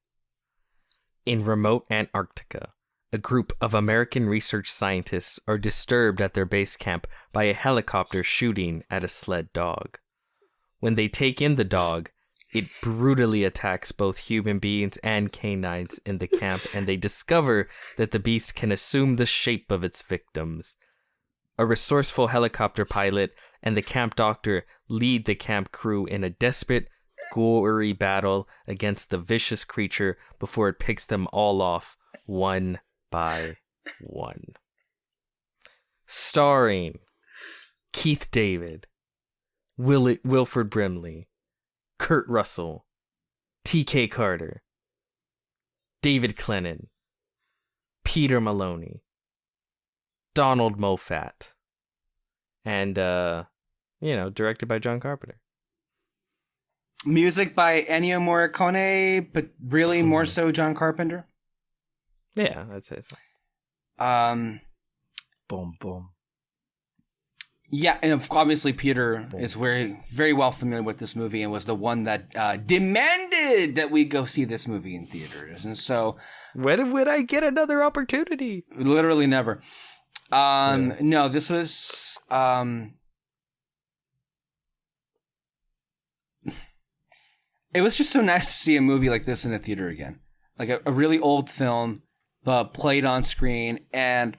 In remote Antarctica, a group of American research scientists are disturbed at their base camp by a helicopter shooting at a sled dog. When they take in the dog, it brutally attacks both human beings and canines in the camp, and they discover that the beast can assume the shape of its victims. A resourceful helicopter pilot and the camp doctor lead the camp crew in a desperate, gory battle against the vicious creature before it picks them all off one by one. Starring Keith David, Wilford Brimley, Kurt Russell, T.K. Carter, David Clennon, Peter Maloney, Donald Moffat, and, directed by John Carpenter. Music by Ennio Morricone, but really more so John Carpenter? Yeah, I'd say so. Boom, boom. Yeah, and obviously Peter is very, very well familiar with this movie and was the one that demanded that we go see this movie in theaters. And so... When would I get another opportunity? Literally never. No, this was... It was just so nice to see a movie like this in a theater again. Like a really old film, but played on screen. And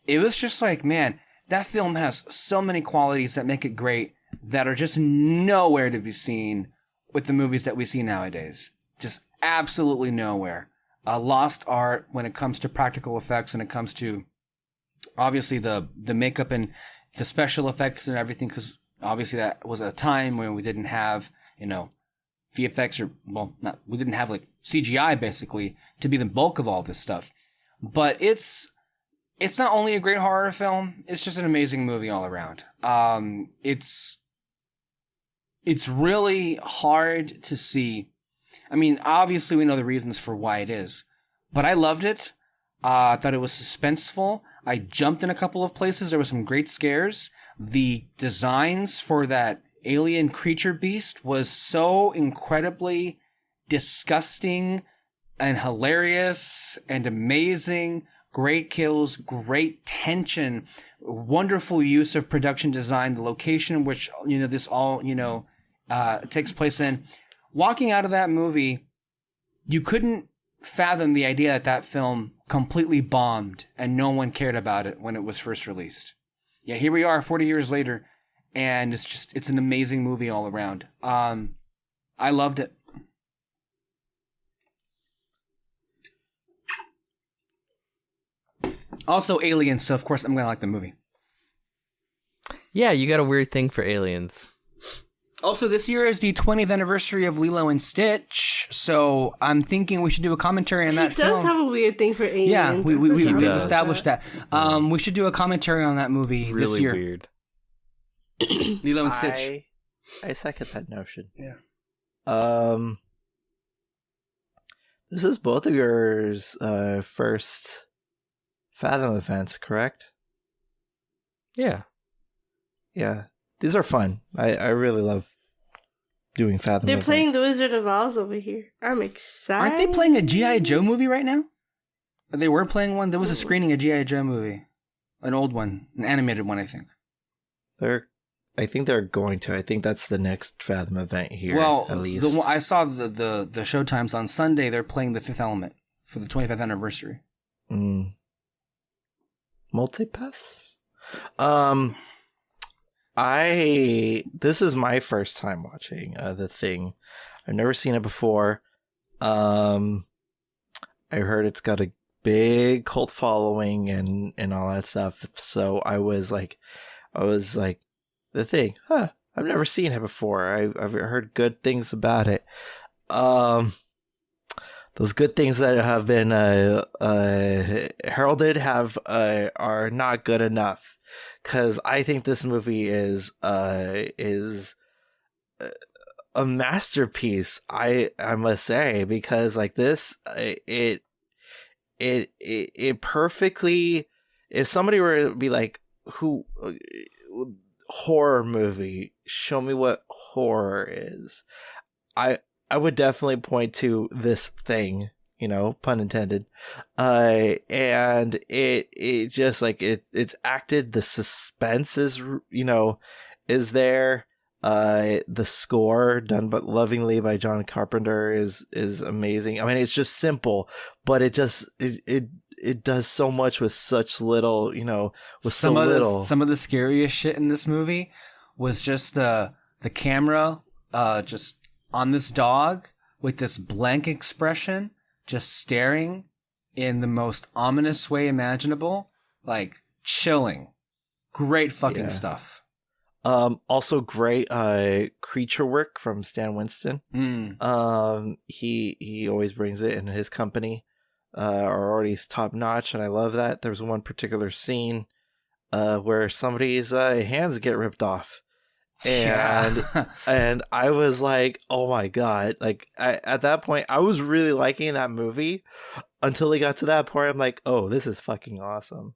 it was just like, man, that film has so many qualities that make it great that are just nowhere to be seen with the movies that we see nowadays. Just absolutely nowhere. Lost art when it comes to practical effects, when it comes to obviously the makeup and the special effects and everything, because obviously that was a time when we didn't have, VFX we didn't have like CGI basically to be the bulk of all this stuff. But it's not only a great horror film, it's just an amazing movie all around. It's really hard to see. I mean, obviously we know the reasons for why it is, but I loved it. I thought it was suspenseful. I jumped in a couple of places. There were some great scares. The designs for that alien creature beast was so incredibly disgusting and hilarious and amazing. Great kills, great tension, wonderful use of production design, the location which, this all, takes place in. Walking out of that movie, you couldn't fathom the idea that film completely bombed and no one cared about it when it was first released. Yeah, here we are 40 years later, and it's an amazing movie all around. I loved it. Also Aliens, so of course I'm going to like the movie. Yeah, you got a weird thing for aliens. Also, this year is the 20th anniversary of Lilo and Stitch, so I'm thinking we should do a commentary on that film. He does have a weird thing for aliens. Yeah, we've does. established that. We should do a commentary on that movie this year. Really weird. Lilo and Stitch. I second that notion. Yeah. This is both of yours first Fathom events, correct? Yeah. Yeah. These are fun. I really love doing Fathom They're events. playing The Wizard of Oz over here. I'm excited. Aren't they playing a G.I. Joe movie right now? Or they were playing one? There was a screening of G.I. Joe movie. An old one. An animated one, I think. I think they're going to. I think that's the next Fathom event here, Well, at least. I saw the showtimes on Sunday. They're playing The Fifth Element for the 25th anniversary. Multipass? This is my first time watching The Thing. I've never seen it before. I heard it's got a big cult following and all that stuff. So I was like, The Thing, I've never seen it before. I've heard good things about it. Those good things that have been heralded are not good enough, because I think this movie is a masterpiece. I must say, because like this, it perfectly. If somebody were to be like, who horror movie, show me what horror is, I would definitely point to this thing, pun intended. And it just like it's acted. The suspense is there. The score done but lovingly by John Carpenter is amazing. I mean, it's just simple, but it does so much with such little, with so little. Some of the scariest shit in this movie was just the camera just on this dog with this blank expression, just staring in the most ominous way imaginable, like chilling. Great fucking stuff. Also great creature work from Stan Winston. He always brings it, and his company are already top notch, and I love that. There was one particular scene where somebody's hands get ripped off. And I was like, oh my god, like at that point I was really liking that movie until it got to that point. I'm like, oh, this is fucking awesome.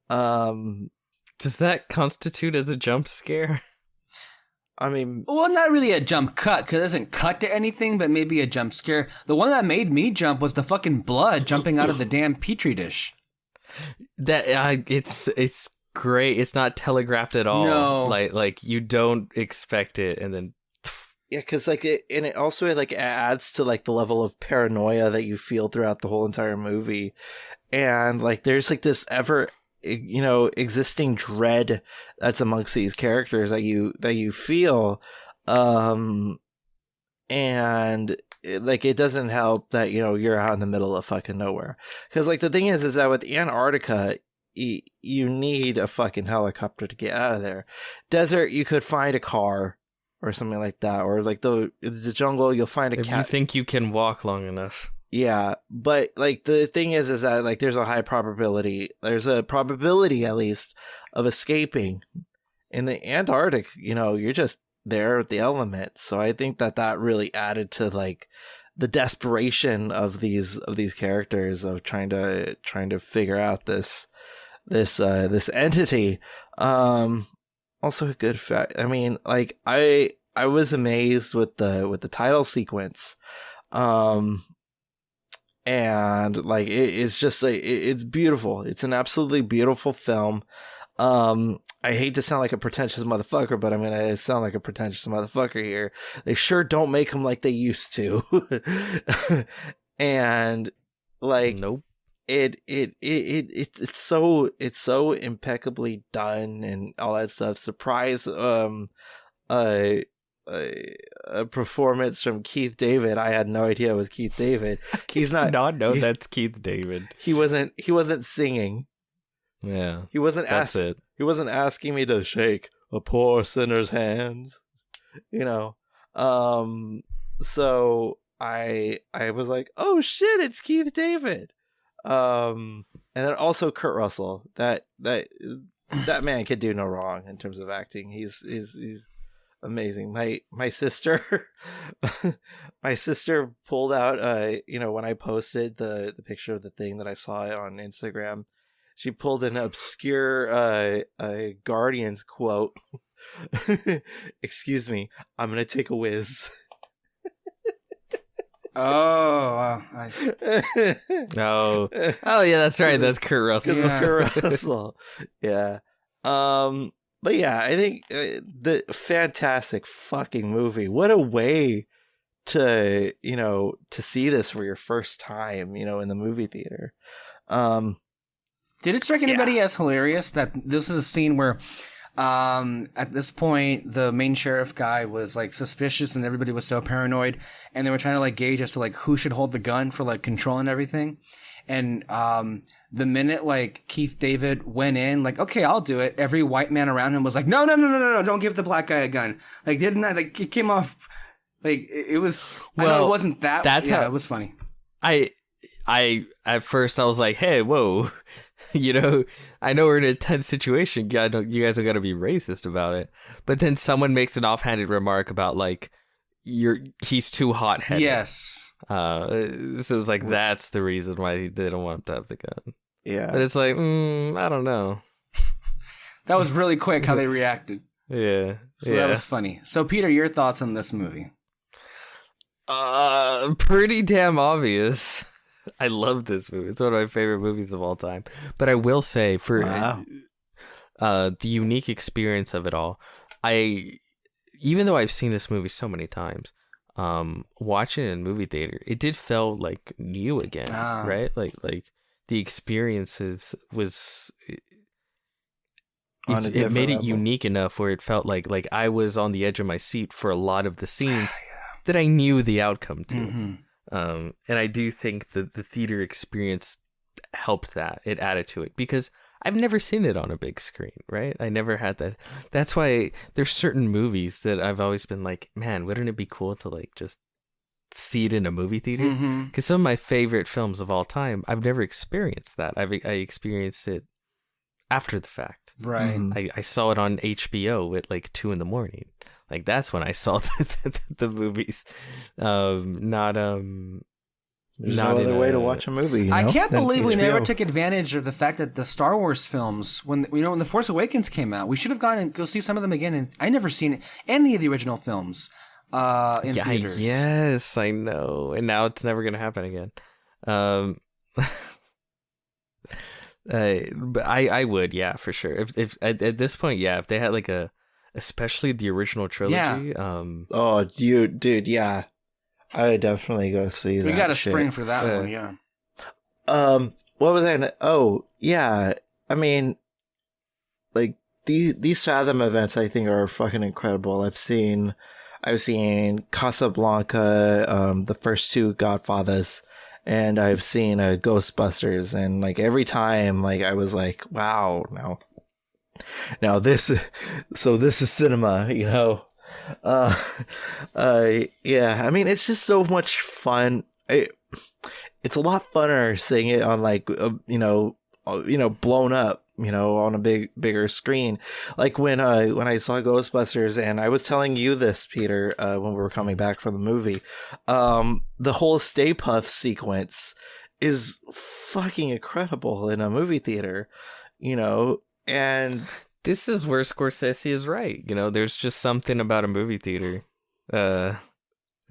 Does that constitute as a jump scare? I mean, well, not really a jump cut, because it doesn't cut to anything, but maybe a jump scare. The one that made me jump was the fucking blood jumping out of the damn petri dish. That it's great. It's not telegraphed at all. No, like you don't expect it, and then yeah, because like it also like adds to like the level of paranoia that you feel throughout the whole entire movie, and like there's like this ever existing dread that's amongst these characters that you feel, and it doesn't help that you're out in the middle of fucking nowhere, because like the thing is that with Antarctica, you need a fucking helicopter to get out of there. Desert, you could find a car or something like that, or like the jungle, you'll find a cat. If you think you can walk long enough. Yeah, but like the thing is that like there's a probability at least of escaping. In the Antarctic, you're just there with the elements. So I think that really added to like the desperation of these characters of trying to figure out this entity. Also a good fact. I mean, like I was amazed with the title sequence. And like it's just it's beautiful. It's an absolutely beautiful film. I hate to sound like a pretentious motherfucker, but I'm gonna sound like a pretentious motherfucker here. They sure don't make them like they used to. And like, Nope. It's so impeccably done and all that stuff. Surprise a performance from Keith David. I had no idea it was Keith David. He's not. That's Keith David. He wasn't singing. Yeah, He wasn't that's it. He wasn't asking me to shake a poor sinner's hands. So I was like, oh shit, it's Keith David. And then also Kurt Russell. That man could do no wrong in terms of acting. He's amazing. My sister my sister pulled out when I posted the picture of the thing that I saw on Instagram, she pulled an obscure Guardians quote. Excuse me, I'm gonna take a whiz. Oh, Oh yeah, that's right. That's Kurt Russell. It's Kurt Russell. Yeah. But yeah, I think the fantastic fucking movie. What a way to see this for your first time, in the movie theater. did it strike anybody as hilarious that this is a scene where, at this point, the main sheriff guy was like suspicious and everybody was so paranoid, and they were trying to like gauge as to like who should hold the gun for like controlling everything, and the minute like Keith David went in, like, okay, I'll do it, every white man around him was like, no, don't give the black guy a gun. Like, didn't I? Like, it came off like it was. Well, I know it wasn't that. that's yeah, how it was funny. I at first I was like, hey, whoa, I know we're in a tense situation. You guys are gonna be racist about it. But then someone makes an offhanded remark about like he's too hot headed. Yes. So it was like that's the reason why they don't want him to have the gun. Yeah. But it's like, I don't know. That was really quick how they reacted. Yeah. So that was funny. So Peter, your thoughts on this movie? Pretty damn obvious. I love this movie. It's one of my favorite movies of all time. But I will say, for the unique experience of it all, even though I've seen this movie so many times, watching it in movie theater, it did feel like new again, right? Like the experiences was it made it unique enough where it felt like I was on the edge of my seat for a lot of the scenes that I knew the outcome to. Mm-hmm. And I do think that the theater experience helped that. It added to it because I've never seen it on a big screen, right? I never had that. That's why there's certain movies that I've always been like, man, wouldn't it be cool to like just see it in a movie theater? Because some of my favorite films of all time, I've never experienced that. I experienced it after the fact. Right. Mm-hmm. I saw it on HBO at like 2 a.m. Like that's when I saw the movies. There's no other way to watch a movie. I can't believe we never HBO. took advantage of the fact that the Star Wars films, when The Force Awakens came out, we should have gone and go see some of them again. And I never seen any of the original films in theaters. Yes, I know. And now it's never going to happen again. But I would, yeah, for sure. If at this point, yeah, if they had like especially the original trilogy. Oh, dude, yeah. I would definitely go see that. We got a shit. spring for that one, yeah. What was I gonna... Oh, yeah. I mean, like, these Fathom events, I think, are fucking incredible. I've seen Casablanca, the first two Godfathers, and I've seen Ghostbusters, and, like, every time, like, I was like, wow, now this is cinema, Yeah, I mean, it's just so much fun. It's a lot funner seeing it on like blown up on a bigger screen. Like when I saw Ghostbusters, and I was telling you this, Peter, when we were coming back from the movie, the whole Stay Puft sequence is fucking incredible in a movie theater, and This is where Scorsese is right. There's just something about a movie theater.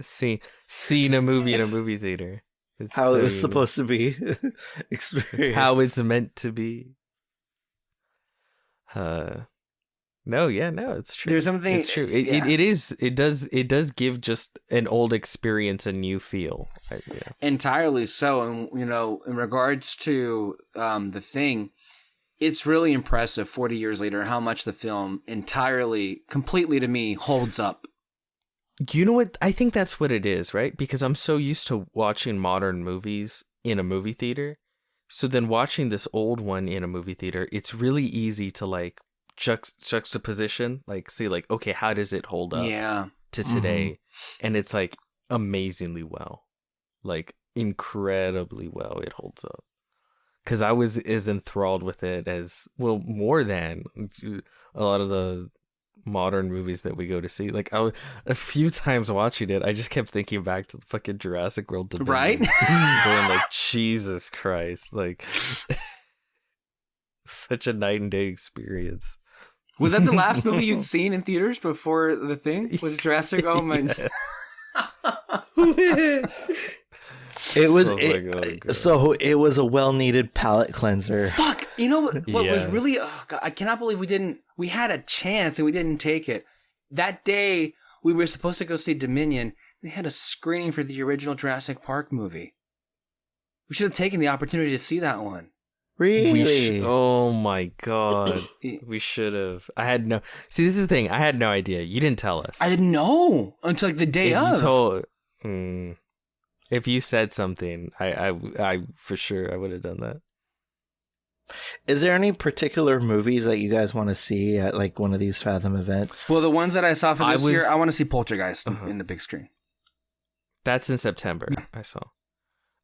Seeing a movie in a movie theater. It's how so it was unique. supposed to be experienced. It's how it's meant to be. No, it's true. There's something. It's true. Yeah. It does give just an old experience a new feel. Entirely so. And, in regards to The Thing, it's really impressive 40 years later how much the film completely to me, holds up. You know what? I think that's what it is, right? Because I'm so used to watching modern movies in a movie theater. So then watching this old one in a movie theater, it's really easy to like juxtaposition, like see like, okay, how does it hold up to today? Mm-hmm. And it's like amazingly well, like incredibly well it holds up. Because I was as enthralled with it as, well, more than a lot of the modern movies that we go to see. Like, a few times watching it, I just kept thinking back to the fucking Jurassic World Dominion. Right? Going like, Jesus Christ. Like, such a night and day experience. Was that the last movie you'd seen in theaters before The Thing? Was Jurassic? Oh, my... It was so it was a well-needed palate cleanser. Fuck! You know what was really... Oh God, I cannot believe we had a chance and we didn't take it. That day, we were supposed to go see Dominion. They had a screening for the original Jurassic Park movie. We should have taken the opportunity to see that one. Really? Oh my God. We should have. See, this is the thing. I had no idea. You didn't tell us. I didn't know until like the day of. If you said something, I for sure I would have done that. Is there any particular movies that you guys want to see at like one of these Fathom events? Well, the ones that I saw for this year, I want to see Poltergeist in the big screen. That's in September. I saw.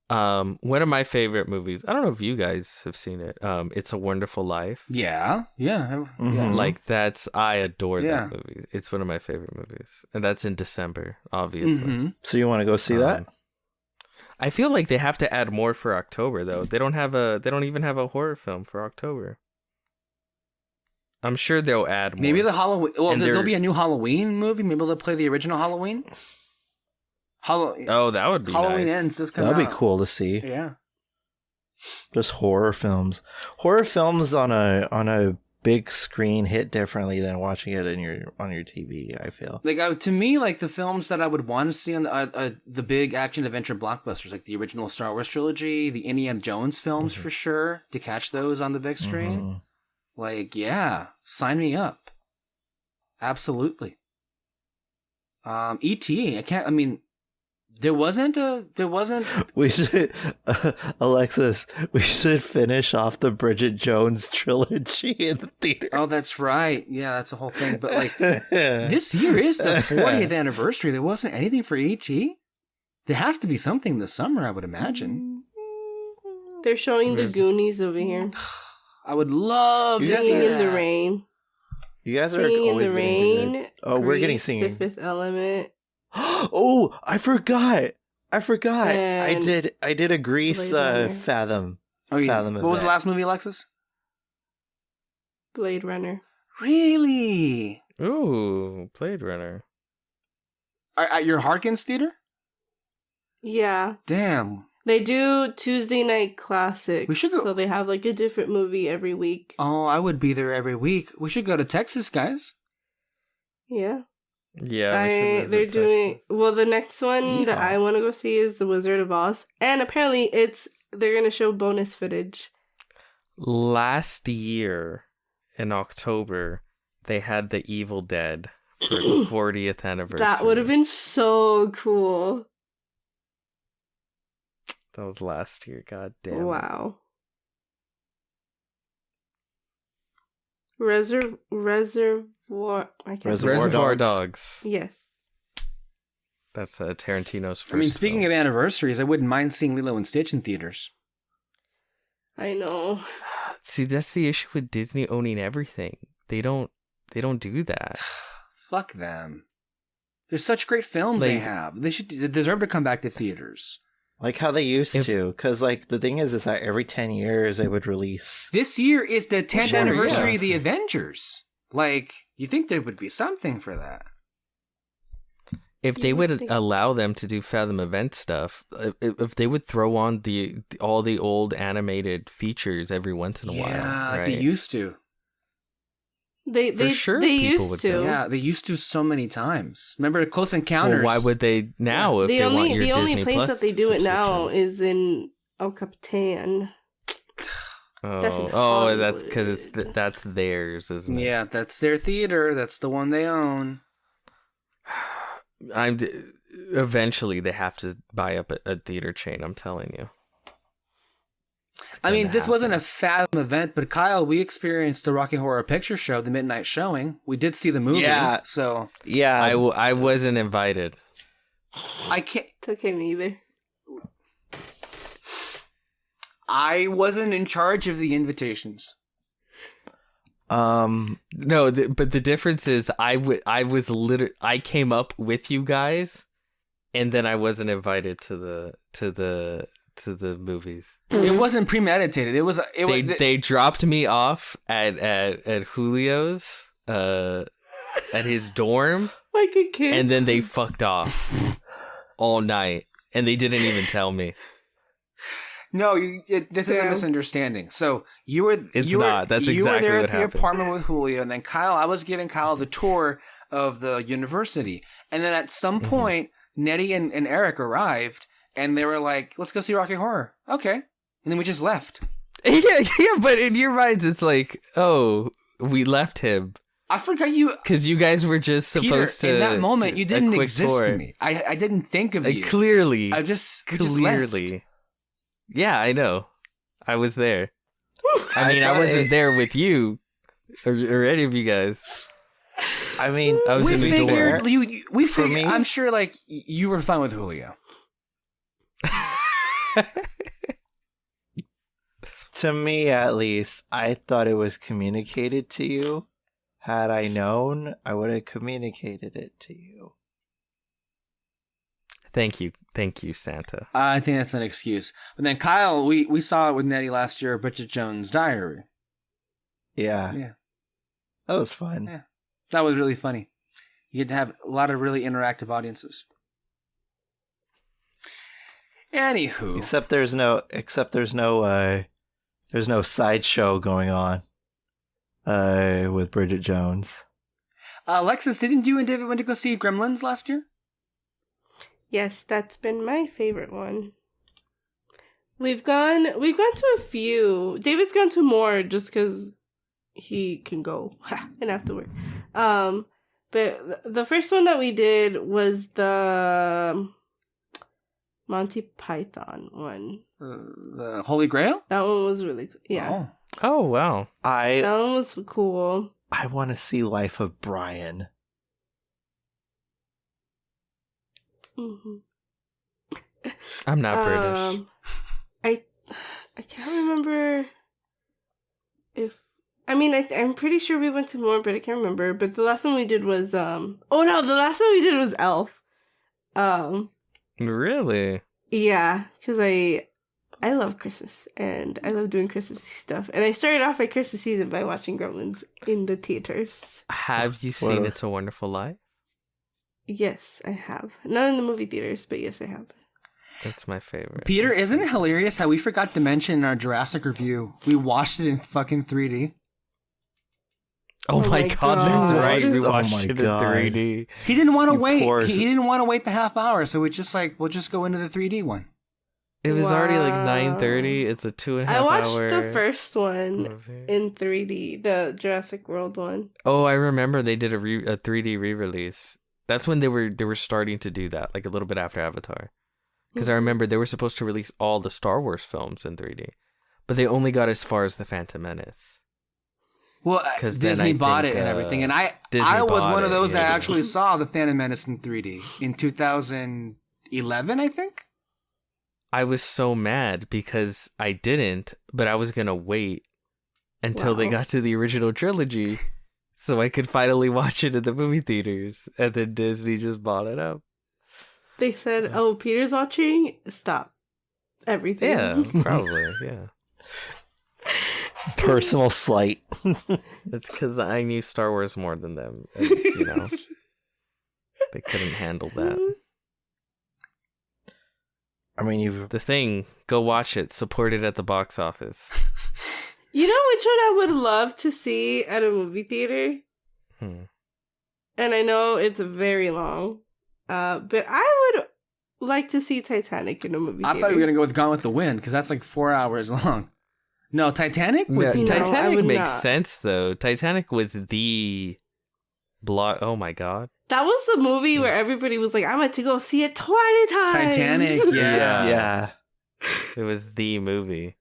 One of my favorite movies. I don't know if you guys have seen it. It's a Wonderful Life. Yeah. Mm-hmm. Like I adore that movie. It's one of my favorite movies, and that's in December, obviously. Mm-hmm. So you want to go see that? I feel like they have to add more for October, though. They don't even have a horror film for October. I'm sure they'll add more. Maybe the Halloween. Well, there'll be a new Halloween movie. Maybe they'll play the original Halloween. Oh, that would be Halloween nice. ends. This coming out. That'd be cool to see. Yeah. Just horror films. Horror films on a big screen hit differently than watching it on your TV, I feel. Like to me, like the films that I would want to see on the big action adventure blockbusters, like the original Star Wars trilogy, the Indiana Jones films for sure, to catch those on the big screen. Mm-hmm. Like, yeah, sign me up. Absolutely. E.T. There wasn't. We should, Alexis. We should finish off the Bridget Jones trilogy in the theater. Oh, that's right. Yeah, that's the whole thing. But like, this year is the 40th anniversary. There wasn't anything for E.T. There has to be something this summer, I would imagine. They're showing the Goonies over here. I would love to see Singing in that. the Rain. You guys are Singing in always the getting Rain. good. Oh, we're getting Grease, singing. The Fifth Element. Oh, I forgot. And I did a Grease Blade Runner. Fathom. Oh, yeah. Fathom What was the event. last movie, Alexis? Blade Runner. Really? Ooh, Blade Runner. At your Harkins Theater? Yeah. Damn. They do Tuesday night classics. We should go- So they have like a different movie every week. Oh, I would be there every week. We should go to Texas, guys. Yeah. Yeah, we should They're visit doing Texas. well. The next one that I want to go see is The Wizard of Oz, and apparently they're gonna show bonus footage. Last year in October, they had The Evil Dead for its 40th anniversary. That would have been so cool. That was last year. God damn. Wow. Reservoir. I can't. Reservoir Dogs. Yes. That's Tarantino's first. I mean, speaking film. of anniversaries, I wouldn't mind seeing Lilo and Stitch in theaters. I know. See, that's the issue with Disney owning everything. They don't do that. Fuck them. There's such great films they Like- have. They deserve to come back to theaters. Like how they used If- to, because like the thing is that every 10 years they would release. This year is the 10th Sure, anniversary yeah. of the Avengers. Like, you think there would be something for that? If they You would would think- allow them to do Fathom event stuff, if they would throw on all the old animated features every once in a while, Yeah, like right? they used to. They For sure they people used would to. go. Yeah, they used to so many times. Remember Close Encounters? Well, why would they now if The they want only your the only Disney place Plus that they do it now subscription? is in El Capitan. That's in That's because Hollywood. that's theirs, isn't it? Yeah, that's their theater. That's the one they own. Eventually they have to buy up a theater chain. I'm telling you. It's I mean, gonna this wasn't a happen. Fathom event, but Kyle, we experienced the Rocky Horror Picture Show, the midnight showing. We did see the movie. Yeah. So Yeah, I wasn't invited. I can't. It's okay, me either. I wasn't in charge of the invitations. No, but the difference is I came up with you guys, and then I wasn't invited to the movies. It wasn't premeditated. It was. They dropped me off at Julio's at his dorm, Like a kid. and then they fucked off all night, and they didn't even tell me. No, this is a Yeah. misunderstanding. So you were. It's you were, not. That's you exactly were there what at the happened. apartment with Julio, and then Kyle. I was giving Kyle the tour of the university, and then at some Mm-hmm. point, Nettie and Eric arrived, and they were like, "Let's go see Rocky Horror." Okay, and then we just left. Yeah, but in your minds, it's like, oh, we left him I forgot you. because you guys were just Peter, supposed to. in that moment, you a didn't quick exist tour. to me. I didn't think of you. Clearly, I just we just left. clearly. Yeah, I know. I was there. I mean, I thought wasn't it- there with you or any of you guys. I mean, I was We in the figured door. we For figured. me- I'm sure, like you were fine with Julio. to me at least, I thought it was communicated to you. Had I known, I would have communicated it to you. Thank you, Santa. I think that's an excuse. But then Kyle, we saw it with Nettie last year, Bridget Jones' Diary. Yeah, Yeah, that was fun. Yeah. that was really funny. You get to have a lot of really interactive audiences. Anywho, Except there's no sideshow going on with Bridget Jones. Alexis, didn't you and David went to go see Gremlins last year? Yes, that's been my favorite one. We've gone to a few. David's gone to more just because he can go and have to work. But the first one that we did was the Monty Python one. The Holy Grail? That one was really yeah. Oh. Oh wow. I That one was cool. want to see Life of Brian. hmm I'm not British. I can't remember if I'm pretty sure we went to more, but I can't remember. But the last one we did was the last one we did was Elf. Really? Yeah, because I love Christmas and I love doing Christmassy stuff. And I started off my Christmas season by watching Gremlins in the theaters. Have you seen Well- It's a Wonderful Life? Yes, I have. Not in the movie theaters, but yes, I have. It's my favorite. Peter, isn't it hilarious how we forgot to mention in our Jurassic review, we watched it in fucking 3D? Oh Oh my my god, that's God. right. We Oh watched my it in God. 3D. He didn't want to You wait. poor- He didn't want to wait the half hour, so we just like, we'll just go into the 3D one. It was already like Wow. 9:30. It's a 2.5 I watched hour the first one movie. in 3D, the Jurassic World one. Oh, I remember they did a 3D re-release. That's when they were starting to do that, like a little bit after Avatar. Because I remember they were supposed to release all the Star Wars films in 3D, but they only got as far as the Phantom Menace. Well, 'Cause then Disney I bought think, it and everything, and Disney I was bought one of it, those that yeah. actually saw the Phantom Menace in 3D in 2011, I think. I was so mad because I didn't, but I was gonna wait until they Wow. got to the original trilogy, so I could finally watch it in the movie theaters. And then Disney just bought it up. They said, "Oh, Peter's watching. Stop everything." Yeah, probably. Yeah, Personal slight. it's because I knew Star Wars more than them. And, you know, they couldn't handle that. I mean, you've The Thing, go watch it. Support it at the box office. You know which one I would love to see at a movie theater? Hmm. And I know it's very long, but I would like to see Titanic in a movie I theater. thought you were gonna go with Gone with the Wind because that's like 4 hours long. No, Titanic would Yeah, be No, I Titanic would makes not. sense though. Titanic was the block. Oh my god. That was the movie where everybody was like, "I went to go see it 20 times." Titanic. Yeah. yeah. It was the movie.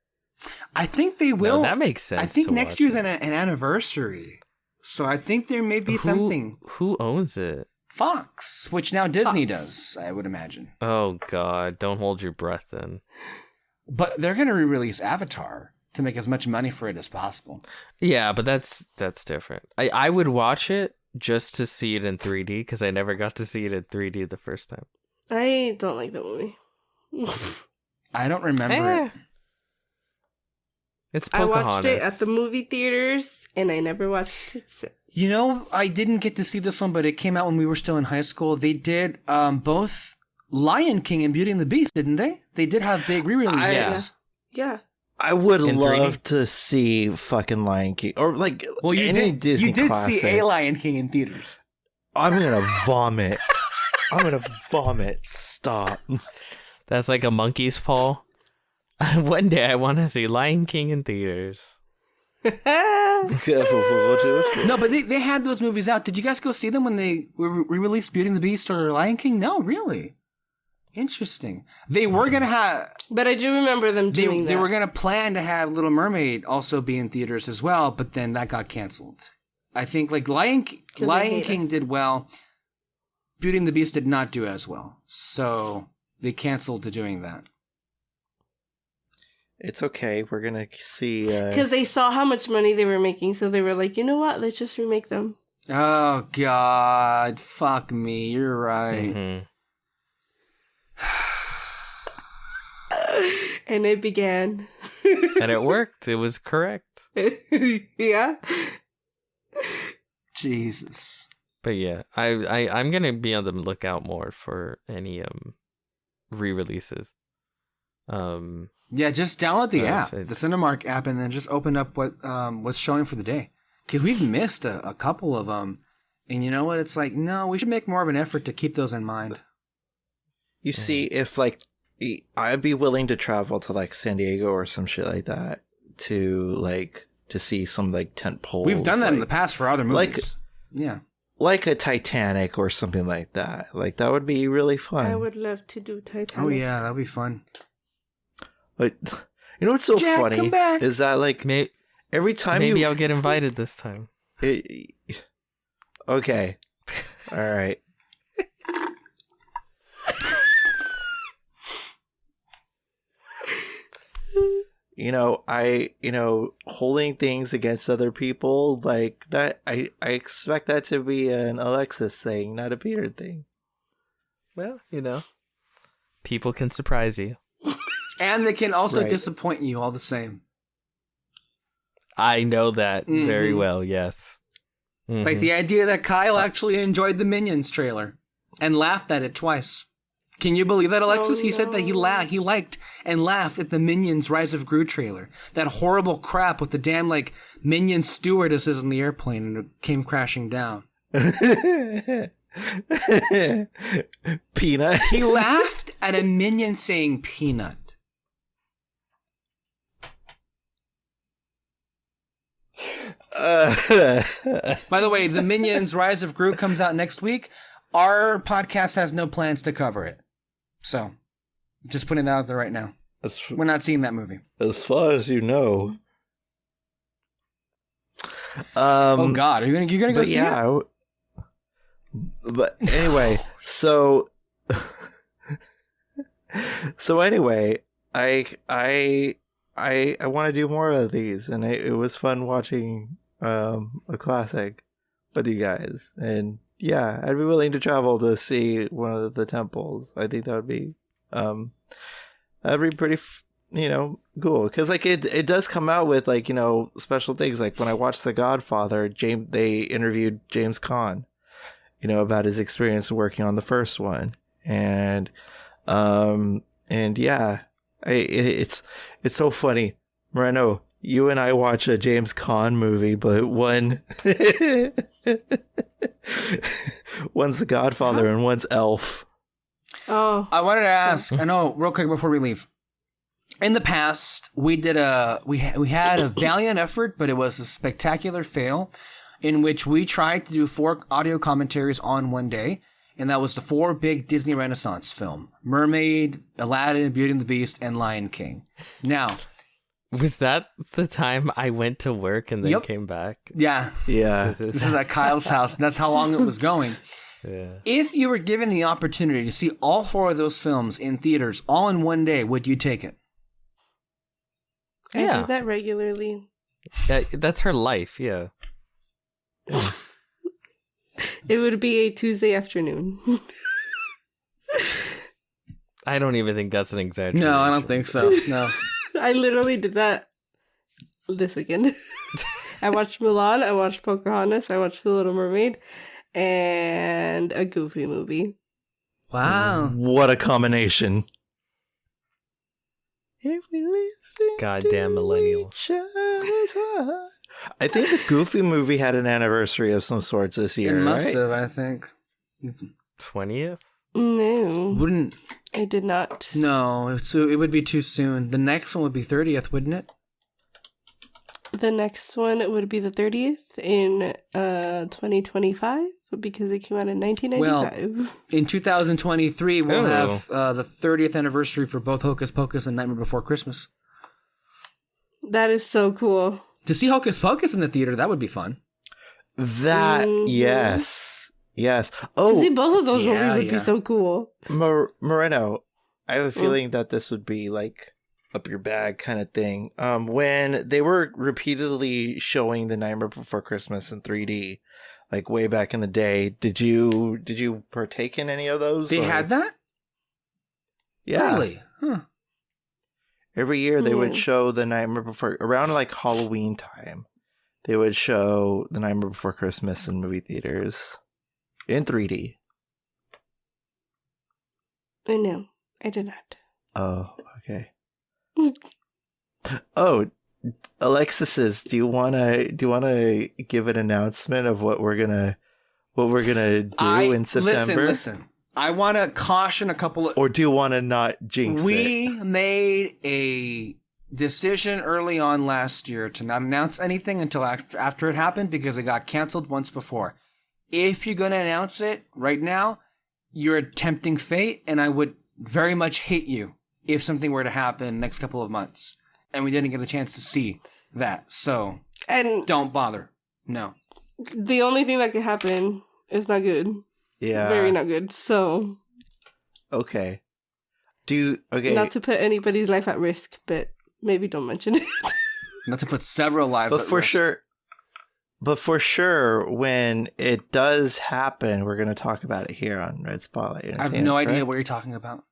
I think they will. No, that makes sense. I think to next watch year's it. an anniversary, so I think there may be Who- something. Who owns it? Fox, which now Disney Fox. does, I would imagine. Oh god, don't hold your breath then. But they're going to re-release Avatar to make as much money for it as possible. Yeah, but that's different. I would watch it just to see it in 3D because I never got to see it in 3D the first time. I don't like that movie. I don't remember it. It's I Pocahontas. watched it at the movie theaters, and I never watched it since. You know, I didn't get to see this one, but it came out when we were still in high school. They did both Lion King and Beauty and the Beast, didn't they? They did have big re-releases. Yeah. I would In love 3D? to see fucking Lion King or like Well, you any did. Disney You did classic. see a Lion King in theaters. I'm gonna vomit. I'm gonna vomit. Stop. That's like a monkey's paw. One day I want to see Lion King in theaters. No, but they had those movies out. Did you guys go see them when they re-released Beauty and the Beast or Lion King? No, really. Interesting. They were gonna have. But I do remember them doing They that. were gonna plan to have Little Mermaid also be in theaters as well, but then that got canceled. I think like Lion they hate King did well. Beauty and the Beast did not do as well, so they canceled to doing that. It's okay. We're gonna see. Because they saw how much money they were making, so they were like, you know what? Let's just remake them. Oh God, fuck me. You're right. Mhm. And it began. And it worked. It was correct. Yeah. Jesus. But yeah, I'm gonna be on the lookout more for any re-releases. Yeah, just download the app, it's- the Cinemark app, and then just open up what's showing for the day. Because we've missed a couple of them, and you know what? It's like, no, we should make more of an effort to keep those in mind. You see, if like I'd be willing to travel to like San Diego or some shit like that to see some like tent poles. We've done that in the like, past for other movies. Yeah. like a Titanic or something like that. Like that would be really fun. I would love to do Titanic. Oh yeah, that'd be fun. Like, you know what's so Jack, funny come back. is that like every time Maybe you I'll get invited this time. okay, all right. Holding things against other people like that. I expect that to be an Alexis thing, not a Peter thing. Well, people can surprise you. And they can also Right. disappoint you all the same. I know that very Mhm. well. Yes. Like Mhm. the idea that Kyle actually enjoyed the Minions trailer and laughed at it twice. Can you believe that, Alexis? Oh, He said that he no. he liked and laughed at the Minions Rise of Gru trailer. That horrible crap with the damn like Minion stewardesses in the airplane and it came crashing down. Peanut. He laughed at a Minion saying peanut. By the way, the Minions Rise of Gru comes out next week. Our podcast has no plans to cover it. So, just putting that out there right now. We're not seeing that movie. As far as you know. Oh God, you're gonna go But see yeah, it? I w- but anyway, so anyway, I I want to do more of these, and it was fun watching a classic with you guys. And yeah, I'd be willing to travel to see one of the temples. I think that'd be pretty cool, because like it does come out with like special things. Like when I watched The Godfather, they interviewed James Caan, about his experience working on the first one, and yeah, it's so funny. Moreno, you and I watch a James Caan movie, but one's The Godfather and one's Elf. Oh, I wanted to ask, I know, real quick before we leave. In the past, we had a valiant effort, but it was a spectacular fail, in which we tried to do 4 audio commentaries on one day, and that was the 4 big Disney Renaissance film: Mermaid, Aladdin, Beauty and the Beast, and Lion King. Now, Was that the time I went to work and then Yep. came back? yeah, this is at Kyle's house, and that's how long it was going. Yeah. If you were given the opportunity to see all 4 of those films in theaters all in one day, would you take it? I Yeah. do that regularly. That's her life, yeah. It would be a Tuesday afternoon. I don't even think that's an exaggeration. No, I don't think so. No. I literally did that this weekend. I watched Mulan, I watched Pocahontas, I watched The Little Mermaid, and a Goofy movie. Wow. What a combination. Goddamn millennial. I think the Goofy movie had an anniversary of some sorts this It year, must right? have, I think. 20th? No, Wouldn't. I did not. No, so it would be too soon. The next one would be 30th, wouldn't it? The next one would be the 30th in 2025 because it came out in 1995. In 2023, we'll Oh. have the 30th anniversary for both Hocus Pocus and Nightmare Before Christmas. That is so cool. To see Hocus Pocus in the theater, that would be fun. That, Mhm. yes. Yes. To see Oh, both of those yeah, movies would yeah. be so cool. Moreno, I have a feeling that this would be like up your bag kind of thing. When they were repeatedly showing The Nightmare Before Christmas in 3D, like way back in the day, did you partake in any of those? They or- had that? Yeah. Really? Huh. Every year they would Yeah. show The Nightmare Before, around like Halloween time, they would show The Nightmare Before Christmas in movie theaters in 3D. No, I did not. Oh, okay. Oh, Alexis, do you wanna give an announcement of what we're gonna do in September? Listen. I want to caution a couple of... Or do you want to not jinx We it? made a decision early on last year to not announce anything until after it happened because it got canceled once before. If you're going to announce it right now, you're tempting fate, and I would very much hate you if something were to happen in the next couple of months and we didn't get a chance to see that. So And don't bother. No. the only thing that could happen is not good. Yeah. Very not good. So, Okay. Okay. not to put anybody's life at risk, but maybe don't mention it. Not to put several lives But at for risk. sure. But for sure, when it does happen, we're going to talk about it here on Red Spotlight. I have Entertainment, no idea correct? what you're talking about.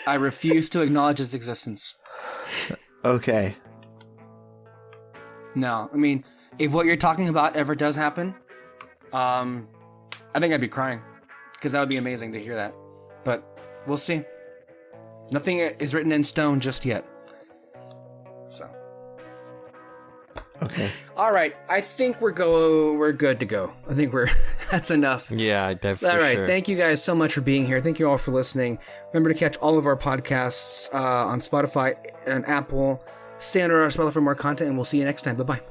I refuse to acknowledge its existence. Okay. No, I mean, if what you're talking about ever does happen, I think I'd be crying because that would be amazing to hear that. But we'll see. Nothing is written in stone just yet. So, Okay. all right, I think we're good to go. I think that's enough. Yeah, definitely. All right, thank you guys so much for being here. Thank you all for listening. Remember to catch all of our podcasts on Spotify and Apple. Stay under our spell for more content, and we'll see you next time. Bye-bye.